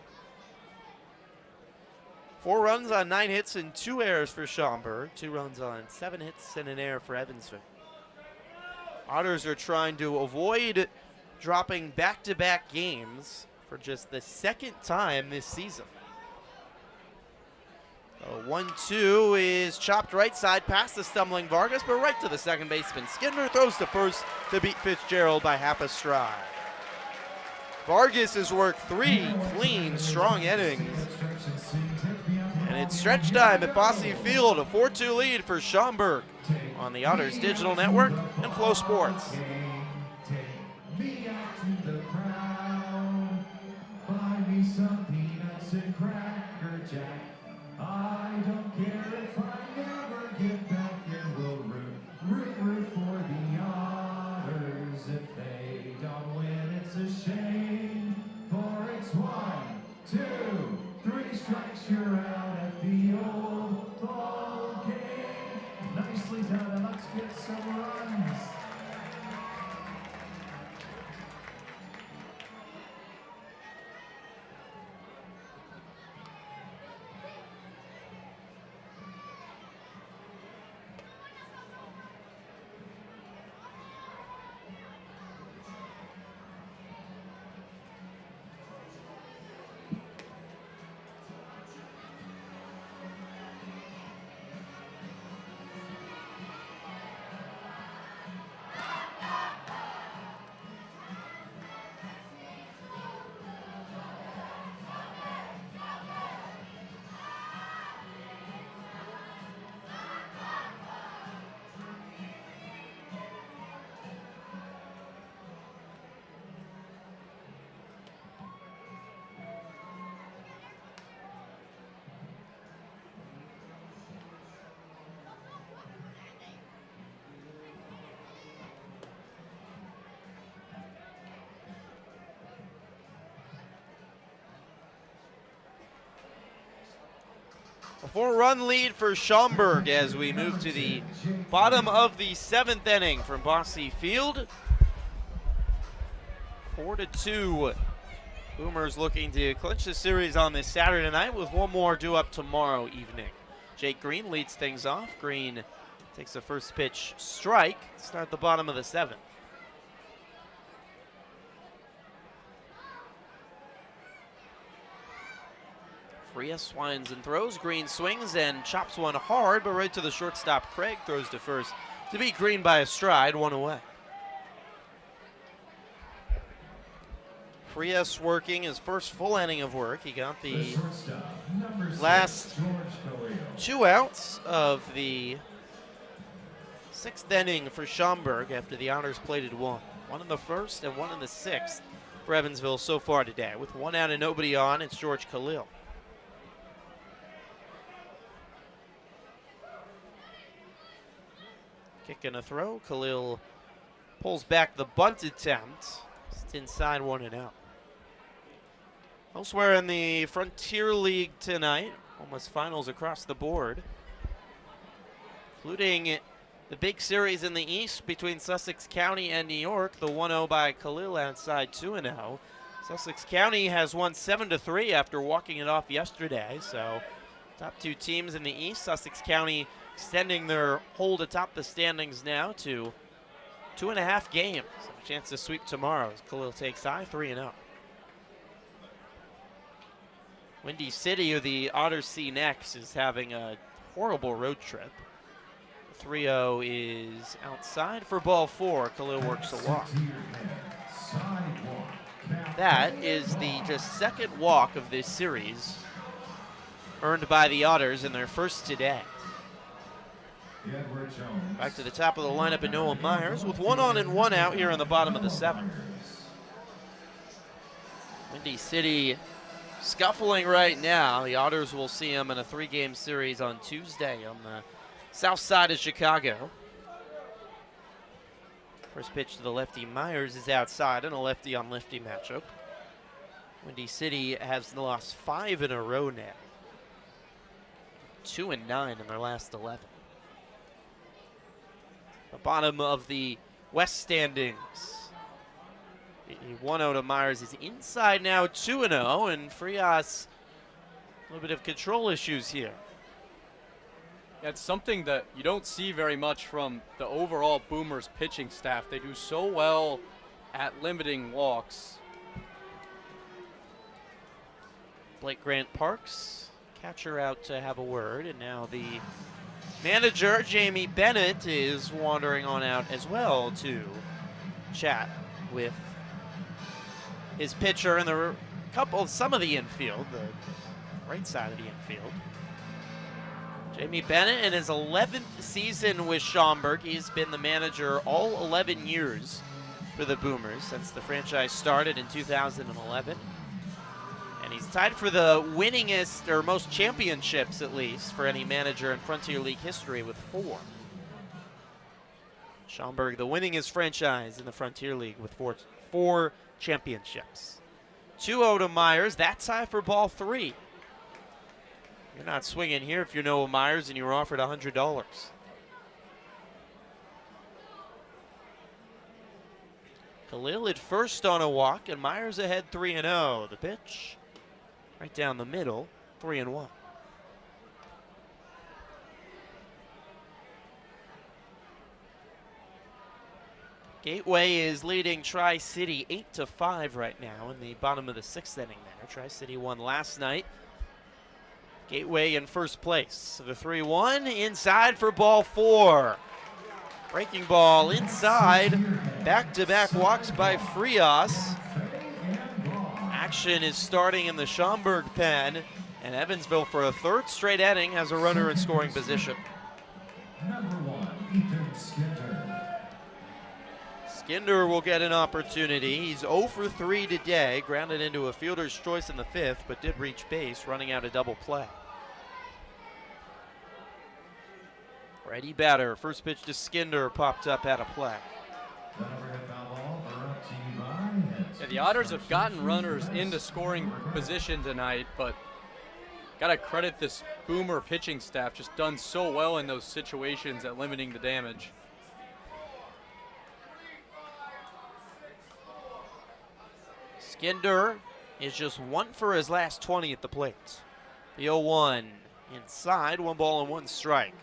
4 runs on 9 hits and 2 errors for Schaumburg. 2 runs on 7 hits and an error for Evansville. Otters are trying to avoid dropping back-to-back games for just the 2nd time this season. 1-2 is chopped right side past the stumbling Vargas, but right to the second baseman. Skinner throws to first to beat Fitzgerald by half a stride. Vargas has worked 3 clean, strong innings. And it's stretch time at Bosse Field, a 4-2 lead for Schaumburg on the Otters Digital Network and Flow Sports. Take me out to the crowd, buy me some peanuts and Cracker Jack. I don't care if I never get back, and we'll root for the Otters. If they don't win, it's a shame. For it's 1, 2, 3 strikes, you're out at the old ball game. Nicely done, and let's get some runs. A 4-run lead for Schaumburg as we move to the bottom of the 7th inning from Bosse Field. 4-2. Boomers looking to clinch the series on this Saturday night with 1 more due up tomorrow evening. Jake Green leads things off. Green takes a first pitch strike. Start the bottom of the 7th. Frias winds and throws. Green swings and chops one hard, but right to the shortstop. Craig throws to first to beat Green by a stride, 1 away. Frias working his first full inning of work. He got the last 2 outs of the 6th inning for Schaumburg after the Otters plated 1. 1 in the 1st and 1 in the 6th for Evansville so far today. With 1 out and nobody on, it's George Khalil. Kick and a throw. Khalil pulls back the bunt attempt. It's inside 1-0. Elsewhere in the Frontier League tonight, almost finals across the board, including the big series in the East between Sussex County and New York. The 1-0 by Khalil outside 2-0. Sussex County has won 7-3 after walking it off yesterday. So top two teams in the East. Sussex County extending their hold atop the standings now to 2.5 games. A chance to sweep tomorrow as Khalil takes high 3-0. Windy City, who the Otters see next, is having a horrible road trip. 3-0 is outside for ball 4. Khalil works a walk. That is the just second walk of this series earned by the Otters in their first today. Back to the top of the lineup in Noah Myers with 1 on and 1 out here in the bottom of the 7th. Windy City scuffling right now. The Otters will see him in a 3-game series on Tuesday on the south side of Chicago. First pitch to the lefty Myers is outside in a lefty-on-lefty matchup. Windy City has lost 5 in a row now. 2-9 in their last 11. The bottom of the West standings. 1-0 to Myers is inside now, 2-0, and Frias, a little bit of control issues here. It's something that you don't see very much from the overall Boomers pitching staff. They do so well at limiting walks. Blake Grant Parks, catcher out to have a word, and now the manager, Jamie Bennett, is wandering on out as well to chat with his pitcher in the some of the infield, the right side of the infield. Jamie Bennett in his 11th season with Schaumburg. He's been the manager all 11 years for the Boomers since the franchise started in 2011. And he's tied for the winningest, or most championships at least, for any manager in Frontier League history with 4. Schaumburg, the winningest franchise in the Frontier League with four championships. 2-0 to Myers. That's high for ball 3. You're not swinging here if you're Noah Myers and you were offered $100. Khalil at first on a walk, and Myers ahead 3-0. The pitch right down the middle, 3-1. Gateway is leading Tri-City 8-5 right now in the bottom of the 6th inning there. Tri-City won last night. Gateway in first place. The 3-1 inside for ball 4. Breaking ball inside. Back-to-back walks by Frias. Action is starting in the Schaumburg pen, and Evansville for a 3rd straight inning has a runner in scoring position. Skinder will get an opportunity. He's 0 for 3 today, grounded into a fielder's choice in the 5th, but did reach base, running out a double play. Righty batter, first pitch to Skinder, popped up at a play. Yeah, the Otters have gotten runners into scoring position tonight, but got to credit this Boomer pitching staff, just done so well in those situations at limiting the damage. Skinder is just 1 for his last 20 at the plate. The 0-1 inside, 1 ball and 1 strike.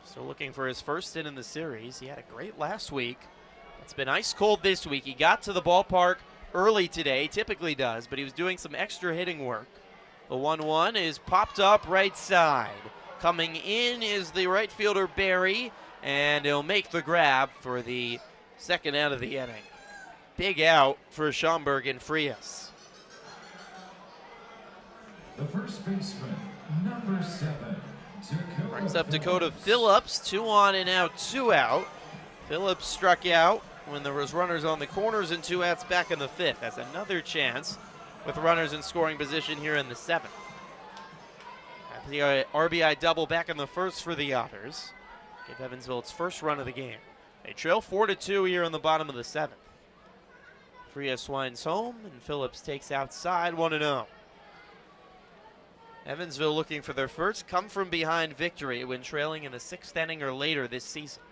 Still looking for his first hit in the series. He had a great last week. It's been ice cold this week. He got to the ballpark early today, typically does, but he was doing some extra hitting work. The 1-1 is popped up right side. Coming in is the right fielder Barry, and he'll make the grab for the second out of the inning. Big out for Schaumburg and Frias. The first baseman, number 7. Brings up Dakota Phillips, 2 on and out, 2 out. Phillips struck out when there was runners on the corners and 2 outs back in the 5th. Has another chance with runners in scoring position here in the 7th. The RBI double back in the first for the Otters. Give Evansville its first run of the game. They trail 4-2 here in the bottom of the 7th. Frias winds home, and Phillips takes outside 1-0. Evansville looking for their first come-from-behind victory when trailing in the 6th inning or later this season.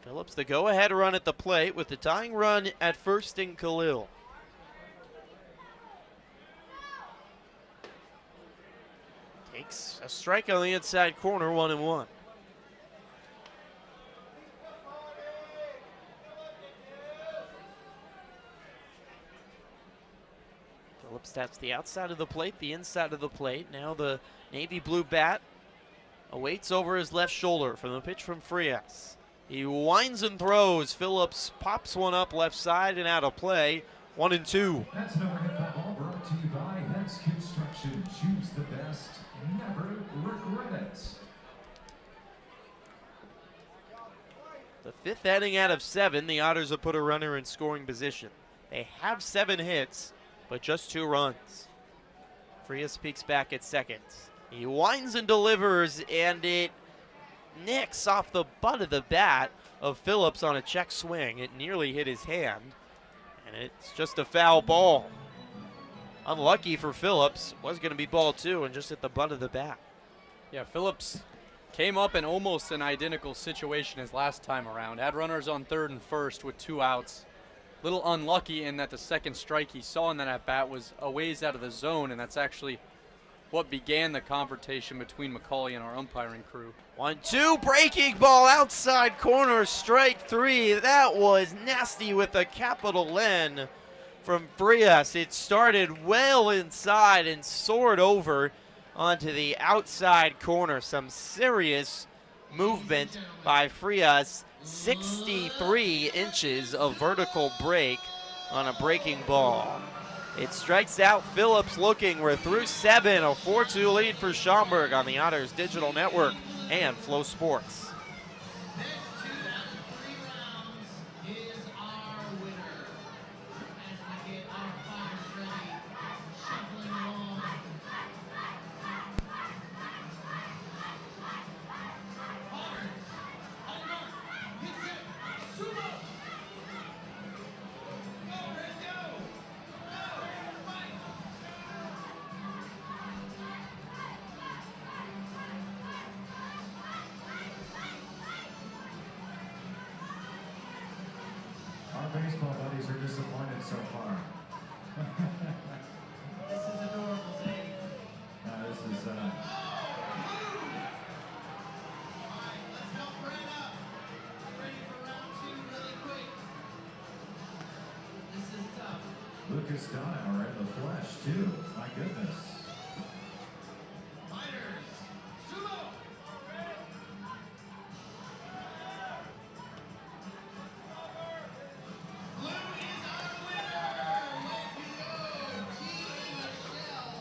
Phillips the go-ahead run at the plate with the tying run at first in Khalil. Takes a strike on the inside corner, 1-1. Phillips taps the outside of the plate, the inside of the plate. Now the navy blue bat awaits over his left shoulder from the pitch from Frias. He winds and throws. Phillips pops one up left side and out of play. 1-2. That's another hit by ball brought to you by Heads Construction. Choose the best, never regret it. The 5th inning out of 7, the Otters have put a runner in scoring position. They have 7 hits, but just 2 runs. Frias peeks back at second. He winds and delivers, and it nicks off the butt of the bat of Phillips on a check swing. It nearly hit his hand, and it's just a foul ball. Unlucky for Phillips. Was going to be ball 2 and just hit the butt of the bat. Yeah, Phillips came up in almost an identical situation as last time around. Had runners on 3rd and 1st with 2 outs. Little unlucky in that the second strike he saw in that at-bat was a ways out of the zone, and that's actually what began the confrontation between McCauley and our umpiring crew. 1-2, breaking ball outside corner, strike 3. That was nasty with a capital N from Frias. It started well inside and soared over onto the outside corner. Some serious movement by Frias. 63 inches of vertical break on a breaking ball. It strikes out Phillips looking. We're through 7, a 4-2 lead for Schaumburg on the Otters Digital Network and Flow Sports. Next 2 out of 3 rounds is our winner. As we get our fighters ready, shuffling along. Otters, on the mark, get set, sumo. Go, ready, go. Go, fight. Our baseball buddies are disappointed so far. This is adorable, Zane. This is All right, let's help Brad up. Ready for round 2 really quick. This is tough. Lucas Daunhauer in the flesh too. My goodness. Fighters, sumo. Blue is our winner. Way to go, G.A. Michelle.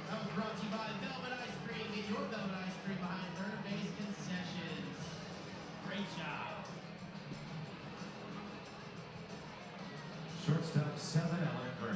That was brought to you by Velvet Ice Cream. Get your Velvet Ice Cream behind third base concessions. Great job. Shortstop 7, Alan Craig.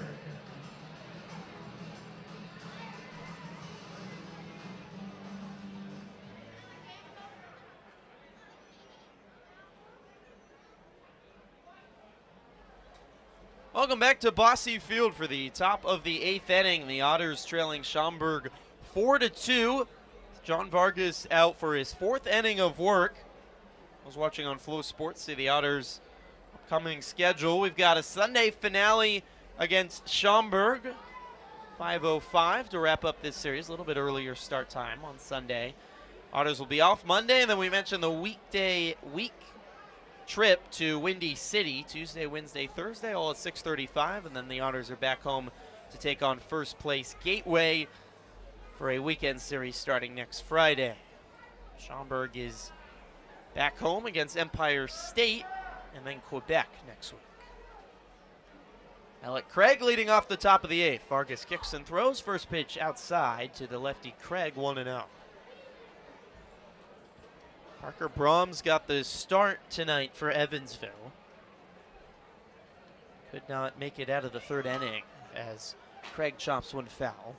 Welcome back to Bosse Field for the top of the 8th inning. The Otters trailing Schaumburg 4-2. John Vargas out for his 4th inning of work. I was watching on Flow Sports, see the Otters' upcoming schedule. We've got a Sunday finale against Schaumburg, 5:05 to wrap up this series. A little bit earlier start time on Sunday. Otters will be off Monday, and then we mentioned the week trip to Windy City, Tuesday, Wednesday, Thursday, all at 6:35, and then the Otters are back home to take on first place Gateway for a weekend series starting next Friday. Schaumburg is back home against Empire State and then Quebec next week. Alec Craig leading off the top of the 8th. Vargas kicks and throws. First pitch outside to the lefty Craig, 1-0. Parker Brahms got the start tonight for Evansville. could not make it out of the third inning as Craig chops one foul.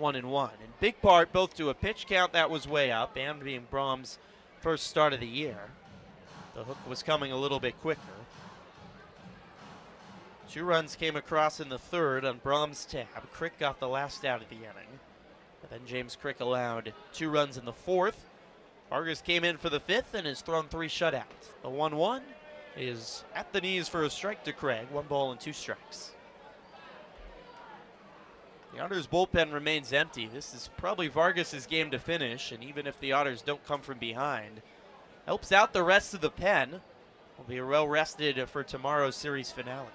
1-1. In big part, both to a pitch count that was way up and being Brahms' first start of the year. The hook was coming a little bit quicker. 2 runs came across in the third on Brahms' tab. Crick got the last out of the inning. And then James Crick allowed 2 runs in the fourth. Vargas came in for the fifth and has thrown 3 shutouts. The 1-1 is at the knees for a strike to Craig. 1 ball and 2 strikes. The Otters bullpen remains empty. This is probably Vargas' game to finish, and even if the Otters don't come from behind, helps out the rest of the pen. Will be well rested for tomorrow's series finale.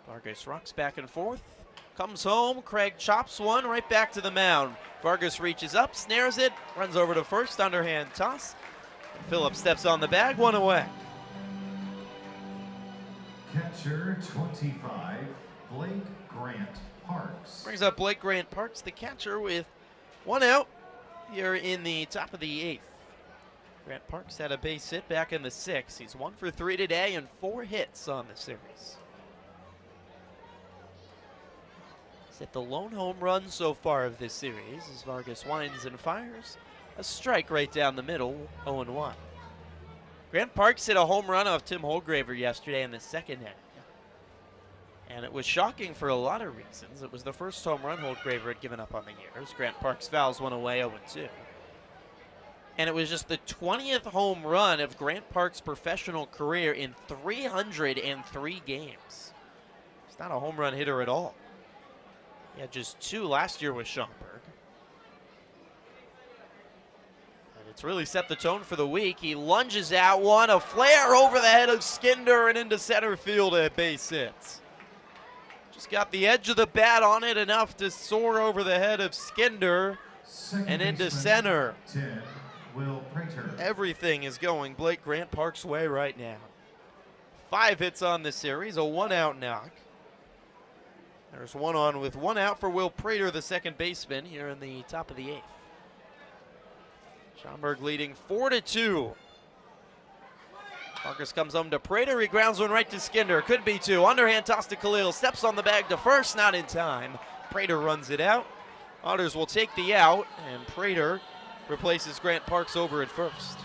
Vargas rocks back and forth, comes home. Craig chops one right back to the mound. Vargas reaches up, snares it, runs over to first, underhand toss. And Phillips steps on the bag, 1 away. Catcher 25, Blake Grant Parks. Brings up Blake Grant Parks, the catcher, with 1 out here in the top of the 8th. Grant Parks had a base hit back in the 6th. He's 1 for 3 today and 4 hits on the series. He's hit the lone home run so far of this series as Vargas winds and fires. A strike right down the middle, 0-1. Grant Parks hit a home run off Tim Holgraver yesterday in the 2nd inning. And it was shocking for a lot of reasons. It was the first home run Holgraver had given up on the years. Grant Parks fouls one away, 0-2. And it was just the 20th home run of Grant Parks' professional career in 303 games. He's not a home run hitter at all. He had just 2 last year with Schaumburg. And it's really set the tone for the week. He lunges out one, a flare over the head of Skinder and into center field at base hits. Just got the edge of the bat on it enough to soar over the head of Skinder and into center. 10, Will Prater. Everything is going Blake Grant Parks' way right now. 5 hits on the series, a 1-out knock. There's 1 on with 1 out for Will Prater, the second baseman, here in the top of the 8th. Schaumburg leading 4-2. Vargas comes home to Prater. He grounds one right to Skinder. Could be 2. Underhand toss to Khalil. Steps on the bag to first. Not in time. Prater runs it out. Otters will take the out, and Prater replaces Grant Parks over at first.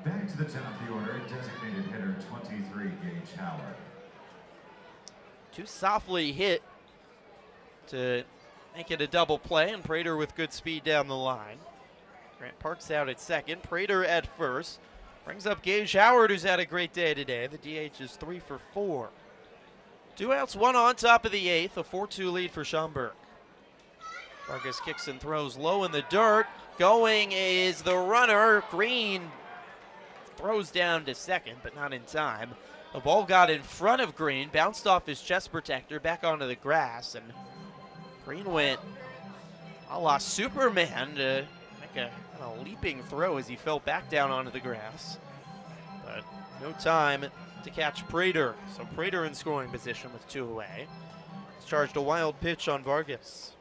Back to the top of the order, designated hitter 23, Gage Howard. Too softly hit to make it a double play, and Prater with good speed down the line. Grant Parks out at second, Prater at first. Brings up Gage Howard, who's had a great day today. The DH is 3 for 4. 2 outs, 1 on, top of the 8th, a 4-2 lead for Schaumburg. Vargas kicks and throws low in the dirt. Going is the runner. Green throws down to second, but not in time. The ball got in front of Green, bounced off his chest protector, back onto the grass, and Green went a la Superman to make a kind of leaping throw as he fell back down onto the grass. But no time to catch Prater. So Prater in scoring position with 2 away. He's charged a wild pitch on Vargas.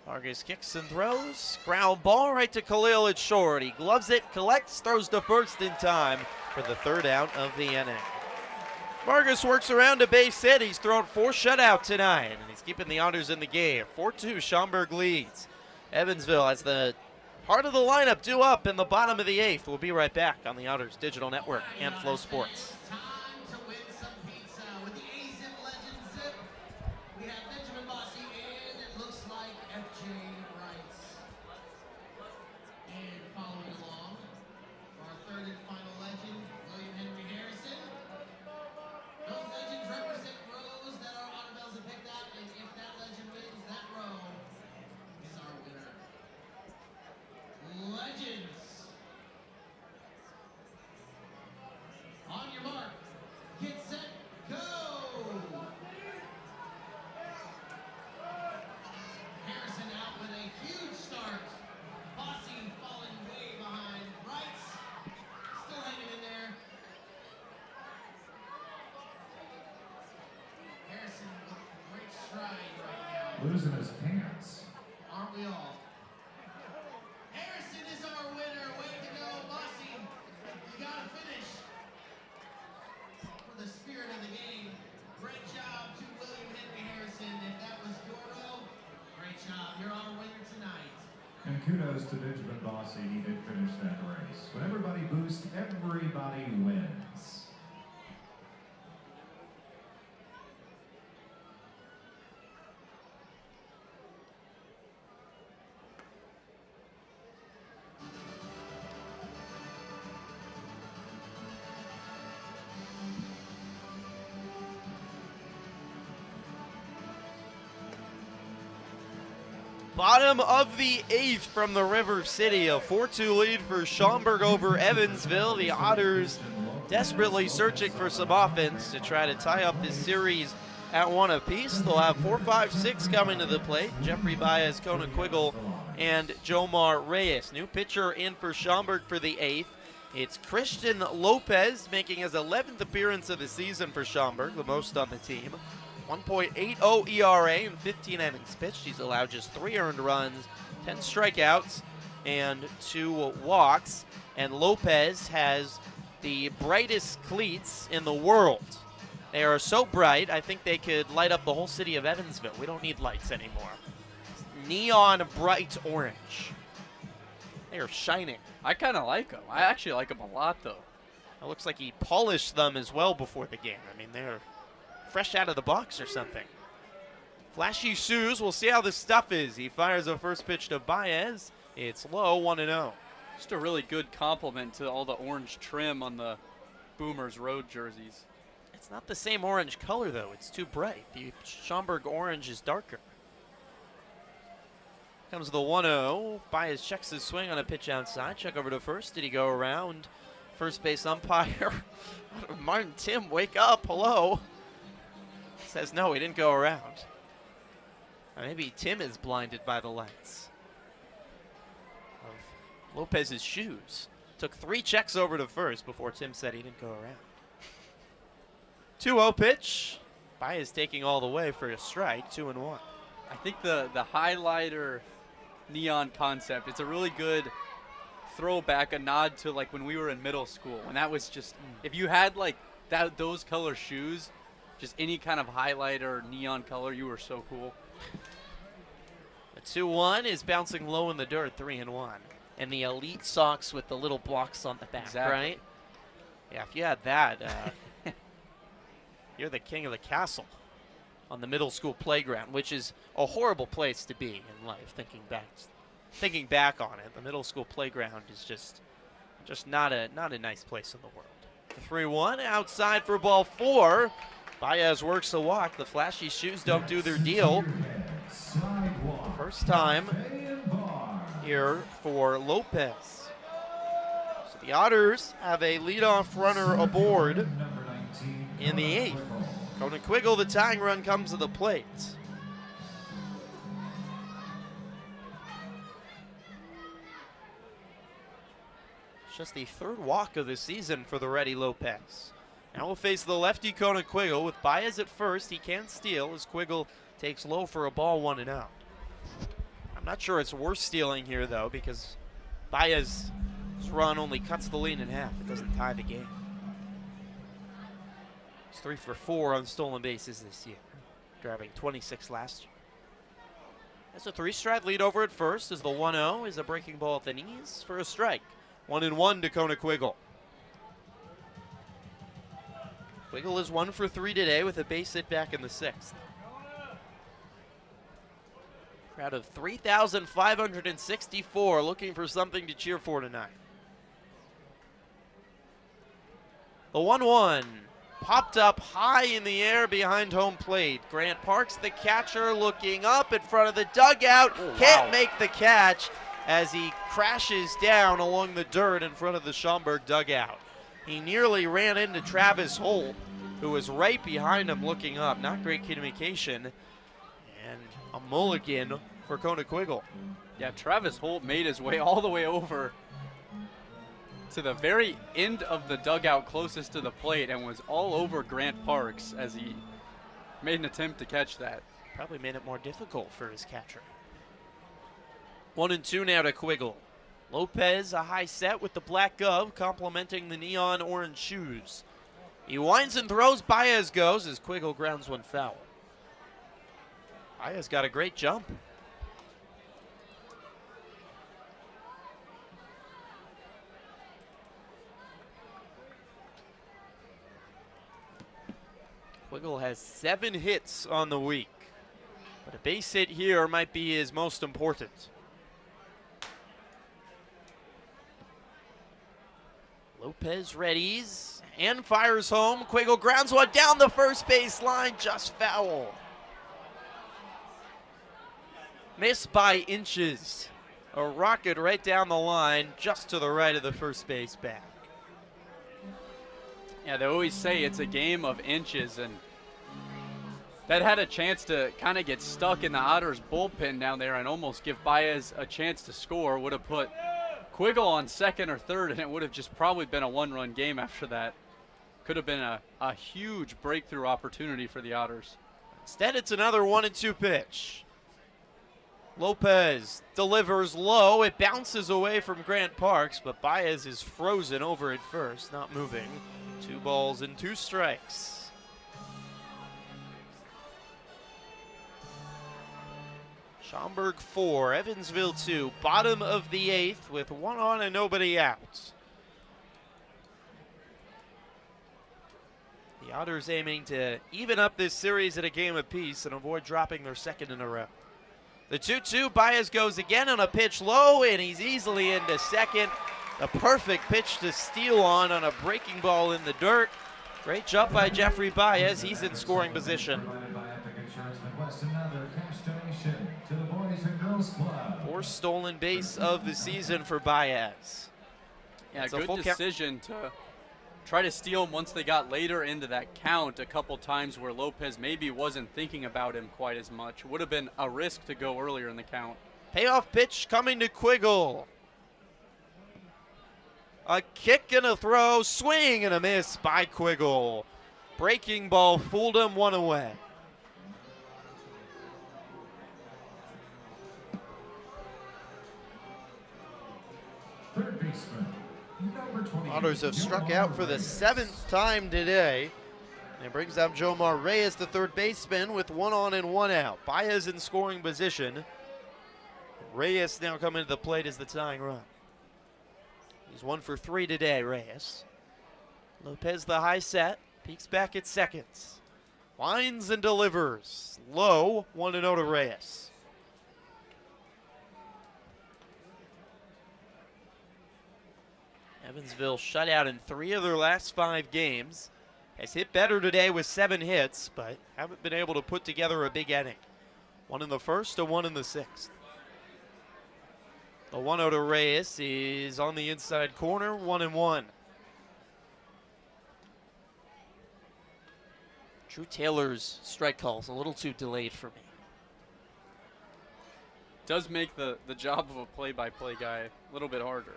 Vargas kicks and throws. Ground ball right to Khalil at short. He gloves it, collects, throws to first in time for the 3rd out of the inning. Vargas works around a base hit. He's thrown 4 shutout tonight, and he's keeping the Otters in the game. 4-2, Schaumburg leads. Evansville has the heart of the lineup due up in the bottom of the 8th. We'll be right back on the Otters Digital Network and Flow Sports. Time to win some pizza with the A-Zip Legend Zip. We have Benjamin Bosse and it looks like FJ Wrights. And following along, our 3rd and final legend, William Henry Harrison. Those legends represent rows that our honor bells have picked out, and if that legend wins, that row is our winner. Legends. On your mark. losing his pants. Aren't we all? Harrison is our winner. Way to go, Bosse. You gotta finish. For the spirit of the game, great job to William Henry Harrison. If that was Doro, great job. You're our winner tonight. And kudos to Benjamin Bosse, he did finish that race. When everybody boosts, everybody wins. Bottom of the 8th from the River City, a 4-2 lead for Schaumburg over Evansville. The Otters desperately searching for some offense to try to tie up this series at 1 apiece. They'll have 4, 5, 6 coming to the plate. Jeffrey Baez, Kona Quiggle, and Jomar Reyes. New pitcher in for Schaumburg for the 8th. It's Christian Lopez making his 11th appearance of the season for Schaumburg, the most on the team. 1.80 ERA in 15 innings pitched. He's allowed just 3 earned runs, 10 strikeouts, and 2 walks. And Lopez has the brightest cleats in the world. They are so bright, I think they could light up the whole city of Evansville. We don't need lights anymore. Neon bright orange. They are shining. I kind of like them. I actually like them a lot, though. It looks like he polished them as well before the game. I mean, they're fresh out of the box or something. Flashy shoes. We'll see how this stuff is. He fires a first pitch to Baez. It's low, 1-0. Just a really good compliment to all the orange trim on the Boomers road jerseys. It's not the same orange color, though. It's too bright. The Schaumburg orange is darker. Comes the 1-0. Baez checks his swing on a pitch outside. Check over to first. Did he go around? First base umpire. Martin Tim, wake up. Hello. Says no, he didn't go around. Maybe Tim is blinded by the lights of Lopez's shoes. Took 3 checks over to first before Tim said he didn't go around. 2-0 pitch. Baez taking all the way for a strike, 2-1. I think the highlighter neon concept, it's a really good throwback, a nod to like when we were in middle school. And that was just, if you had like those color shoes, just any kind of highlighter neon color, you were so cool. The 2-1 is bouncing low in the dirt, 3-1. And the elite socks with the little blocks on the back, exactly. Right? Yeah, if you had that, you're the king of the castle on the middle school playground, which is a horrible place to be in life, thinking back on it. The middle school playground is just not a nice place in the world. The 3-1 outside for ball 4. Baez works the walk. The flashy shoes don't do their deal. First time here for Lopez. So the Otters have a leadoff runner aboard in the 8th. Kona Quiggle, the tying run, comes to the plate. It's just the 3rd walk of the season for the Ready Lopez. Now we'll face the lefty Kona Quiggle with Baez at first. He can't steal as Quiggle takes low for a ball, 1-0. I'm not sure it's worth stealing here, though, because Baez's run only cuts the lead in half. It doesn't tie the game. He's 3 for 4 on stolen bases this year, driving 26 last year. That's a 3-strike lead over at first as the 1-0 is a breaking ball at the knees for a strike. 1-1 to Kona Quiggle. Quiggle is 1 for 3 today with a base hit back in the 6th. Crowd of 3,564 looking for something to cheer for tonight. The 1-1 popped up high in the air behind home plate. Grant Parks, the catcher, looking up in front of the dugout. Can't make the catch as he crashes down along the dirt in front of the Schaumburg dugout. He nearly ran into Travis Holt, who was right behind him looking up. Not great communication. And a mulligan for Kona Quiggle. Yeah, Travis Holt made his way all the way over to the very end of the dugout closest to the plate and was all over Grant Parks as he made an attempt to catch that. Probably made it more difficult for his catcher. 1-2 now to Quiggle. Lopez, a high set with the black glove, complementing the neon orange shoes. He winds and throws. Baez goes as Quiggle grounds one foul. Baez got a great jump. Quiggle has 7 hits on the week, but a base hit here might be his most important. Lopez readies and fires home. Quiggle grounds one down the first base line, just foul. Missed by inches. A rocket right down the line, just to the right of the first base back. Yeah, they always say it's a game of inches, and that had a chance to kind of get stuck in the Otters bullpen down there and almost give Baez a chance to score. Would have put Quiggle on second or third, and it would have just probably been a one-run game after that. Could have been a huge breakthrough opportunity for the Otters. Instead, it's another 1-2 pitch. Lopez delivers low. It bounces away from Grant Parks, but Baez is frozen over at first, not moving. 2 balls and 2 strikes. Schaumburg 4, Evansville 2. Bottom of the 8th with 1 on and nobody out. The Otters aiming to even up this series at a game apiece and avoid dropping their second in a row. The 2-2, Baez goes again on a pitch low, and he's easily into second. A perfect pitch to steal on a breaking ball in the dirt. Great jump by Jeffrey Baez. He's in scoring position. 4th stolen base of the season for Baez. Yeah, It's a good full count. decision to try to steal him once they got later into that count. A couple times where Lopez maybe wasn't thinking about him quite as much. Would have been a risk to go earlier in the count. Payoff pitch coming to Quiggle. A kick and a throw, swing and a miss by Quiggle. Breaking ball fooled him, 1 away. Third baseman, number 20. Otters have struck out for the 7th time today. And it brings up Jomar Reyes, the third baseman, with 1 on and 1 out. Baez in scoring position. Reyes now coming to the plate as the tying run. He's 1 for 3 today, Reyes. Lopez the high set, peeks back at second. Winds and delivers. Low, 1-0 to Reyes. Evansville shut out in 3 of their last 5 games. Has hit better today with 7 hits, but haven't been able to put together a big inning. 1 in the first and 1 in the 6th. The 1-0 to Reyes is on the inside corner, 1-1. Drew Taylor's strike call's a little too delayed for me. Does make the job of a play-by-play guy a little bit harder.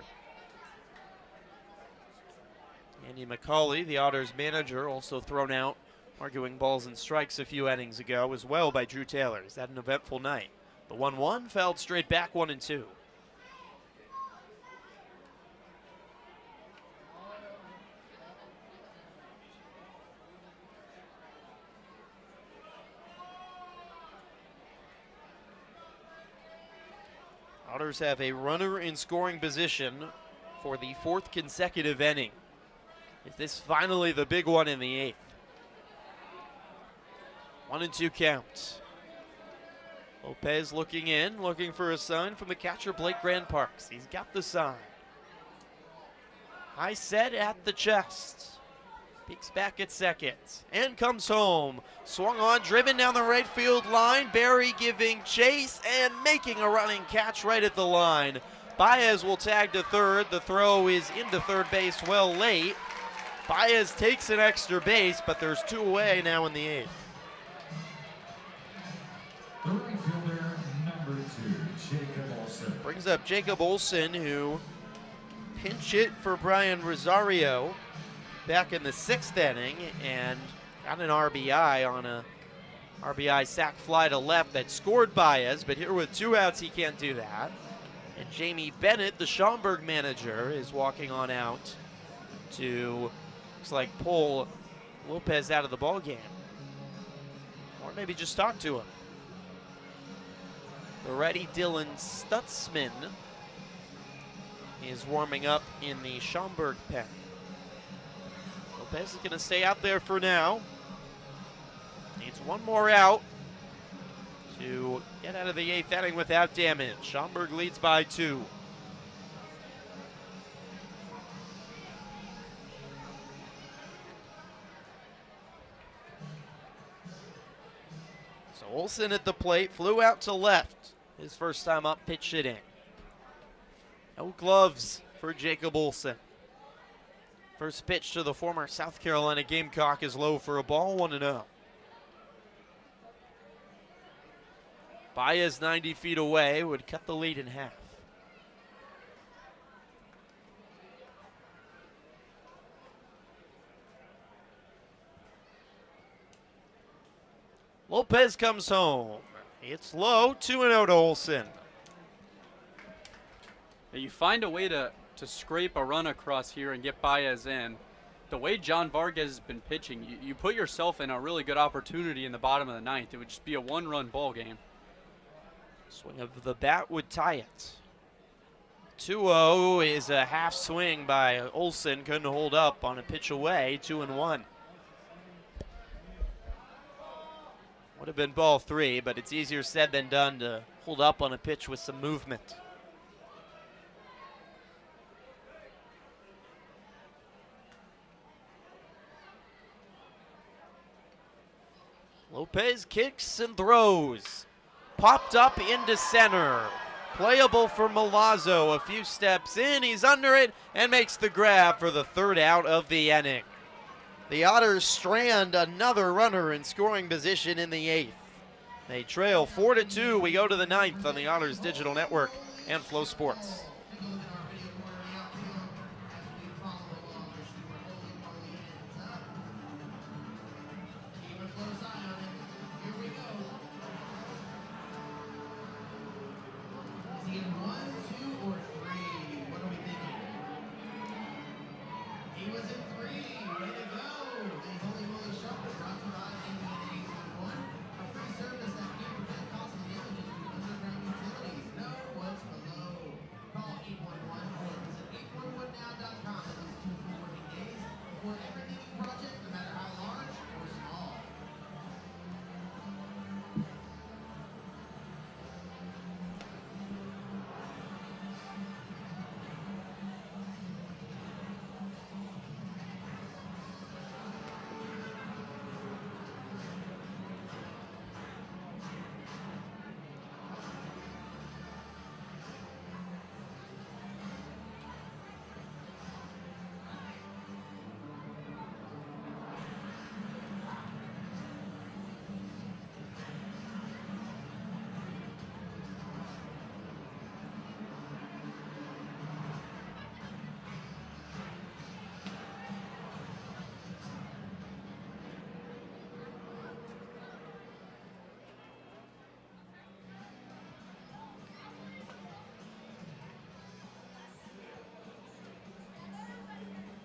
Andy McCauley, the Otters manager, also thrown out, arguing balls and strikes a few innings ago as well by Drew Taylor. He's had an eventful night. The 1-1 fouled straight back, 1-2. Otters have a runner in scoring position for the 4th consecutive inning. Is this finally the big one in the 8th? 1-2 count. Lopez looking in, looking for a sign from the catcher, Blake Grant Parks. He's got the sign. High set at the chest. Peeks back at second and comes home. Swung on, driven down the right field line. Barry giving chase and making a running catch right at the line. Baez will tag to third. The throw is into third base well late. Baez takes an extra base, but there's 2 away now in the 8th. The right fielder, number 2, Jacob Olsen. Brings up Jacob Olsen, who pinch hit for Brian Rosario back in the 6th inning and got an RBI on a RBI sac fly to left that scored Baez, but here with 2 outs, he can't do that. And Jamie Bennett, the Schaumburg manager, is walking on out to, looks like, pull Lopez out of the ball game. Or maybe just talk to him. The ready Dylan Stutzman is warming up in the Schaumburg pen. Lopez is going to stay out there for now. Needs 1 more out to get out of the 8th inning without damage. Schaumburg leads by 2. So Olsen at the plate, flew out to left. His first time up, pitch hitting. No gloves for Jacob Olsen. First pitch to the former South Carolina Gamecock is low for a ball, 1-0. Baez 90 feet away would cut the lead in half. Lopez comes home. It's low, 2-0 to Olsen. You find a way to scrape a run across here and get Baez in. The way John Vargas has been pitching, you put yourself in a really good opportunity in the bottom of the 9th. It would just be a 1-run ball game. Swing of the bat would tie it. 2-0 is a half swing by Olsen. Couldn't hold up on a pitch away. 2-1. Would have been ball 3, but it's easier said than done to hold up on a pitch with some movement. Lopez kicks and throws. Popped up into center. Playable for Milazzo. A few steps in, he's under it and makes the grab for the 3rd out of the inning. The Otters strand another runner in scoring position in the 8th. They trail 4-2. We go to the 9th on the Otters Digital Network and Flow Sports.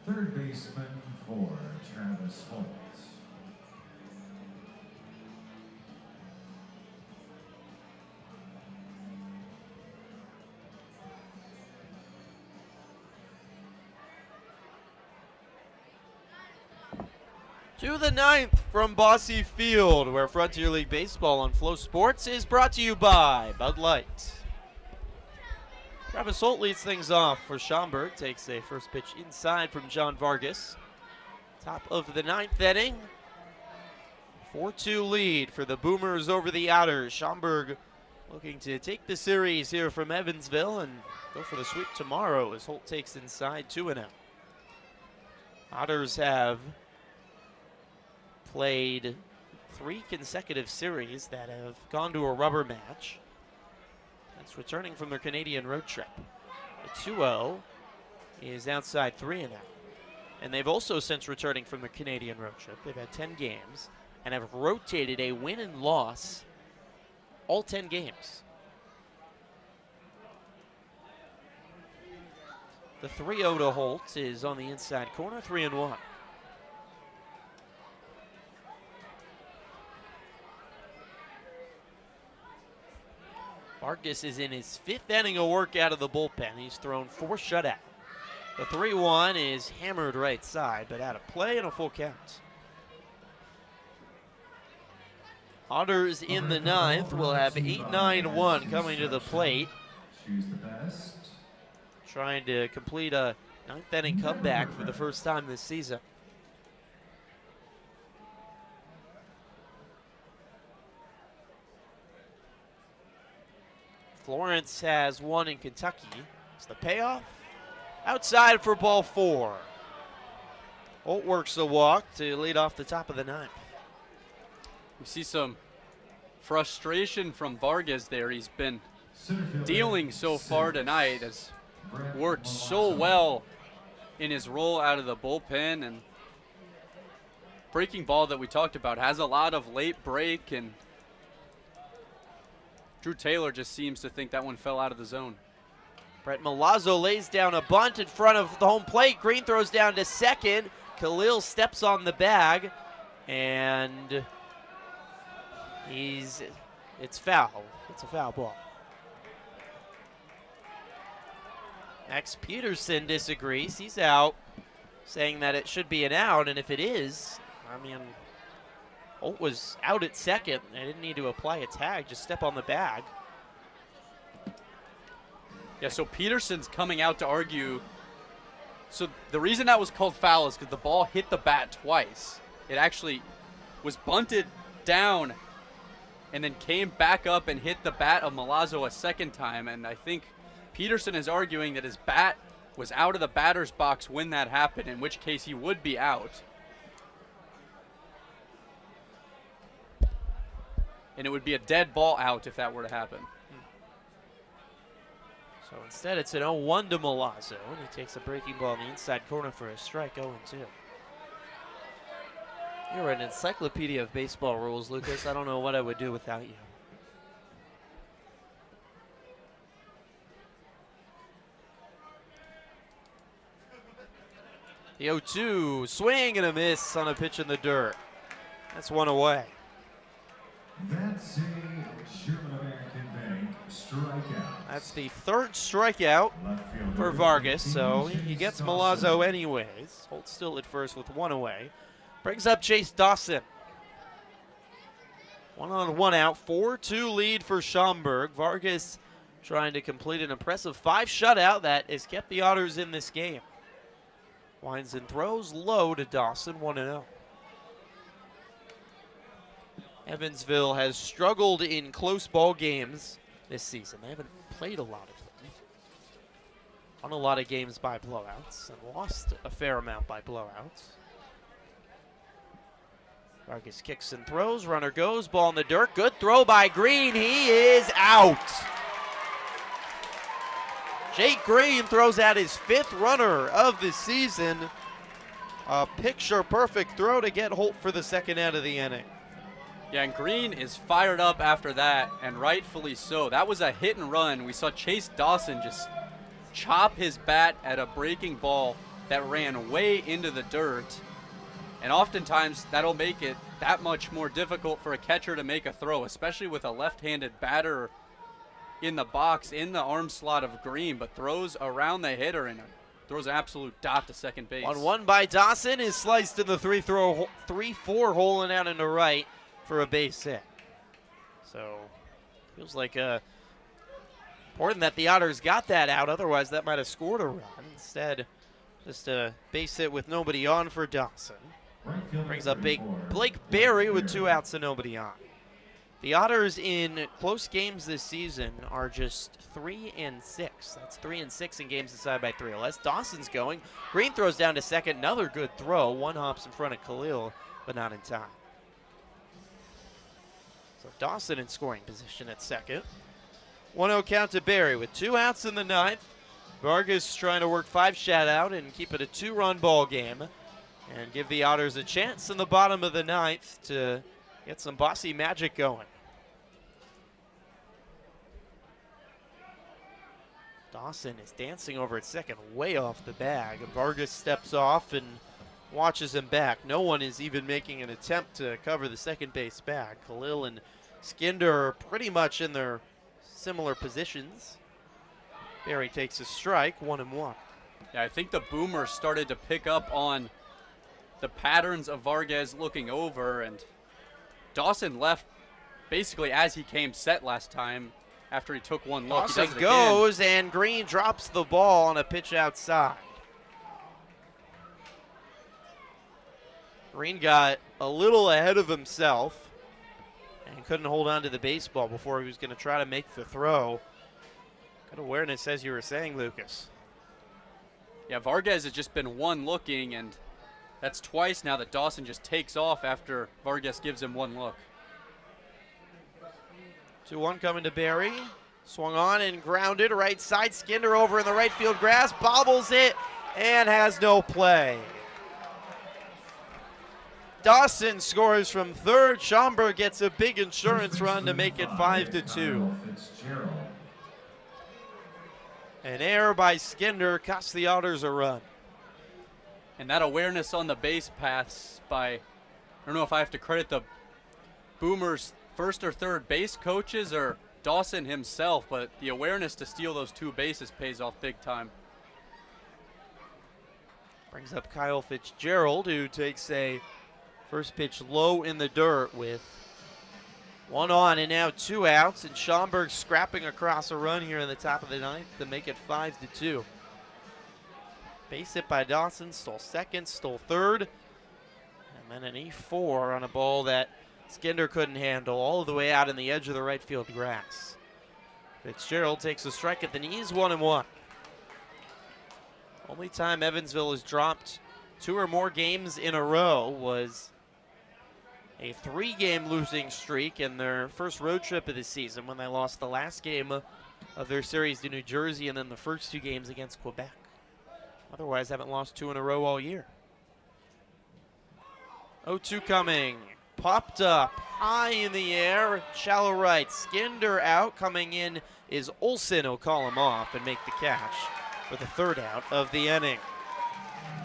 Third baseman for Travis Holt. To the 9th from Bosse Field, where Frontier League Baseball on Flow Sports is brought to you by Bud Light. Travis Holt leads things off for Schaumburg. Takes a first pitch inside from John Vargas. Top of the 9th inning. 4-2 lead for the Boomers over the Otters. Schaumburg looking to take the series here from Evansville and go for the sweep tomorrow as Holt takes inside 2-0. Otters have played 3 consecutive series that have gone to a rubber match. That's returning from their Canadian road trip. The 2-0 is outside 3-0. And they've also, since returning from their Canadian road trip, they've had 10 games, and have rotated a win and loss all 10 games. The 3-0 to Holt is on the inside corner, 3-1. Vargas is in his 5th inning of work out of the bullpen. He's thrown 4 shutout. The 3-1 is hammered right side, but out of play and a full count. Otters in the 9th will have 8-9-1 coming to the plate. Choose the best. Trying to complete a 9th inning comeback for the first time this season. Florence has won in Kentucky. It's the payoff. Outside for ball 4. Holt works the walk to lead off the top of the 9th. We see some frustration from Vargas there. He's been dealing so far tonight, has worked so well in his role out of the bullpen, and breaking ball that we talked about has a lot of late break, and Drew Taylor just seems to think that one fell out of the zone. Brett Milazzo lays down a bunt in front of the home plate. Green throws down to second. Khalil steps on the bag, and it's foul. It's a foul ball. Max Peterson disagrees. He's out, saying that it should be an out, and if it is, I mean, Holt was out at second. They didn't need to apply a tag, just step on the bag. Yeah, so Peterson's coming out to argue. So the reason that was called foul is because the ball hit the bat twice. It actually was bunted down and then came back up and hit the bat of Milazzo a second time. And I think Peterson is arguing that his bat was out of the batter's box when that happened, in which case he would be out. And it would be a dead ball out if that were to happen. So instead, it's an 0-1 to Milazzo, and he takes a breaking ball in the inside corner for a strike, 0-2. You're an encyclopedia of baseball rules, Lucas. I don't know what I would do without you. The 0-2, swing and a miss on a pitch in the dirt. That's one away. That's a German American Bank strikeout. That's the 3rd strikeout Left fielder for Vargas, so Chase he gets Dawson. Milazzo anyways. Holt still at first with 1 away. Brings up Chase Dawson. 1 on 1 out, 4-2 lead for Schaumburg. Vargas trying to complete an impressive 5 shutout that has kept the Otters in this game. Winds and throws low to Dawson, 1-0. Evansville has struggled in close ball games this season. They haven't played a lot of them. Won a lot of games by blowouts and lost a fair amount by blowouts. Vargas kicks and throws. Runner goes. Ball in the dirt. Good throw by Green. He is out. Jake Green throws out his 5th runner of the season. A picture-perfect throw to get Holt for the 2nd out of the inning. Yeah, and Green is fired up after that, and rightfully so. That was a hit and run. We saw Chase Dawson just chop his bat at a breaking ball that ran way into the dirt. And oftentimes, that'll make it that much more difficult for a catcher to make a throw, especially with a left-handed batter in the box, in the arm slot of Green, but throws around the hitter and throws an absolute dot to second base. 1-1 by Dawson is sliced in the 3-4 hole and out into right for a base hit. So feels like important that the Otters got that out. Otherwise, that might have scored a run. Instead, just a base hit with nobody on for Dawson. Brings up Blake Berry with 2 outs and nobody on. The Otters in close games this season are just 3-6. That's 3-6 in games decided by 3 or less. Dawson's going. Green throws down to second. Another good throw. 1 hops in front of Khalil, but not in time. So Dawson in scoring position at second. 1-0 count to Berry with 2 outs in the 9th. Vargas trying to work 5 shutout and keep it a 2-run ball game. and give the Otters a chance in the bottom of the ninth to get some Bosse magic going. Dawson is dancing over at second, way off the bag. Vargas steps off and watches him back. No one is even making an attempt to cover the second base bag. Khalil and Skinder are pretty much in their similar positions. Barry takes a strike, 1-1. Yeah, I think the Boomers started to pick up on the patterns of Vargas looking over, and Dawson left basically as he came set last time after he took one look. Dawson he does it goes, and Green drops the ball on a pitch outside. Green got a little ahead of himself and couldn't hold on to the baseball before he was going to try to make the throw. Good awareness, as you were saying, Lucas. Yeah, Vargas has just been one looking, and that's twice now that Dawson just takes off after Vargas gives him one look. 2-1 coming to Barry. Swung on and grounded. Right side. Skinder over in the right field grass. Bobbles it and has no play. Dawson scores from third. Schaumburg gets a big insurance run to make it 5-2. An error by Skinder cost the Otters a run. And that awareness on the base paths by, I don't know if I have to credit the Boomers' first or third base coaches or Dawson himself, but the awareness to steal those two bases pays off big time. Brings up Kyle Fitzgerald, who takes a first pitch low in the dirt with 1 on and now 2 outs, and Schaumburg scrapping across a run here in the top of the ninth to make it 5-2. Base hit by Dawson, stole second, stole third, and then an E4 on a ball that Skinder couldn't handle all the way out in the edge of the right field grass. Fitzgerald takes a strike at the knees, 1-1. Only time Evansville has dropped 2 or more games in a row was a 3-game losing streak in their first road trip of the season when they lost the last game of their series to New Jersey and then the first 2 games against Quebec. Otherwise, haven't lost 2 in a row all year. 0-2 coming. Popped up high in the air, shallow right. Skinder out. Coming in is Olsen. Will call him off and make the catch for the 3rd out of the inning.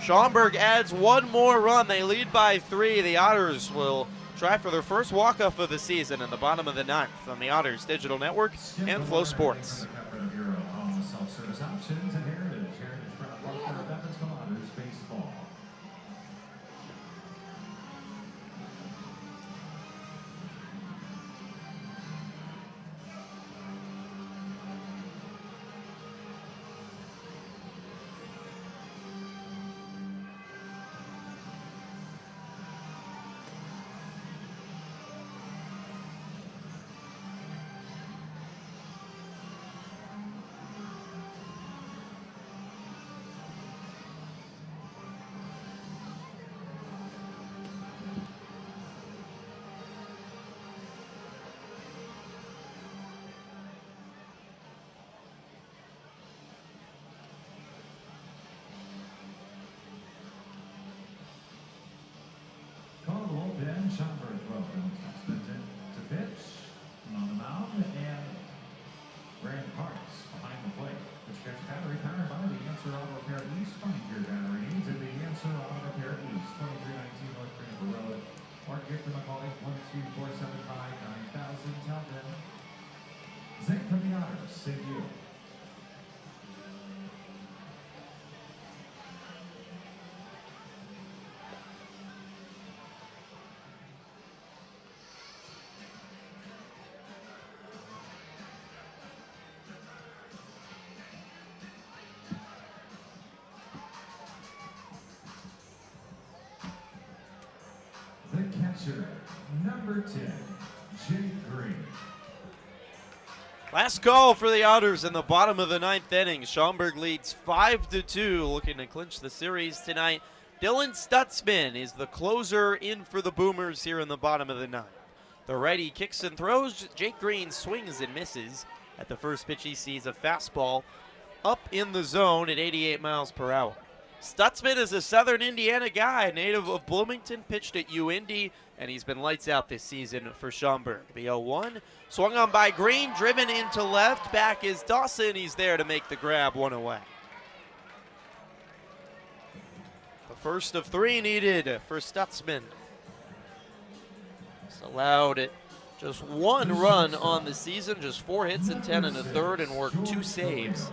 Schaumburg adds 1 more run. They lead by 3. The Otters will try for their first walk-off of the season in the bottom of the 9th on the Otters Digital Network and Flow Sports. Self-service options and Heritage proud partner of Evansville Otters baseball. Schaumburg welcome to pitch on the mound, and Grant Parks behind the plate. Pitch catch battery powered by the Answer Auto Repair East. Find your battery needs at the Answer Auto Repair East, 2319 North Greenville Road. Or give them a call at 12475-9000. Tell them Zink from the Otters, save you. Catcher, number 10, Jake Green. Last call for the Otters in the bottom of the 9th inning. Schaumburg leads 5-2, looking to clinch the series tonight. Dylan Stutzman is the closer in for the Boomers here in the bottom of the 9th. The righty kicks and throws. Jake Green swings and misses at the first pitch he sees, a fastball up in the zone at 88 miles per hour. Stutzman is a Southern Indiana guy, native of Bloomington, pitched at UIndy, and he's been lights out this season for Schaumburg. The 0-1, swung on by Green, driven into left. Back is Dawson. He's there to make the grab, one away. The first of 3 needed for Stutzman. He's allowed just 1 run on the season, just 4 hits and 10 in the third, and worked 2 saves.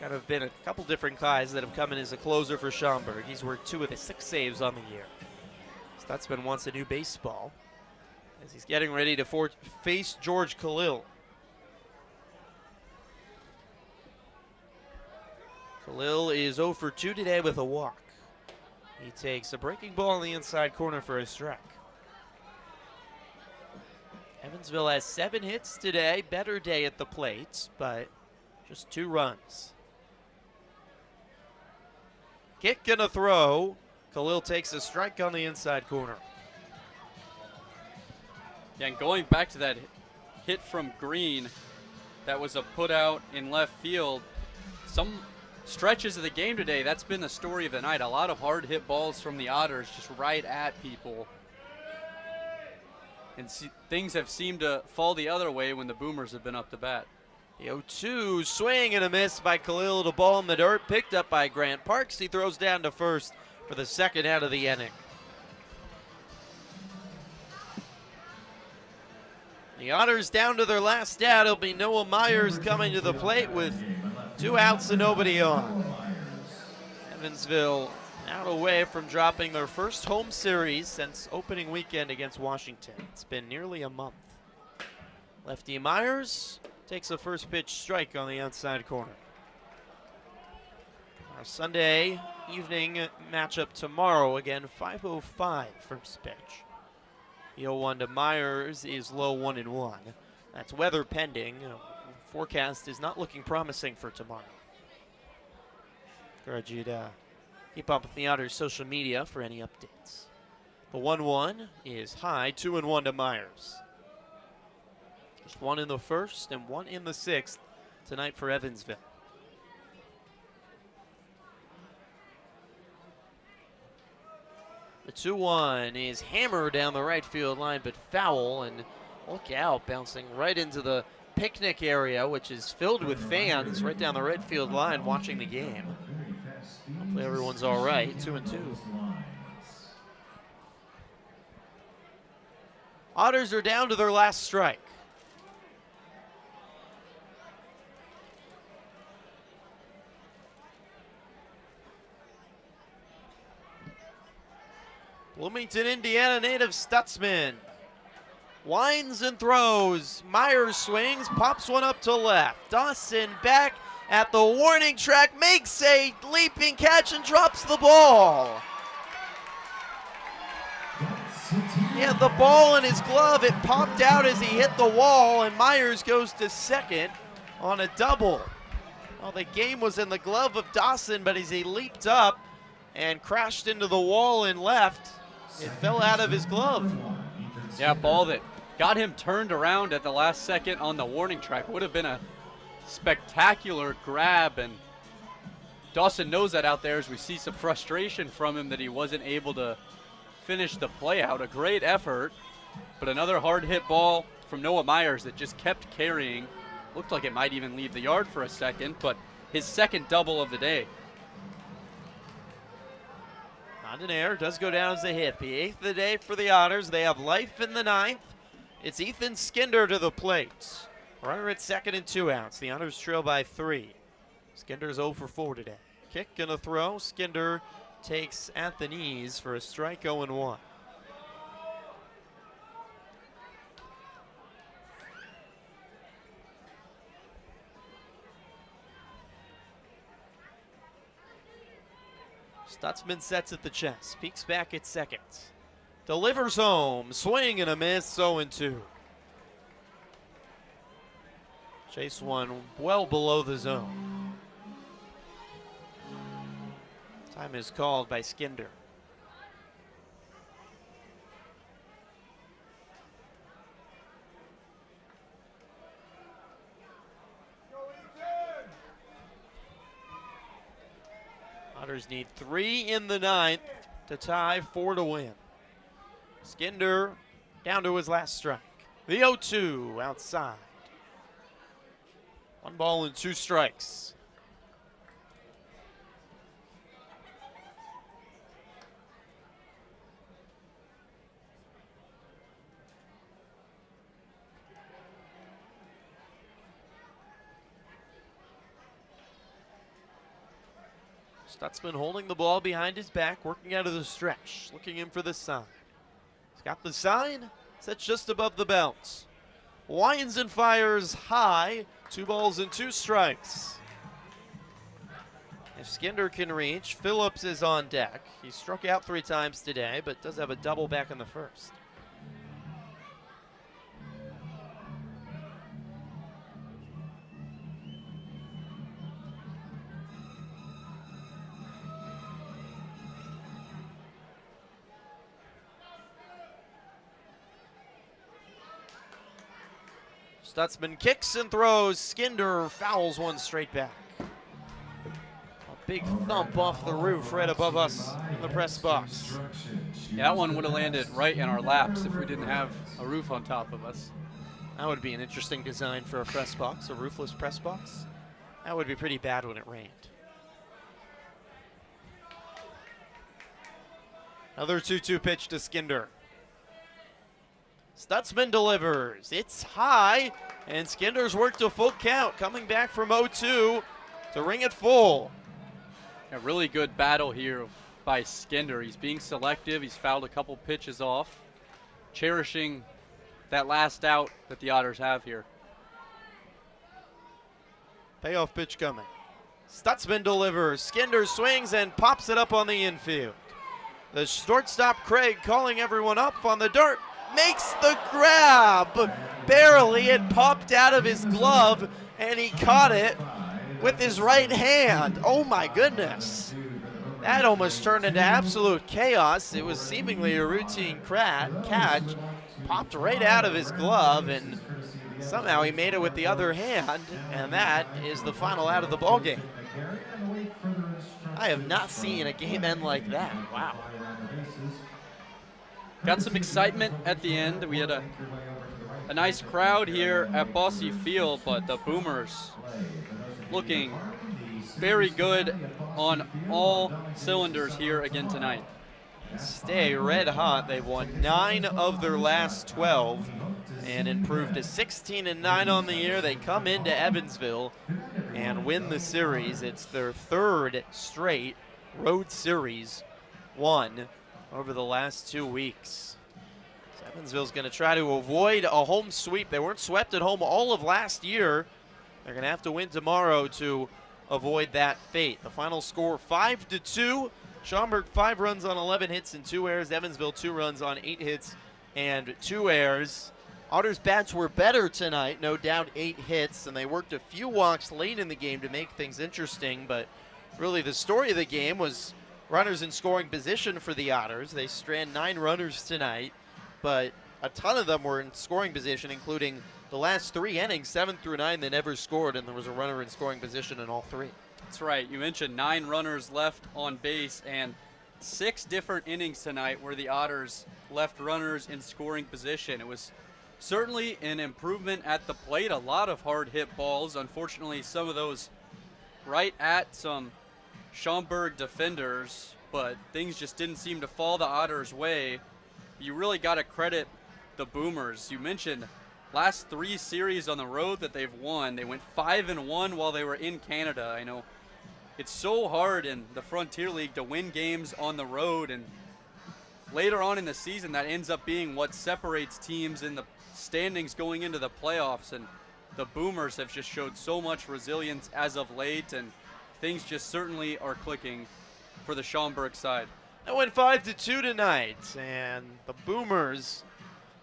Kind of been a couple different guys that have come in as a closer for Schaumburg. He's worked 2 of the 6 saves on the year. Stutzman wants a new baseball as he's getting ready to face George Khalil. Khalil is 0 for 2 today with a walk. He takes a breaking ball in the inside corner for a strike. Evansville has 7 hits today. Better day at the plate, but just 2 runs. Kick and a throw. Khalil takes a strike on the inside corner. Yeah, and going back to that hit from Green, that was a put out in left field. Some stretches of the game today, that's been the story of the night. A lot of hard hit balls from the Otters just right at people. And things have seemed to fall the other way when the Boomers have been up to bat. The 0-2 swing and a miss by Khalil. The ball in the dirt, picked up by Grant Parks. He throws down to first for the second out of the inning. The Otters down to their last out. It'll be Noah Myers coming to the plate with 2 outs and nobody on. Evansville out away from dropping their first home series since opening weekend against Washington. It's been nearly a month. Lefty Myers takes a first pitch strike on the outside corner. Our Sunday evening matchup tomorrow, again, 5:05 first pitch. The 0-1 to Myers is low 1-1. That's weather pending. Forecast is not looking promising for tomorrow. Encourage you to keep up with the Otters' social media for any updates. The 1-1 is high, 2-1 to Myers. Just 1 in the first and 1 in the 6th tonight for Evansville. The 2-1 is hammered down the right field line, but foul, and look out, bouncing right into the picnic area, which is filled with fans right down the right field line watching the game. Hopefully everyone's all right. 2-2. Otters are down to their last strike. Bloomington, Indiana native Stutzman winds and throws. Myers swings, pops one up to left. Dawson back at the warning track, makes a leaping catch and drops the ball. He had the ball in his glove. It popped out as he hit the wall, and Myers goes to second on a double. Well, the game was in the glove of Dawson, but as he leaped up and crashed into the wall and left, it fell out of his glove. Yeah, ball that got him turned around at the last second on the warning track. Would have been a spectacular grab, and Dawson knows that out there as we see some frustration from him that he wasn't able to finish the play out. A great effort, but another hard hit ball from Noah Myers that just kept carrying. Looked like it might even leave the yard for a second, but his second double of the day. Not an error, does go down as a hit. The 8th of the day for the Otters. They have life in the 9th. It's Ethan Skinder to the plate. Runner at second and 2 outs. The Otters trail by 3. Skinder's 0 for 4 today. Kick and a throw. Skinder takes at the knees for a strike, 0-1. Stutzman sets at the chest, peeks back at second. Delivers home, swing and a miss, 0-2. Chase one well below the zone. Time is called by Skinder. Otters need 3 in the 9th to tie, 4 to win. Skinder down to his last strike. The 0-2 outside. 1 ball and 2 strikes. Stutzman holding the ball behind his back, working out of the stretch, looking in for the sign. He's got the sign, sets just above the belt. Winds and fires high, 2 balls and 2 strikes. If Skinder can reach, Phillips is on deck. He struck out 3 times today, but does have a double back in the first. Stutzman kicks and throws. Skinder fouls one straight back. A big thump off the roof right above us in the press box. Yeah, that one would have landed right in our laps if we didn't have a roof on top of us. That would be an interesting design for a press box, a roofless press box. That would be pretty bad when it rained. Another 2-2 pitch to Skinder. Stutzman delivers. It's high, and Skinder's worked a full count, coming back from 0-2 to ring it full. A really good battle here by Skinder. He's being selective. He's fouled a couple pitches off, cherishing that last out that the Otters have here. Payoff pitch coming. Stutzman delivers. Skinder swings and pops it up on the infield. The shortstop, Craig, calling everyone up on the dirt. Makes the grab. Barely. It popped out of his glove, and he caught it with his right hand. Oh, my goodness. That almost turned into absolute chaos. It was seemingly a routine catch. Popped right out of his glove, and somehow he made it with the other hand, and that is the final out of the ballgame. I have not seen a game end like that. Wow. Got some excitement at the end. We had a nice crowd here at Bosse Field, but the Boomers looking very good on all cylinders here again tonight. Stay red hot. They've won 9 of their last 12 and improved to 16-9 on the year. They come into Evansville and win the series. It's their 3rd straight road series won over the last 2 weeks. So Evansville's going to try to avoid a home sweep. They weren't swept at home all of last year. They're going to have to win tomorrow to avoid that fate. The final score 5-2. Schaumburg 5 runs on 11 hits and 2 errors. Evansville 2 runs on 8 hits and 2 errors. Otters bats were better tonight, no doubt 8 hits, and they worked a few walks late in the game to make things interesting, but really the story of the game was runners in scoring position for the Otters. They strand 9 runners tonight, but a ton of them were in scoring position, including the last 3 innings, 7 through 9, they never scored, and there was a runner in scoring position in all 3. That's right. You mentioned 9 runners left on base, and 6 different innings tonight where the Otters left runners in scoring position. It was certainly an improvement at the plate. A lot of hard hit balls. Unfortunately, some of those right at some Schaumburg defenders, but things just didn't seem to fall the Otters' way. You really got to credit the Boomers. You mentioned last 3 series on the road that they've won. They went 5-1 while they were in Canada. I know it's so hard in the Frontier League to win games on the road, and later on in the season that ends up being what separates teams in the standings going into the playoffs, and the Boomers have just showed so much resilience as of late, and things just certainly are clicking for the Schaumburg side. That went 5-2 tonight, and the Boomers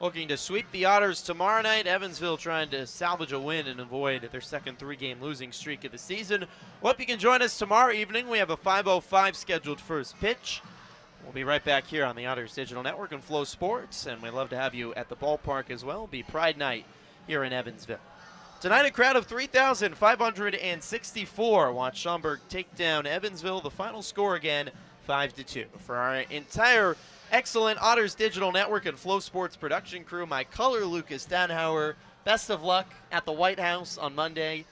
looking to sweep the Otters tomorrow night. Evansville trying to salvage a win and avoid their second 3-game losing streak of the season. Hope you can join us tomorrow evening. We have a 5:05 scheduled first pitch. We'll be right back here on the Otters Digital Network and Flow Sports, and we'd love to have you at the ballpark as well. It'll be Pride Night here in Evansville. Tonight, a crowd of 3,564 watched Schaumburg take down Evansville. The final score again, 5-2. For our entire excellent Otters Digital Network and Flow Sports production crew, my color Lucas Daunhauer, best of luck at the White House on Monday.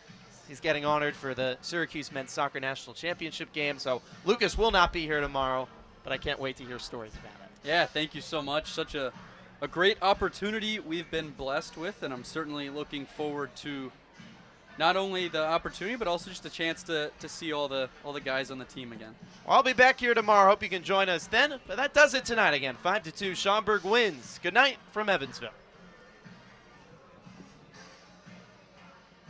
He's getting honored for the Syracuse Men's Soccer National Championship game. So Lucas will not be here tomorrow, but I can't wait to hear stories about it. Yeah, thank you so much. Such a great opportunity we've been blessed with, and I'm certainly looking forward to not only the opportunity, but also just a chance to see all the guys on the team again. Well, I'll be back here tomorrow. Hope you can join us then. But that does it tonight again. 5-2, Schaumburg wins. Good night from Evansville.